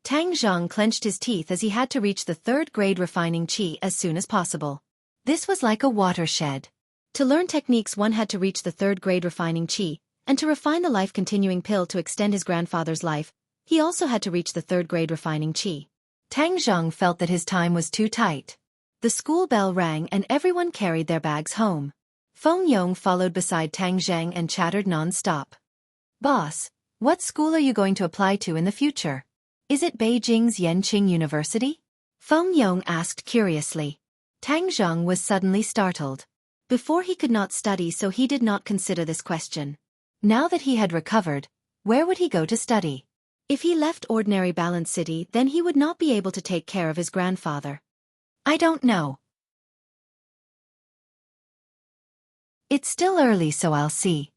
Tang Zheng clenched his teeth as he had to reach the 3rd grade refining Qi as soon as possible. This was like a watershed. To learn techniques one had to reach the 3rd grade refining Qi, and to refine the life-continuing pill to extend his grandfather's life, he also had to reach the 3rd grade refining Qi. Tang Zheng felt that his time was too tight. The school bell rang and everyone carried their bags home. Feng Yong followed beside Tang Zheng and chattered non-stop. Boss, what school are you going to apply to in the future? Is it Beijing's Yenqing University? Feng Yong asked curiously. Tang Zheng was suddenly startled. Before he could not study so he did not consider this question. Now that he had recovered, where would he go to study? If he left ordinary Balance City then he would not be able to take care of his grandfather. I don't know. It's still early so I'll see.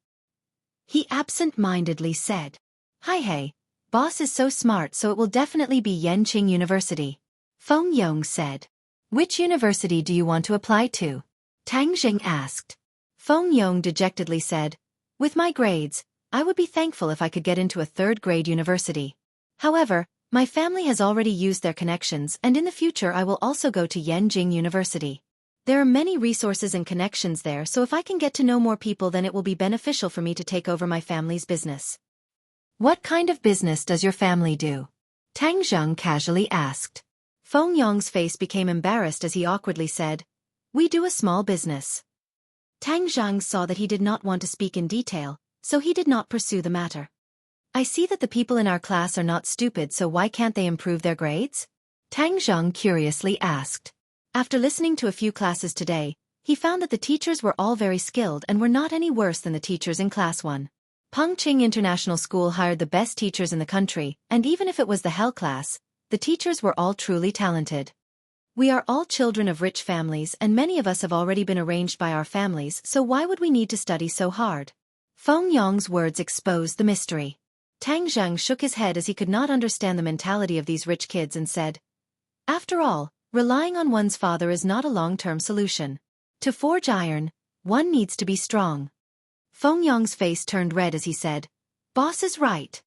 He absent-mindedly said. Hey, boss is so smart so it will definitely be Yenqing University. Feng Yong said. Which university do you want to apply to? Tang Zheng asked. Feng Yong dejectedly said, with my grades, I would be thankful if I could get into a 3rd grade university. However, my family has already used their connections and in the future I will also go to Yenqing University. There are many resources and connections there so if I can get to know more people then it will be beneficial for me to take over my family's business. What kind of business does your family do? Tang Zheng casually asked. Feng Yong's face became embarrassed as he awkwardly said, we do a small business. Tang Zheng saw that he did not want to speak in detail, so he did not pursue the matter. I see that the people in our class are not stupid so why can't they improve their grades? Tang Zheng curiously asked. After listening to a few classes today, he found that the teachers were all very skilled and were not any worse than the teachers in Class 1. Pengqing International School hired the best teachers in the country, and even if it was the hell class, the teachers were all truly talented. We are all children of rich families and many of us have already been arranged by our families, so why would we need to study so hard? Feng Yong's words exposed the mystery. Tang Zheng shook his head as he could not understand the mentality of these rich kids and said, "After all, relying on one's father is not a long-term solution. To forge iron, one needs to be strong." Feng Yong's face turned red as he said, "Boss is right.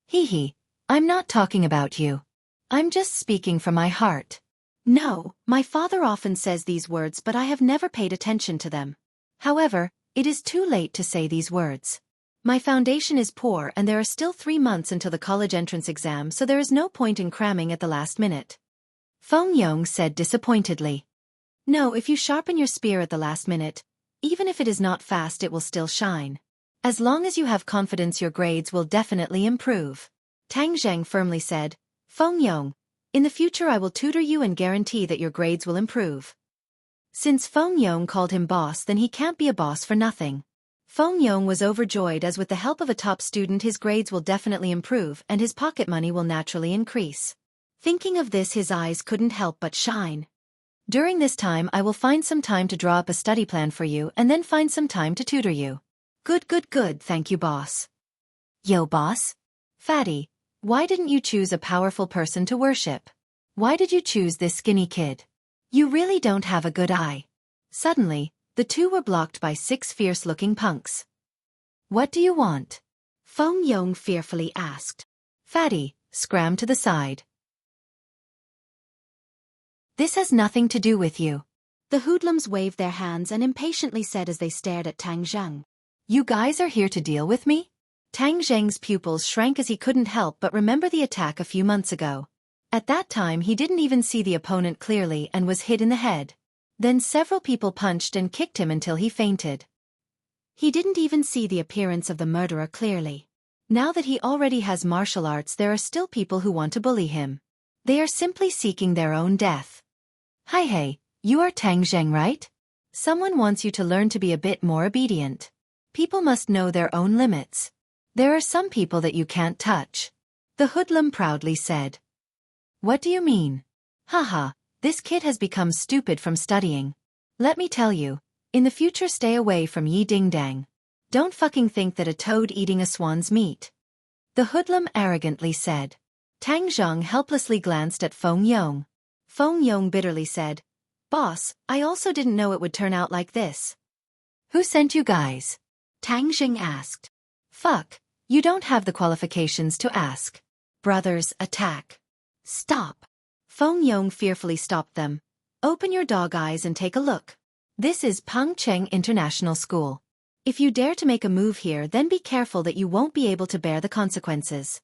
Hee, I'm not talking about you. I'm just speaking from my heart. No, my father often says these words but I have never paid attention to them. However, it is too late to say these words. My foundation is poor and there are still 3 months until the college entrance exam, so there is no point in cramming at the last minute." Feng Yong said disappointedly. "No, if you sharpen your spear at the last minute, even if it is not fast it will still shine. As long as you have confidence your grades will definitely improve." Tang Zheng firmly said, "Feng Yong, in the future I will tutor you and guarantee that your grades will improve." Since Feng Yong called him boss, then he can't be a boss for nothing. Feng Yong was overjoyed as with the help of a top student his grades will definitely improve and his pocket money will naturally increase. Thinking of this his eyes couldn't help but shine. "During this time I will find some time to draw up a study plan for you and then find some time to tutor you." Good, thank you boss." "Yo boss? Fatty, why didn't you choose a powerful person to worship? Why did you choose this skinny kid? You really don't have a good eye." Suddenly, the two were blocked by 6 fierce-looking punks. "What do you want?" Feng Yong fearfully asked. Fatty, scram to the side. "This has nothing to do with you." The hoodlums waved their hands and impatiently said as they stared at Tang Zheng, "You guys are here to deal with me?" Tang Zheng's pupils shrank as he couldn't help but remember the attack a few months ago. At that time he didn't even see the opponent clearly and was hit in the head. Then several people punched and kicked him until he fainted. He didn't even see the appearance of the murderer clearly. Now that he already has martial arts, there are still people who want to bully him. They are simply seeking their own death. Hey, you are Tang Zheng, right? Someone wants you to learn to be a bit more obedient. People must know their own limits. There are some people that you can't touch." The hoodlum proudly said. "What do you mean?" Haha, this kid has become stupid from studying. Let me tell you, in the future stay away from Yi Ding Dang. Don't fucking think that a toad eating a swan's meat." The hoodlum arrogantly said. Tang Zheng helplessly glanced at Feng Yong. Feng Yong bitterly said, "Boss, I also didn't know it would turn out like this." "Who sent you guys?" Tang Zheng asked. "Fuck, you don't have the qualifications to ask." "Brothers, attack." "Stop." Feng Yong fearfully stopped them. "Open your dog eyes and take a look. This is Pengqing International School. If you dare to make a move here, then be careful that you won't be able to bear the consequences."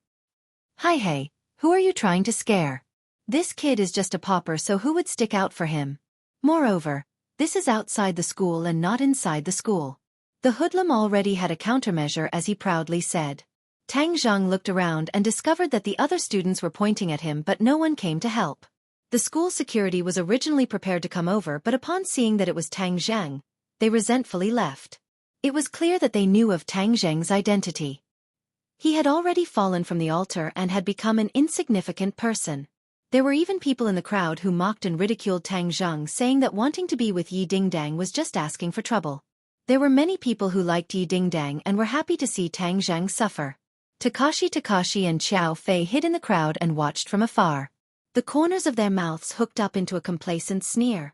Hey, who are you trying to scare? This kid is just a pauper, so who would stick out for him? Moreover, this is outside the school and not inside the school. The hoodlum already had a countermeasure as he proudly said. Tang Zheng looked around and discovered that the other students were pointing at him but no one came to help. The school security was originally prepared to come over, but upon seeing that it was Tang Zheng, they resentfully left. It was clear that they knew of Tang Zheng's identity. He had already fallen from the altar and had become an insignificant person. There were even people in the crowd who mocked and ridiculed Tang Zheng, saying that wanting to be with Yi Ding Dang was just asking for trouble. There were many people who liked Yi Ding Dang and were happy to see Tang Zheng suffer. Takashi and Xiao Fei hid in the crowd and watched from afar. The corners of their mouths hooked up into a complacent sneer.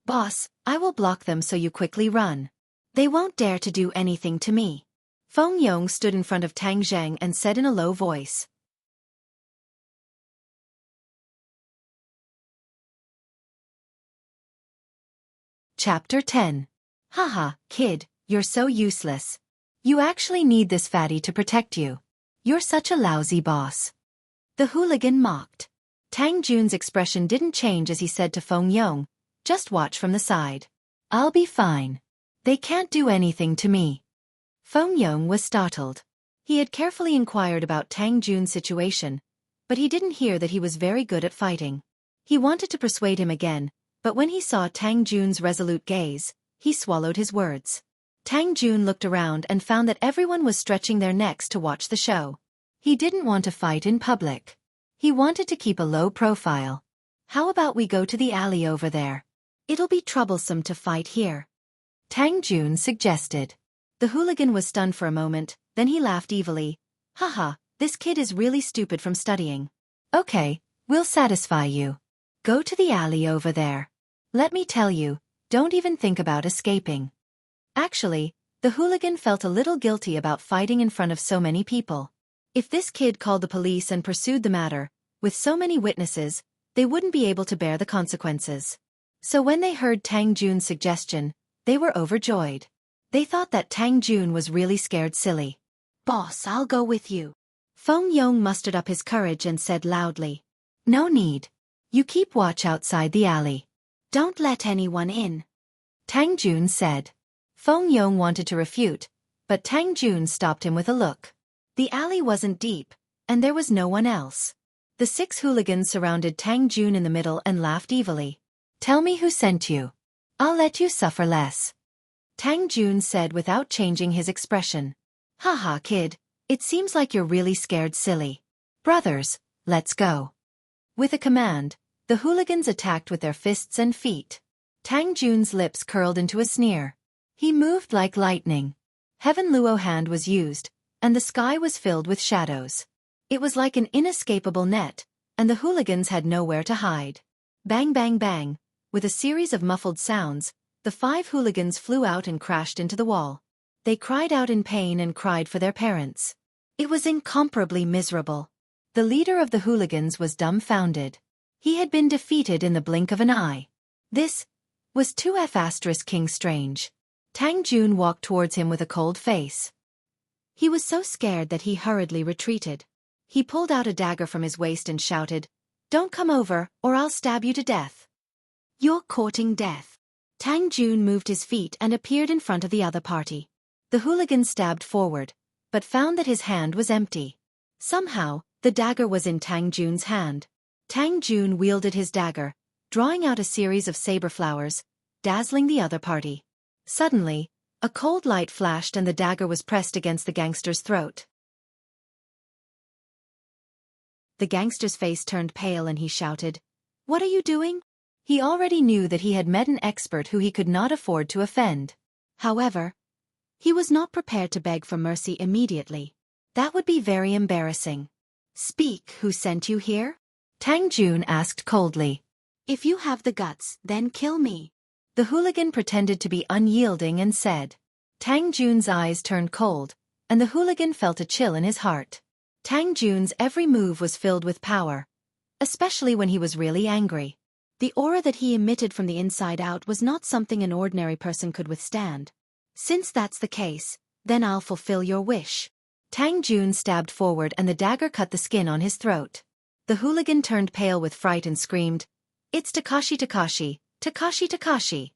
"Boss, I will block them so you quickly run. They won't dare to do anything to me." Feng Yong stood in front of Tang Zheng and said in a low voice. Chapter 10. Haha, kid, you're so useless. You actually need this fatty to protect you. You're such a lousy boss. The hooligan mocked. Tang Jun's expression didn't change as he said to Feng Yong, "Just watch from the side. I'll be fine. They can't do anything to me." Feng Yong was startled. He had carefully inquired about Tang Jun's situation, but he didn't hear that he was very good at fighting. He wanted to persuade him again, But when he saw Tang Jun's resolute gaze, he swallowed his words. Tang Jun looked around and found that everyone was stretching their necks to watch the show. He didn't want to fight in public. He wanted to keep a low profile. How about we go to the alley over there? It'll be troublesome to fight here, Tang Jun suggested. The hooligan was stunned for a moment, then he laughed evilly. Haha, this kid is really stupid from studying. Okay, we'll satisfy you. Go to the alley over there. Let me tell you, don't even think about escaping. Actually, the hooligan felt a little guilty about fighting in front of so many people. If this kid called the police and pursued the matter, with so many witnesses, they wouldn't be able to bear the consequences. So when they heard Tang Jun's suggestion, they were overjoyed. They thought that Tang Jun was really scared silly. Boss, I'll go with you. Feng Yong mustered up his courage and said loudly. No need. You keep watch outside the alley. Don't let anyone in, Tang Jun said. Feng Yong wanted to refute, but Tang Jun stopped him with a look. The alley wasn't deep, and there was no one else. The 6 hooligans surrounded Tang Jun in the middle and laughed evilly. Tell me who sent you. I'll let you suffer less, Tang Jun said without changing his expression. Haha, kid, it seems like you're really scared silly. Brothers, let's go. With a command, the hooligans attacked with their fists and feet. Tang Jun's lips curled into a sneer. He moved like lightning. Heaven Luo hand was used, and the sky was filled with shadows. It was like an inescapable net, and the hooligans had nowhere to hide. Bang bang bang, with a series of muffled sounds, the 5 hooligans flew out and crashed into the wall. They cried out in pain and cried for their parents. It was incomparably miserable. The leader of the hooligans was dumbfounded. He had been defeated in the blink of an eye. This was 2F** King Strange. Tang Jun walked towards him with a cold face. He was so scared that he hurriedly retreated. He pulled out a dagger from his waist and shouted, Don't come over, or I'll stab you to death. You're courting death. Tang Jun moved his feet and appeared in front of the other party. The hooligan stabbed forward, but found that his hand was empty. Somehow, the dagger was in Tang Jun's hand. Tang Jun wielded his dagger, drawing out a series of saber flowers, dazzling the other party. Suddenly, a cold light flashed and the dagger was pressed against the gangster's throat. The gangster's face turned pale and he shouted, What are you doing? He already knew that he had met an expert who he could not afford to offend. However, he was not prepared to beg for mercy immediately. That would be very embarrassing. Speak, who sent you here? Tang Jun asked coldly. If you have the guts, then kill me. The hooligan pretended to be unyielding and said. Tang Jun's eyes turned cold, and the hooligan felt a chill in his heart. Tang Jun's every move was filled with power, especially when he was really angry. The aura that he emitted from the inside out was not something an ordinary person could withstand. Since that's the case, then I'll fulfill your wish. Tang Jun stabbed forward and the dagger cut the skin on his throat. The hooligan turned pale with fright and screamed, It's Takashi Takashi, Takashi Takashi.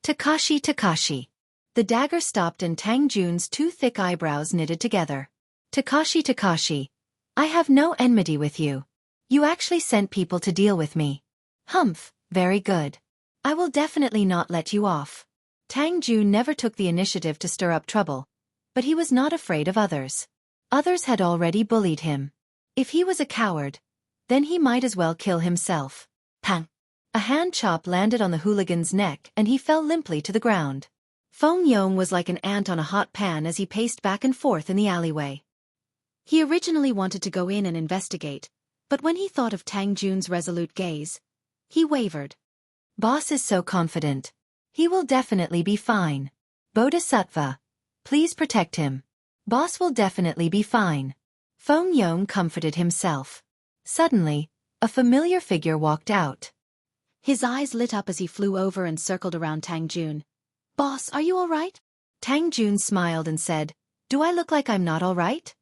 Takashi Takashi. The dagger stopped and Tang Jun's 2 thick eyebrows knitted together. Takashi Takashi. I have no enmity with you. You actually sent people to deal with me. Humph, very good. I will definitely not let you off. Tang Jun never took the initiative to stir up trouble, but he was not afraid of others. Others had already bullied him. If he was a coward, then he might as well kill himself. Pang! A hand chop landed on the hooligan's neck and he fell limply to the ground. Feng Yong was like an ant on a hot pan as he paced back and forth in the alleyway. He originally wanted to go in and investigate, but when he thought of Tang Jun's resolute gaze, he wavered. Boss is so confident. He will definitely be fine. Bodhisattva, please protect him. Boss will definitely be fine. Feng Yong comforted himself. Suddenly, a familiar figure walked out. His eyes lit up as he flew over and circled around Tang Jun. Boss, are you all right? Tang Jun smiled and said, Do I look like I'm not all right?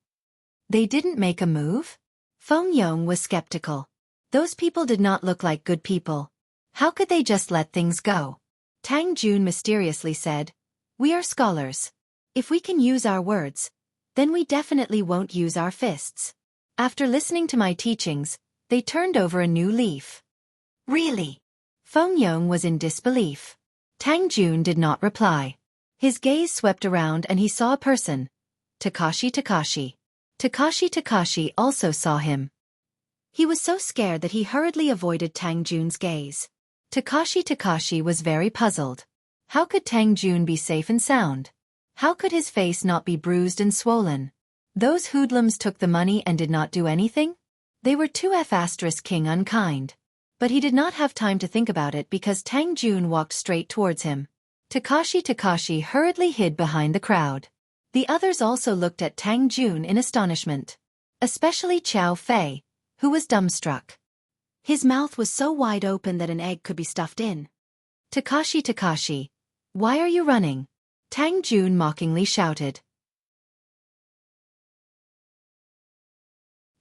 They didn't make a move? Feng Yong was skeptical. Those people did not look like good people. How could they just let things go? Tang Jun mysteriously said, We are scholars. If we can use our words, then we definitely won't use our fists. After listening to my teachings, they turned over a new leaf. Really? Feng Yong was in disbelief. Tang Jun did not reply. His gaze swept around and he saw a person. Takashi. Takashi also saw him. He was so scared that he hurriedly avoided Tang Jun's gaze. Takashi was very puzzled. How could Tang Jun be safe and sound? How could his face not be bruised and swollen? Those hoodlums took the money and did not do anything? They were too king unkind. But he did not have time to think about it because Tang Jun walked straight towards him. Takashi hurriedly hid behind the crowd. The others also looked at Tang Jun in astonishment. Especially Xiaofan, who was dumbstruck. His mouth was so wide open that an egg could be stuffed in. Takashi, why are you running? Tang Jun mockingly shouted.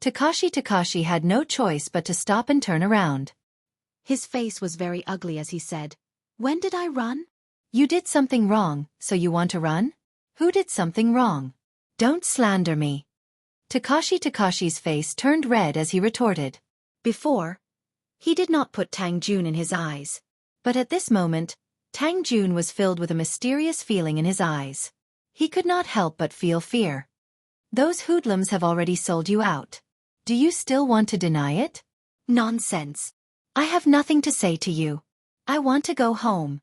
Takashi had no choice but to stop and turn around. His face was very ugly as he said, "When did I run?" "You did something wrong, so you want to run?" "Who did something wrong? Don't slander me." Takashi's face turned red as he retorted. Before, he did not put Tang Jun in his eyes. But at this moment, Tang Jun was filled with a mysterious feeling in his eyes. He could not help but feel fear. "Those hoodlums have already sold you out. Do you still want to deny it?" "Nonsense. I have nothing to say to you. I want to go home."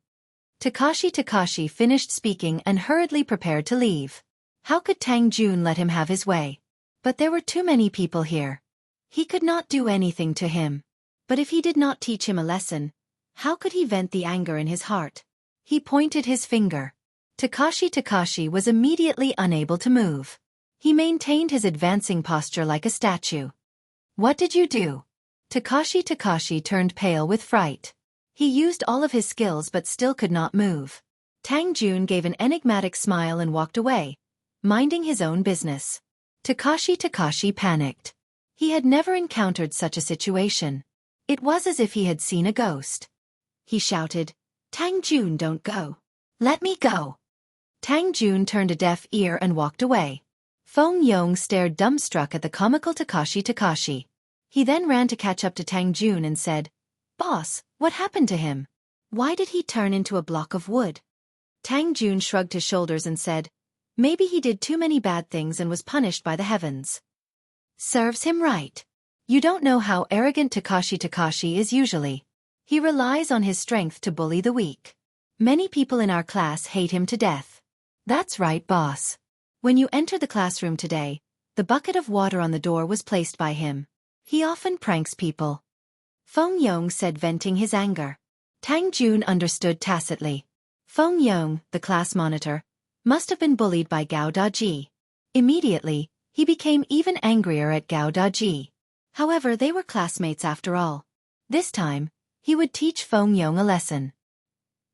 Takashi finished speaking and hurriedly prepared to leave. How could Tang Jun let him have his way? But there were too many people here. He could not do anything to him. But if he did not teach him a lesson, how could he vent the anger in his heart? He pointed his finger. Takashi was immediately unable to move. He maintained his advancing posture like a statue. "What did you do?" Takashi turned pale with fright. He used all of his skills but still could not move. Tang Jun gave an enigmatic smile and walked away, minding his own business. Takashi panicked. He had never encountered such a situation. It was as if he had seen a ghost. He shouted, "Tang Jun, don't go. Let me go." Tang Jun turned a deaf ear and walked away. Feng Yong stared dumbstruck at the comical Takashi. He then ran to catch up to Tang Jun and said, "Boss, what happened to him? Why did he turn into a block of wood?" Tang Jun shrugged his shoulders and said, "Maybe he did too many bad things and was punished by the heavens." "Serves him right. You don't know how arrogant Takashi is usually. He relies on his strength to bully the weak. Many people in our class hate him to death." "That's right, boss. When you entered the classroom today, the bucket of water on the door was placed by him. He often pranks people." Feng Yong said, venting his anger. Tang Jun understood tacitly. Feng Yong, the class monitor, must have been bullied by Gao Daji. Immediately, he became even angrier at Gao Daji. However, they were classmates after all. This time, he would teach Feng Yong a lesson.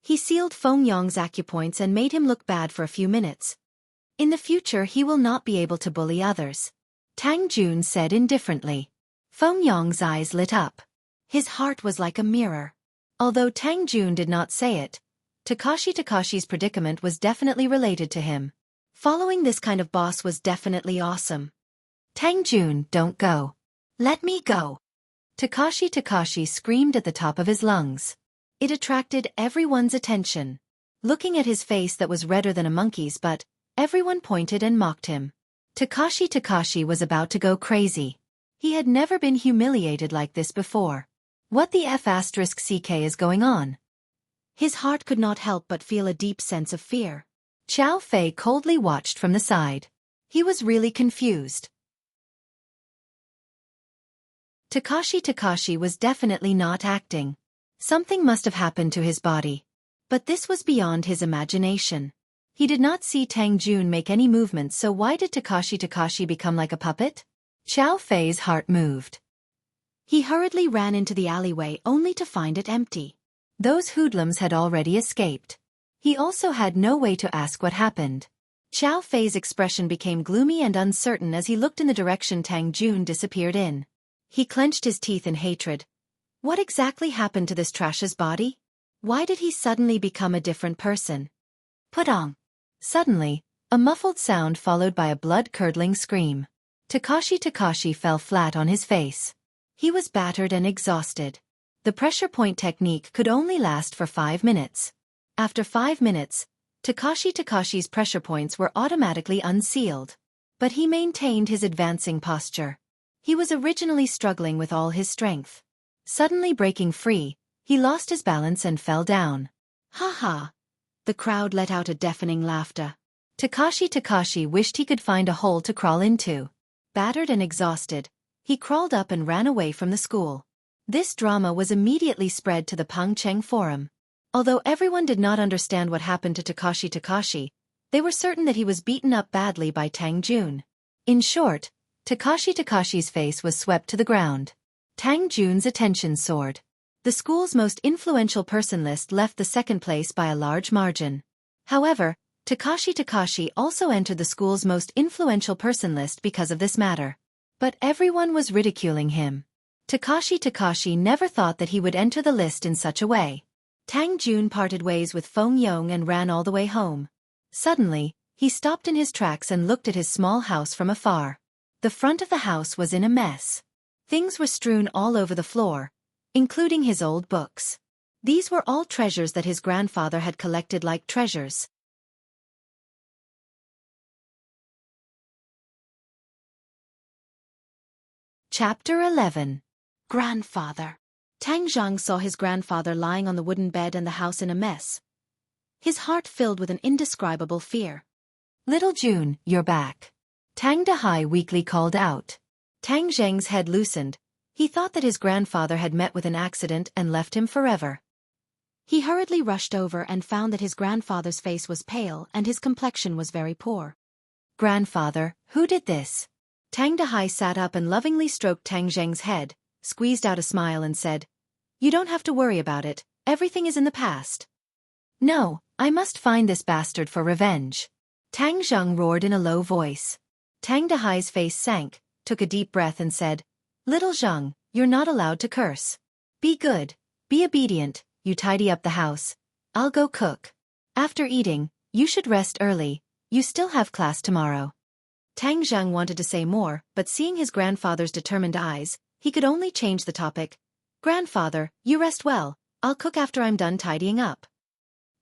He sealed Feng Yong's acupoints and made him look bad for a few minutes. In the future he will not be able to bully others. Tang Jun said indifferently. Feng Yong's eyes lit up. His heart was like a mirror. Although Tang Jun did not say it, Takashi's predicament was definitely related to him. Following this kind of boss was definitely awesome. "Tang Jun, don't go. Let me go." Takashi screamed at the top of his lungs. It attracted everyone's attention. Looking at his face that was redder than a monkey's butt, everyone pointed and mocked him. Takashi was about to go crazy. He had never been humiliated like this before. What the F*** is going on? His heart could not help but feel a deep sense of fear. Xiaofan coldly watched from the side. He was really confused. Takashi was definitely not acting. Something must have happened to his body. But this was beyond his imagination. He did not see Tang Jun make any movements, so why did Takashi become like a puppet? Xiaofan's heart moved. He hurriedly ran into the alleyway only to find it empty. Those hoodlums had already escaped. He also had no way to ask what happened. Xiaofan's expression became gloomy and uncertain as he looked in the direction Tang Jun disappeared in. He clenched his teeth in hatred. What exactly happened to this trash's body? Why did he suddenly become a different person? Putong! Suddenly, a muffled sound followed by a blood-curdling scream. Takashi fell flat on his face. He was battered and exhausted. The pressure point technique could only last for 5 minutes. After 5 minutes, Takashi's pressure points were automatically unsealed. But he maintained his advancing posture. He was originally struggling with all his strength. Suddenly breaking free, he lost his balance and fell down. Ha ha! The crowd let out a deafening laughter. Takashi wished he could find a hole to crawl into. Battered and exhausted, he crawled up and ran away from the school. This drama was immediately spread to the Pangcheng forum. Although everyone did not understand what happened to Takashi, they were certain that he was beaten up badly by Tang Jun. In short, Takashi's face was swept to the ground. Tang Jun's attention soared. The school's most influential person list left the second place by a large margin. However, Takashi also entered the school's most influential person list because of this matter. But everyone was ridiculing him. Takashi never thought that he would enter the list in such a way. Tang Jun parted ways with Feng Yong and ran all the way home. Suddenly, he stopped in his tracks and looked at his small house from afar. The front of the house was in a mess. Things were strewn all over the floor, including his old books. These were all treasures that his grandfather had collected like treasures. Chapter 11. Grandfather. Tang Zhang saw his grandfather lying on the wooden bed and the house in a mess. His heart filled with an indescribable fear. "Little June, you're back," Tang Dahai weakly called out. Tang Zheng's head loosened. He thought that his grandfather had met with an accident and left him forever. He hurriedly rushed over and found that his grandfather's face was pale and his complexion was very poor. "Grandfather, who did this?" Tang Dahai sat up and lovingly stroked Tang Zheng's head, squeezed out a smile and said, "You don't have to worry about it, everything is in the past." "No, I must find this bastard for revenge," Tang Zheng roared in a low voice. Tang Dahai's face sank, took a deep breath and said, "Little Zheng, you're not allowed to curse. Be good, be obedient, you tidy up the house. I'll go cook. After eating, you should rest early, you still have class tomorrow." Tang Zheng wanted to say more, but seeing his grandfather's determined eyes, he could only change the topic. "Grandfather, you rest well, I'll cook after I'm done tidying up."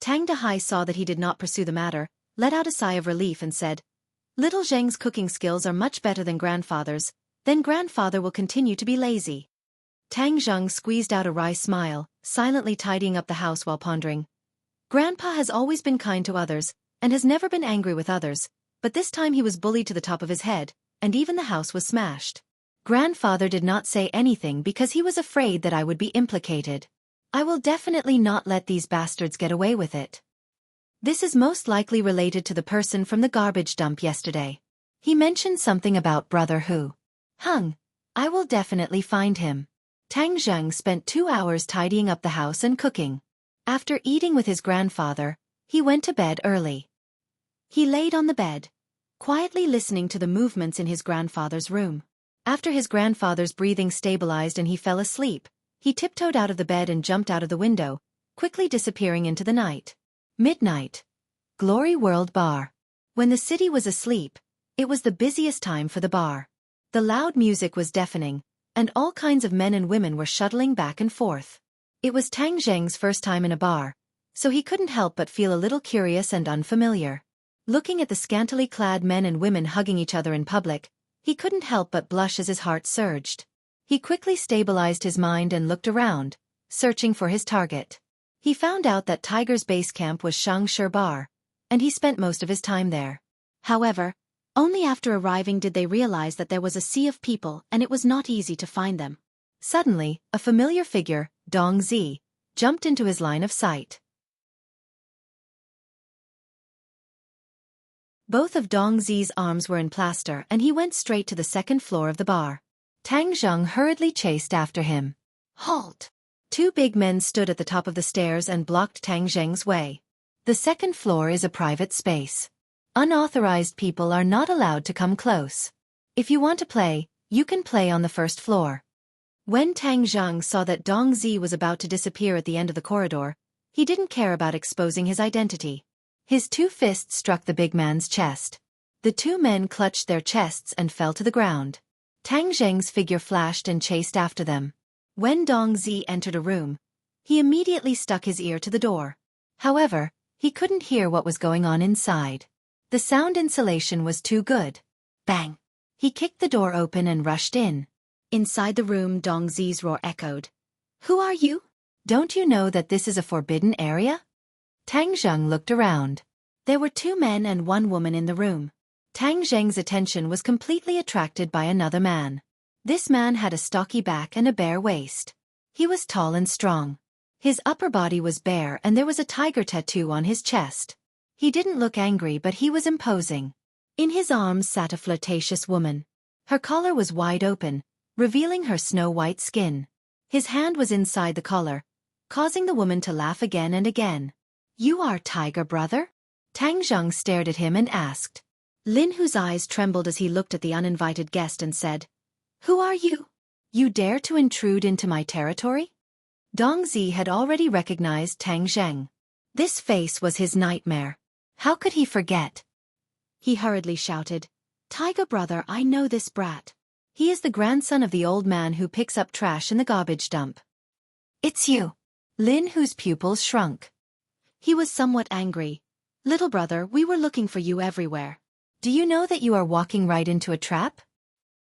Tang Dahai saw that he did not pursue the matter, let out a sigh of relief and said, "Little Zheng's cooking skills are much better than grandfather's, then grandfather will continue to be lazy." Tang Zheng squeezed out a wry smile, silently tidying up the house while pondering. Grandpa has always been kind to others, and has never been angry with others, but this time he was bullied to the top of his head, and even the house was smashed. Grandfather did not say anything because he was afraid that I would be implicated. I will definitely not let these bastards get away with it. This is most likely related to the person from the garbage dump yesterday. He mentioned something about brother Hu. I will definitely find him. Tang Zheng spent 2 hours tidying up the house and cooking. After eating with his grandfather, he went to bed early. He laid on the bed, quietly listening to the movements in his grandfather's room. After his grandfather's breathing stabilized and he fell asleep, he tiptoed out of the bed and jumped out of the window, quickly disappearing into the night. Midnight. Glory World Bar. When the city was asleep, it was the busiest time for the bar. The loud music was deafening, and all kinds of men and women were shuttling back and forth. It was Tang Zheng's first time in a bar, so he couldn't help but feel a little curious and unfamiliar. Looking at the scantily clad men and women hugging each other in public, he couldn't help but blush as his heart surged. He quickly stabilized his mind and looked around, searching for his target. He found out that Tiger's base camp was Shangshi Bar, and he spent most of his time there. However, only after arriving did they realize that there was a sea of people and it was not easy to find them. Suddenly, a familiar figure, Dong Zi, jumped into his line of sight. Both of Dong Zi's arms were in plaster and he went straight to the second floor of the bar. Tang Zheng hurriedly chased after him. "Halt!" 2 big men stood at the top of the stairs and blocked Tang Zheng's way. The second floor is a private space. Unauthorized people are not allowed to come close. If you want to play, you can play on the first floor. When Tang Zheng saw that Dong Zi was about to disappear at the end of the corridor, he didn't care about exposing his identity. His 2 fists struck the big man's chest. The 2 men clutched their chests and fell to the ground. Tang Zheng's figure flashed and chased after them. When Dong Zi entered a room, he immediately stuck his ear to the door. However, he couldn't hear what was going on inside. The sound insulation was too good. Bang! He kicked the door open and rushed in. Inside the room, Dong Zi's roar echoed. "Who are you? Don't you know that this is a forbidden area?" Tang Zheng looked around. There were 2 men and 1 woman in the room. Tang Zheng's attention was completely attracted by another man. This man had a stocky back and a bare waist. He was tall and strong. His upper body was bare and there was a tiger tattoo on his chest. He didn't look angry, but he was imposing. In his arms sat a flirtatious woman. Her collar was wide open, revealing her snow-white skin. His hand was inside the collar, causing the woman to laugh again and again. "You are Tiger Brother?" Tang Zheng stared at him and asked. Lin Hu's eyes trembled as he looked at the uninvited guest and said, "Who are you? You dare to intrude into my territory?" Dong Zi had already recognized Tang Zheng. This face was his nightmare. How could he forget? He hurriedly shouted, "Tiger Brother, I know this brat. He is the grandson of the old man who picks up trash in the garbage dump." "It's you." Lin Hu's pupils shrunk. He was somewhat angry. "Little brother, we were looking for you everywhere. Do you know that you are walking right into a trap?"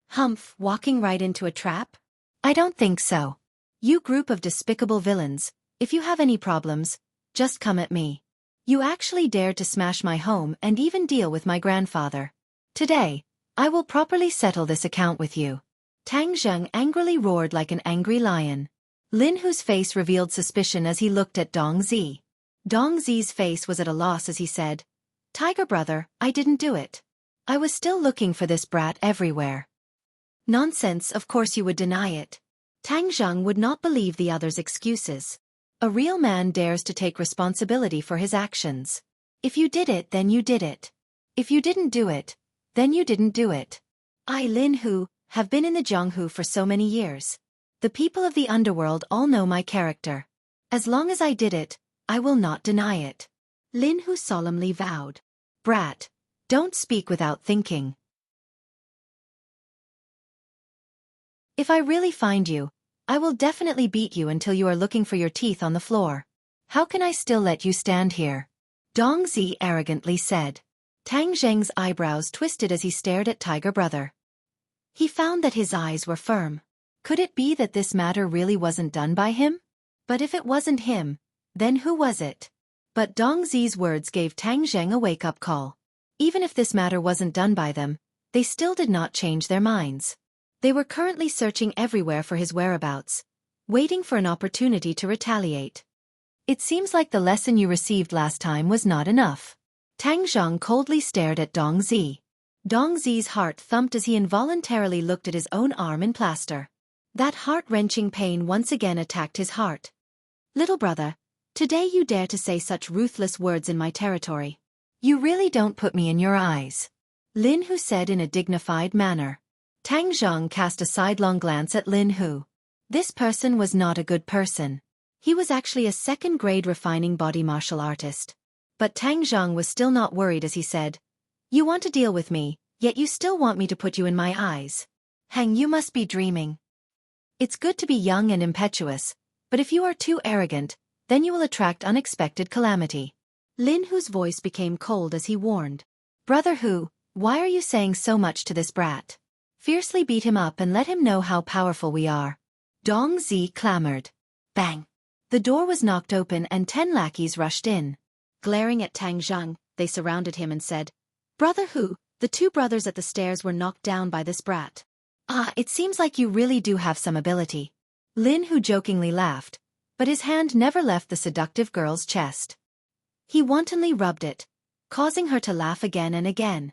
"Humph, walking right into a trap? I don't think so. You group of despicable villains, if you have any problems, just come at me. You actually dared to smash my home and even deal with my grandfather. Today, I will properly settle this account with you." Tang Zheng angrily roared like an angry lion. Lin Hu's face revealed suspicion as he looked at Dong Zi. Dong Zi's face was at a loss as he said, "Tiger Brother, I didn't do it. I was still looking for this brat everywhere." "Nonsense, of course you would deny it." Tang Zheng would not believe the other's excuses. A real man dares to take responsibility for his actions. If you did it, then you did it. If you didn't do it, then you didn't do it. I, Lin Hu, have been in the Jianghu for so many years. The people of the underworld all know my character. As long as I did it, I will not deny it." Lin Hu solemnly vowed. "Brat, don't speak without thinking. If I really find you, I will definitely beat you until you are looking for your teeth on the floor. How can I still let you stand here?" Dong Zi arrogantly said. Tang Zheng's eyebrows twisted as he stared at Tiger Brother. He found that his eyes were firm. Could it be that this matter really wasn't done by him? But if it wasn't him, then who was it? But Dong Zi's words gave Tang Zheng a wake-up call. Even if this matter wasn't done by them, they still did not change their minds. They were currently searching everywhere for his whereabouts, waiting for an opportunity to retaliate. "It seems like the lesson you received last time was not enough." Tang Zheng coldly stared at Dong Zi. Dong Zi's heart thumped as he involuntarily looked at his own arm in plaster. That heart-wrenching pain once again attacked his heart. "Little brother, today you dare to say such ruthless words in my territory. You really don't put me in your eyes," Lin Hu said in a dignified manner. Tang Zheng cast a sidelong glance at Lin Hu. This person was not a good person. He was actually a second-grade refining body martial artist. But Tang Zheng was still not worried as he said, "You want to deal with me, yet you still want me to put you in my eyes. Hang, you must be dreaming. It's good to be young and impetuous, but if you are too arrogant, then you will attract unexpected calamity." Lin Hu's voice became cold as he warned. "Brother Hu, why are you saying so much to this brat? Fiercely beat him up and let him know how powerful we are." Dong Zi clamored. Bang! The door was knocked open and 10 lackeys rushed in. Glaring at Tang Zheng, they surrounded him and said, "Brother Hu, the 2 brothers at the stairs were knocked down by this brat. Ah, it seems like you really do have some ability." Lin Hu jokingly laughed, but his hand never left the seductive girl's chest. He wantonly rubbed it, causing her to laugh again and again.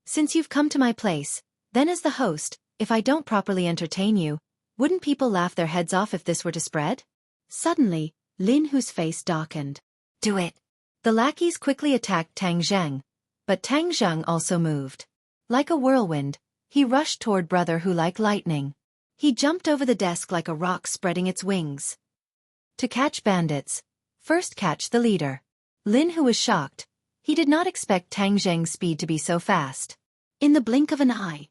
"Since you've come to my place, then as the host, if I don't properly entertain you, wouldn't people laugh their heads off if this were to spread?" Suddenly, Lin Hu's face darkened. "Do it." The lackeys quickly attacked Tang Zheng, but Tang Zheng also moved. Like a whirlwind, he rushed toward Brother Hu like lightning. He jumped over the desk like a rock spreading its wings. To catch bandits, first catch the leader. Lin Hu was shocked. He did not expect Tang Zheng's speed to be so fast. In the blink of an eye,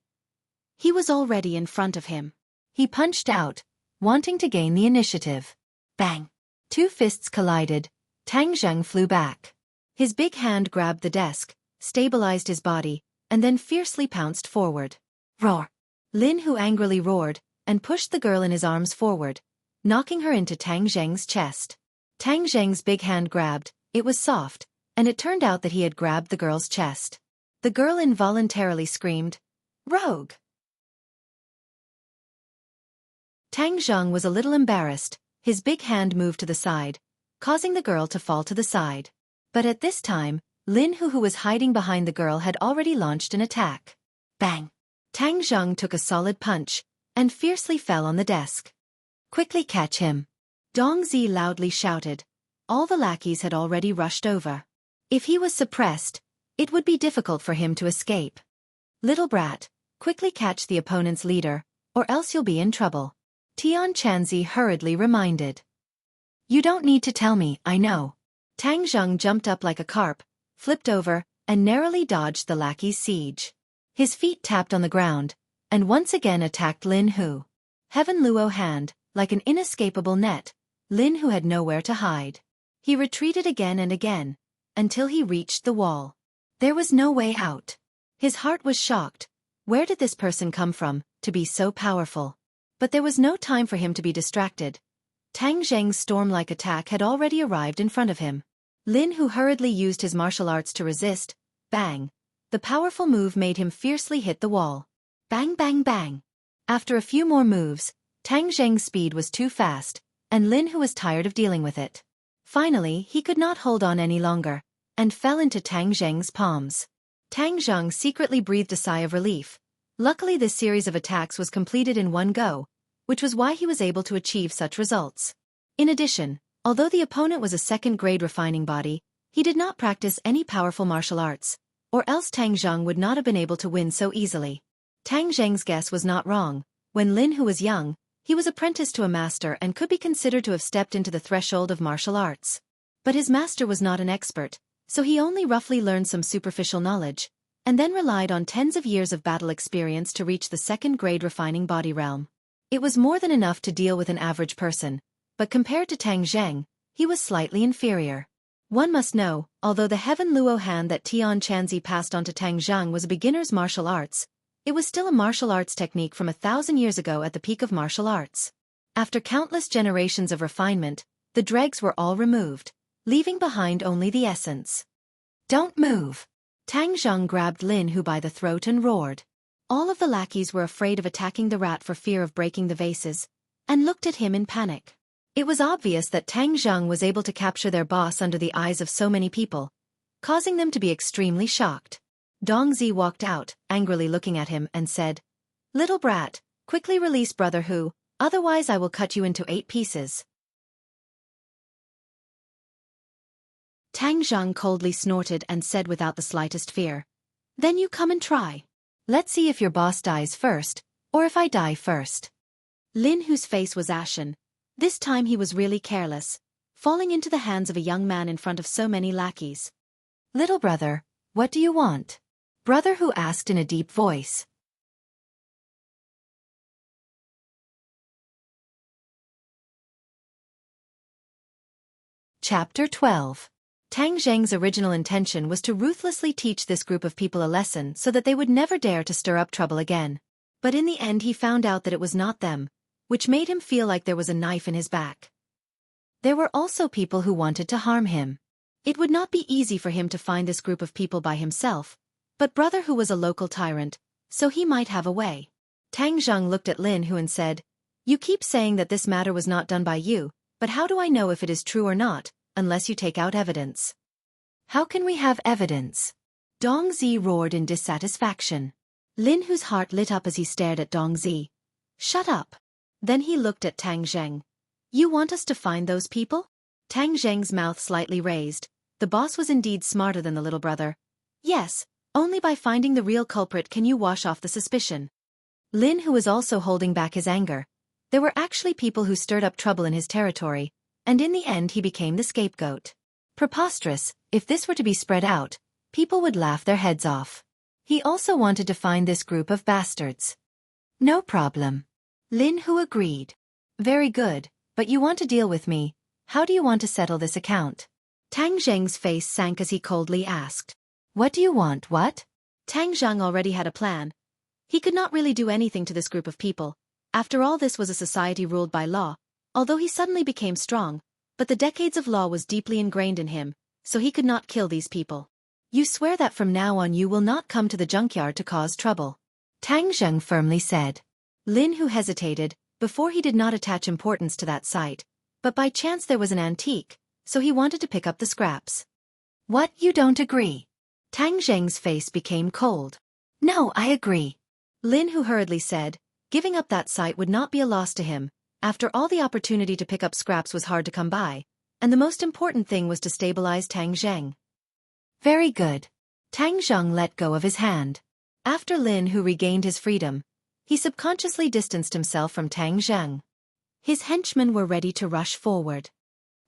he was already in front of him. He punched out, wanting to gain the initiative. Bang! Two fists collided. Tang Zheng flew back. His big hand grabbed the desk, stabilized his body, and then fiercely pounced forward. Roar! Lin Hu angrily roared, and pushed the girl in his arms forward, knocking her into Tang Zheng's chest. Tang Zheng's big hand grabbed, it was soft, and it turned out that he had grabbed the girl's chest. The girl involuntarily screamed, "Rogue!" Tang Zheng was a little embarrassed. His big hand moved to the side, causing the girl to fall to the side. But at this time, Lin Hu, who was hiding behind the girl, had already launched an attack. Bang! Tang Zheng took a solid punch, and fiercely fell on the desk. "Quickly catch him!" Dong Zi loudly shouted. All the lackeys had already rushed over. If he was suppressed, it would be difficult for him to escape. "Little brat, quickly catch the opponent's leader, or else you'll be in trouble," Tian Chanzi hurriedly reminded. "You don't need to tell me, I know." Tang Zheng jumped up like a carp, flipped over, and narrowly dodged the lackey's siege. His feet tapped on the ground, and once again attacked Lin Hu. Heaven Luo hand, like an inescapable net, Lin Hu had nowhere to hide. He retreated again and again, until he reached the wall. There was no way out. His heart was shocked. Where did this person come from, to be so powerful? But there was no time for him to be distracted. Tang Zheng's storm-like attack had already arrived in front of him. Lin Hu hurriedly used his martial arts to resist. Bang! The powerful move made him fiercely hit the wall. Bang bang bang! After a few more moves, Tang Zheng's speed was too fast, and Lin Hu was tired of dealing with it. Finally, he could not hold on any longer, and fell into Tang Zheng's palms. Tang Zheng secretly breathed a sigh of relief. Luckily, this series of attacks was completed in one go, which was why he was able to achieve such results. In addition, although the opponent was a second-grade refining body, he did not practice any powerful martial arts, or else Tang Zheng would not have been able to win so easily. Tang Zheng's guess was not wrong. When Lin Hu was young, he was apprenticed to a master and could be considered to have stepped into the threshold of martial arts. But his master was not an expert, so he only roughly learned some superficial knowledge, and then relied on tens of years of battle experience to reach the second-grade refining body realm. It was more than enough to deal with an average person, but compared to Tang Zheng, he was slightly inferior. One must know, although the Heaven Luo hand that Tian Chanzi passed on to Tang Zheng was a beginner's martial arts, it was still a martial arts technique from 1,000 years ago at the peak of martial arts. After countless generations of refinement, the dregs were all removed, leaving behind only the essence. "Don't move!" Tang Zheng grabbed Lin Hu by the throat and roared. All of the lackeys were afraid of attacking the rat for fear of breaking the vases, and looked at him in panic. It was obvious that Tang Zheng was able to capture their boss under the eyes of so many people, causing them to be extremely shocked. Dong Zi walked out, angrily looking at him, and said, "Little brat, quickly release Brother Hu, otherwise I will cut you into 8 pieces." Tang Zheng coldly snorted and said without the slightest fear, "Then you come and try. Let's see if your boss dies first, or if I die first." Lin Hu's face was ashen. This time he was really careless, falling into the hands of a young man in front of so many lackeys. "Little brother, what do you want?" Brother Hu asked in a deep voice. Chapter 12. Tang Zheng's original intention was to ruthlessly teach this group of people a lesson so that they would never dare to stir up trouble again. But in the end he found out that it was not them, which made him feel like there was a knife in his back. There were also people who wanted to harm him. It would not be easy for him to find this group of people by himself, but Brother Hu was a local tyrant, so he might have a way. Tang Zheng looked at Lin Hu and said, "You keep saying that this matter was not done by you, but how do I know if it is true or not, unless you take out evidence?" "How can we have evidence?" Dong Zi roared in dissatisfaction. Lin Hu's heart lit up as he stared at Dong Zi. "Shut up." Then he looked at Tang Zheng. "You want us to find those people?" Tang Zheng's mouth slightly raised. The boss was indeed smarter than the little brother. "Yes, only by finding the real culprit can you wash off the suspicion." Lin Hu was also holding back his anger. There were actually people who stirred up trouble in his territory, and in the end he became the scapegoat. Preposterous, if this were to be spread out, people would laugh their heads off. He also wanted to find this group of bastards. "No problem." Lin Hu agreed. Very good, but you want to deal with me. How do you want to settle this account? Tang Zheng's face sank as he coldly asked. What do you want, what? Tang Zheng already had a plan. He could not really do anything to this group of people. After all, this was a society ruled by law, although he suddenly became strong, but the decades of law was deeply ingrained in him, so he could not kill these people. You swear that from now on you will not come to the junkyard to cause trouble? Tang Zheng firmly said. Lin Hu hesitated. Before he did not attach importance to that site, but by chance there was an antique, so he wanted to pick up the scraps. What, you don't agree? Tang Zheng's face became cold. No, I agree. Lin Hu hurriedly said, giving up that site would not be a loss to him. After all, the opportunity to pick up scraps was hard to come by, and the most important thing was to stabilize Tang Zheng. Very good. Tang Zheng let go of his hand. After Lin Hu regained his freedom, he subconsciously distanced himself from Tang Zheng. His henchmen were ready to rush forward.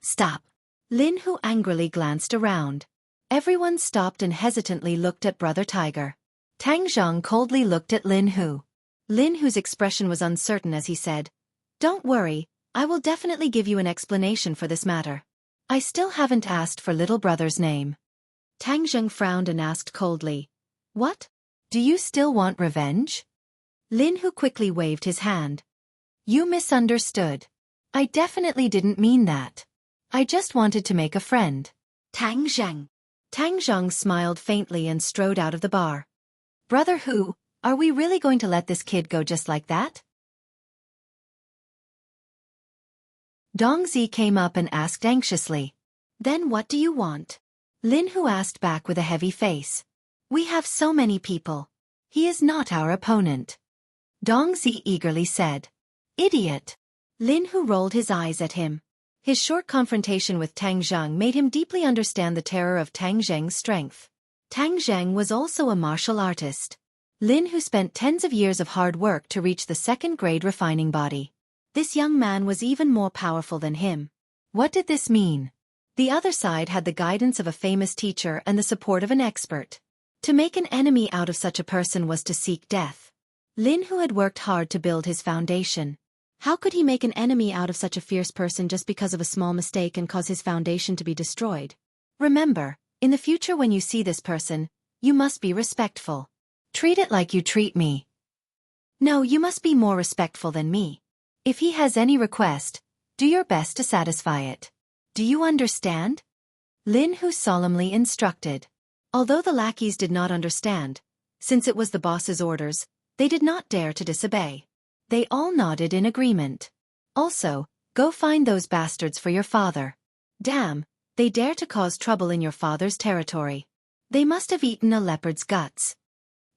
Stop. Lin Hu angrily glanced around. Everyone stopped and hesitantly looked at Brother Tiger. Tang Zheng coldly looked at Lin Hu. Lin Hu's expression was uncertain as he said, Don't worry, I will definitely give you an explanation for this matter. I still haven't asked for little brother's name. Tang Zheng frowned and asked coldly, What? Do you still want revenge? Lin Hu quickly waved his hand. You misunderstood. I definitely didn't mean that. I just wanted to make a friend. Tang Zheng. Tang Zheng smiled faintly and strode out of the bar. Brother Hu, are we really going to let this kid go just like that? Dongzi came up and asked anxiously. Then what do you want? Lin Hu asked back with a heavy face. We have so many people. He is not our opponent. Dongzi eagerly said. Idiot. Lin Hu rolled his eyes at him. His short confrontation with Tang Zheng made him deeply understand the terror of Tang Zheng's strength. Tang Zheng was also a martial artist. Lin Hu spent tens of years of hard work to reach the second-grade refining body. This young man was even more powerful than him. What did this mean? The other side had the guidance of a famous teacher and the support of an expert. To make an enemy out of such a person was to seek death. Lin Hu had worked hard to build his foundation. How could he make an enemy out of such a fierce person just because of a small mistake and cause his foundation to be destroyed? Remember, in the future when you see this person, you must be respectful. Treat it like you treat me. No, you must be more respectful than me. If he has any request, do your best to satisfy it. Do you understand? Lin Hu solemnly instructed. Although the lackeys did not understand, since it was the boss's orders, they did not dare to disobey. They all nodded in agreement. Also, go find those bastards for your father. Damn, they dare to cause trouble in your father's territory. They must have eaten a leopard's guts.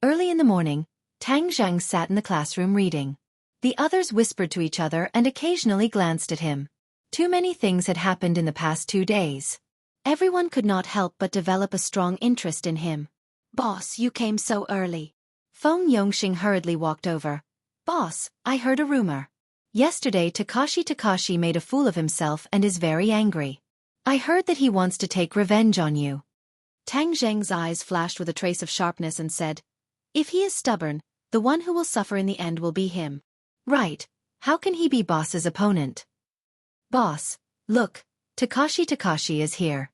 Early in the morning, Tang Zheng sat in the classroom reading. The others whispered to each other and occasionally glanced at him. Too many things had happened in the past 2 days. Everyone could not help but develop a strong interest in him. Boss, you came so early. Feng Yongxing hurriedly walked over. Boss, I heard a rumor. Yesterday Takashi made a fool of himself and is very angry. I heard that he wants to take revenge on you. Tang Zheng's eyes flashed with a trace of sharpness and said, If he is stubborn, the one who will suffer in the end will be him. Right, how can he be boss's opponent? Boss, look, Takashi is here.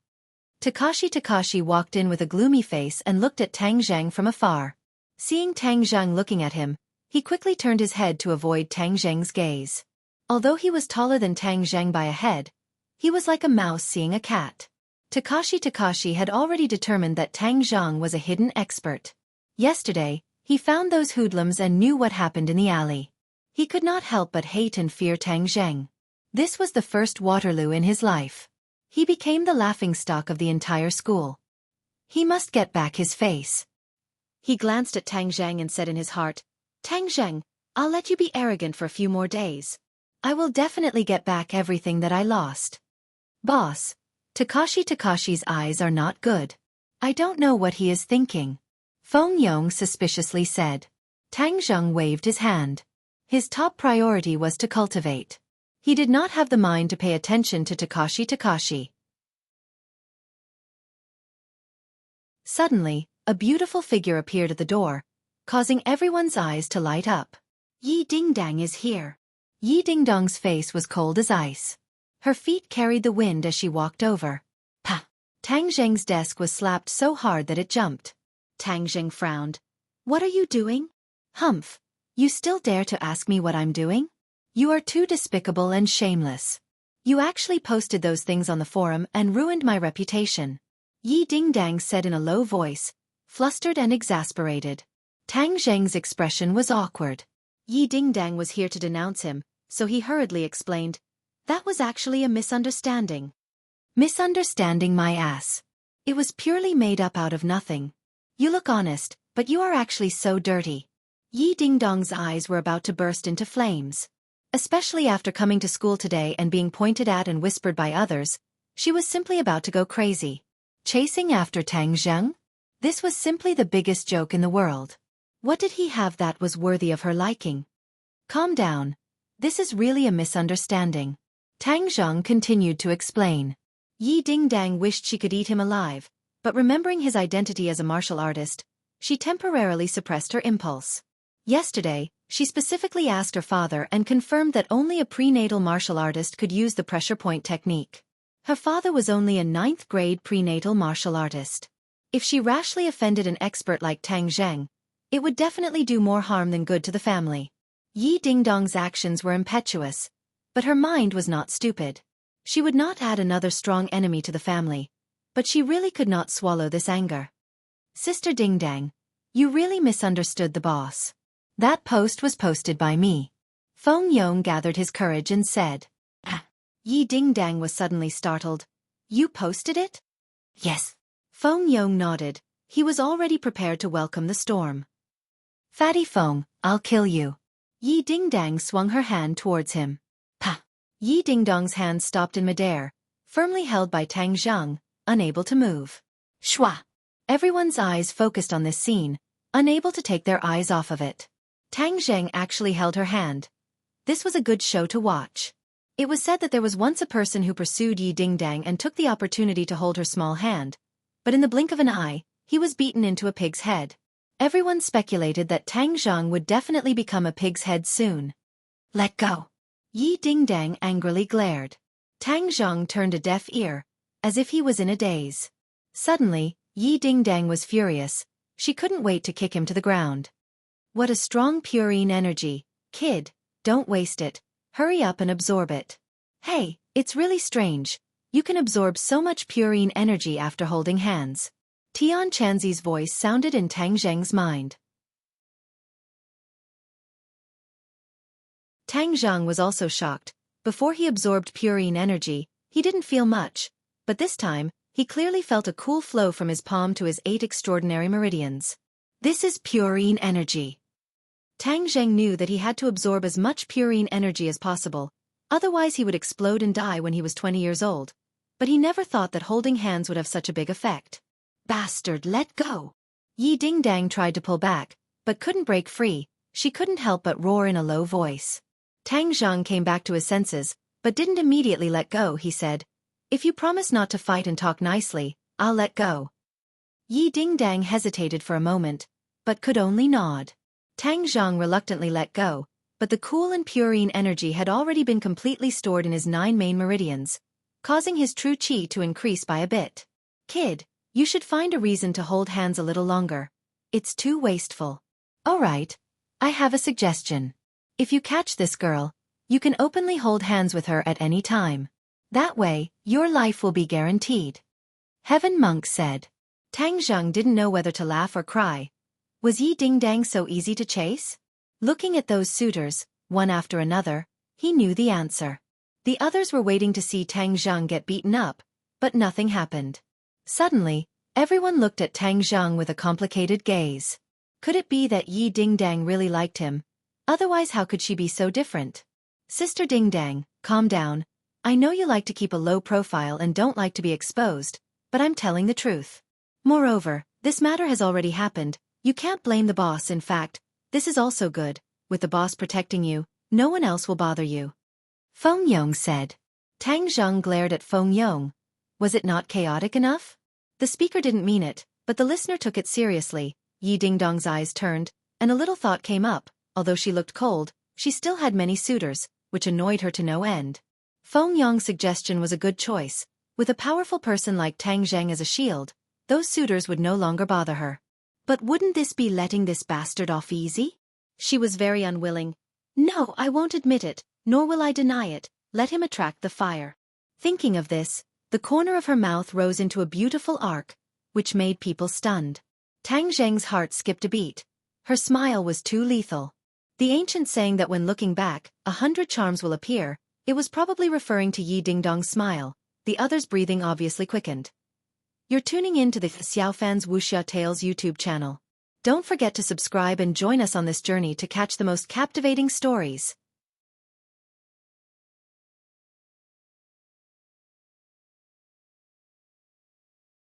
Takashi walked in with a gloomy face and looked at Tang Zheng from afar. Seeing Tang Zheng looking at him, he quickly turned his head to avoid Tang Zheng's gaze. Although he was taller than Tang Zheng by a head, he was like a mouse seeing a cat. Takashi had already determined that Tang Zheng was a hidden expert. Yesterday, he found those hoodlums and knew what happened in the alley. He could not help but hate and fear Tang Zheng. This was the first Waterloo in his life. He became the laughingstock of the entire school. He must get back his face. He glanced at Tang Zheng and said in his heart, Tang Zheng, I'll let you be arrogant for a few more days. I will definitely get back everything that I lost. Boss, Takashi's eyes are not good. I don't know what he is thinking. Feng Yong suspiciously said. Tang Zheng waved his hand. His top priority was to cultivate. He did not have the mind to pay attention to Takashi. Suddenly, a beautiful figure appeared at the door, causing everyone's eyes to light up. Yi Dingdang is here. Yi Dingdong's face was cold as ice. Her feet carried the wind as she walked over. Pa! Tang Zheng's desk was slapped so hard that it jumped. Tang Zheng frowned. What are you doing? Humph! You still dare to ask me what I'm doing? You are too despicable and shameless. You actually posted those things on the forum and ruined my reputation. Yi Dingdang said in a low voice, flustered and exasperated. Tang Zheng's expression was awkward. Yi Dingdang was here to denounce him, so he hurriedly explained, that was actually a misunderstanding. Misunderstanding my ass. It was purely made up out of nothing. You look honest, but you are actually so dirty. Yi Dingdong's eyes were about to burst into flames. Especially after coming to school today and being pointed at and whispered by others, she was simply about to go crazy. Chasing after Tang Zheng? This was simply the biggest joke in the world. What did he have that was worthy of her liking? Calm down. This is really a misunderstanding. Tang Zheng continued to explain. Yi Dingdang wished she could eat him alive, but remembering his identity as a martial artist, she temporarily suppressed her impulse. Yesterday, she specifically asked her father and confirmed that only a prenatal martial artist could use the pressure point technique. Her father was only a 9th grade prenatal martial artist. If she rashly offended an expert like Tang Zheng, it would definitely do more harm than good to the family. Yi Dingdong's actions were impetuous, but her mind was not stupid. She would not add another strong enemy to the family, but she really could not swallow this anger. Sister Dingdang, you really misunderstood the boss. That post was posted by me. Feng Yong gathered his courage and said. Yi Dingdang was suddenly startled. You posted it? Yes. Feng Yong nodded. He was already prepared to welcome the storm. Fatty Feng, I'll kill you. Yi Dingdang swung her hand towards him. Pa! Yi Dingdong's hand stopped in midair, firmly held by Tang Zheng, unable to move. Shwa! Everyone's eyes focused on this scene, unable to take their eyes off of it. Tang Zheng actually held her hand. This was a good show to watch. It was said that there was once a person who pursued Yi Dingdang and took the opportunity to hold her small hand, but in the blink of an eye, he was beaten into a pig's head. Everyone speculated that Tang Zheng would definitely become a pig's head soon. Let go. Yi Dingdang angrily glared. Tang Zheng turned a deaf ear, as if he was in a daze. Suddenly, Yi Dingdang was furious. She couldn't wait to kick him to the ground. What a strong purine energy, kid, don't waste it, hurry up and absorb it. Hey, it's really strange, you can absorb so much purine energy after holding hands. Tian Chanzi's voice sounded in Tang Zheng's mind. Tang Zheng was also shocked. Before he absorbed purine energy, he didn't feel much, but this time, he clearly felt a cool flow from his palm to his 8 extraordinary meridians. This is purine energy. Tang Zheng knew that he had to absorb as much purine energy as possible, otherwise he would explode and die when he was 20 years old, but he never thought that holding hands would have such a big effect. Bastard, let go! Yi Dingdang tried to pull back, but couldn't break free. She couldn't help but roar in a low voice. Tang Zheng came back to his senses, but didn't immediately let go. He said, if you promise not to fight and talk nicely, I'll let go. Yi Dingdang hesitated for a moment, but could only nod. Tang Zheng reluctantly let go, but the cool and purine energy had already been completely stored in his 9 main meridians, causing his true qi to increase by a bit. Kid, you should find a reason to hold hands a little longer. It's too wasteful. Alright, I have a suggestion. If you catch this girl, you can openly hold hands with her at any time. That way, your life will be guaranteed. Heaven Monk said. Tang Zheng didn't know whether to laugh or cry. Was Yi Dingdang so easy to chase? Looking at those suitors, one after another, he knew the answer. The others were waiting to see Tang Zheng get beaten up, but nothing happened. Suddenly, everyone looked at Tang Zheng with a complicated gaze. Could it be that Yi Dingdang really liked him? Otherwise, how could she be so different? Sister Dingdang, calm down. I know you like to keep a low profile and don't like to be exposed, but I'm telling the truth. Moreover, this matter has already happened. You can't blame the boss. In fact, this is also good. With the boss protecting you, no one else will bother you. Feng Yong said. Tang Zheng glared at Feng Yong. Was it not chaotic enough? The speaker didn't mean it, but the listener took it seriously. Yi Dingdong's eyes turned, and a little thought came up. Although she looked cold, she still had many suitors, which annoyed her to no end. Feng Yong's suggestion was a good choice. With a powerful person like Tang Zheng as a shield, those suitors would no longer bother her. But wouldn't this be letting this bastard off easy? She was very unwilling. No, I won't admit it, nor will I deny it. Let him attract the fire. Thinking of this, the corner of her mouth rose into a beautiful arc, which made people stunned. Tang Zheng's heart skipped a beat. Her smile was too lethal. The ancient saying that when looking back, 100 charms will appear, it was probably referring to Yi Dingdong's smile. The other's breathing obviously quickened. You're tuning in to the Xiaofan's Wuxia Tales YouTube channel. Don't forget to subscribe and join us on this journey to catch the most captivating stories.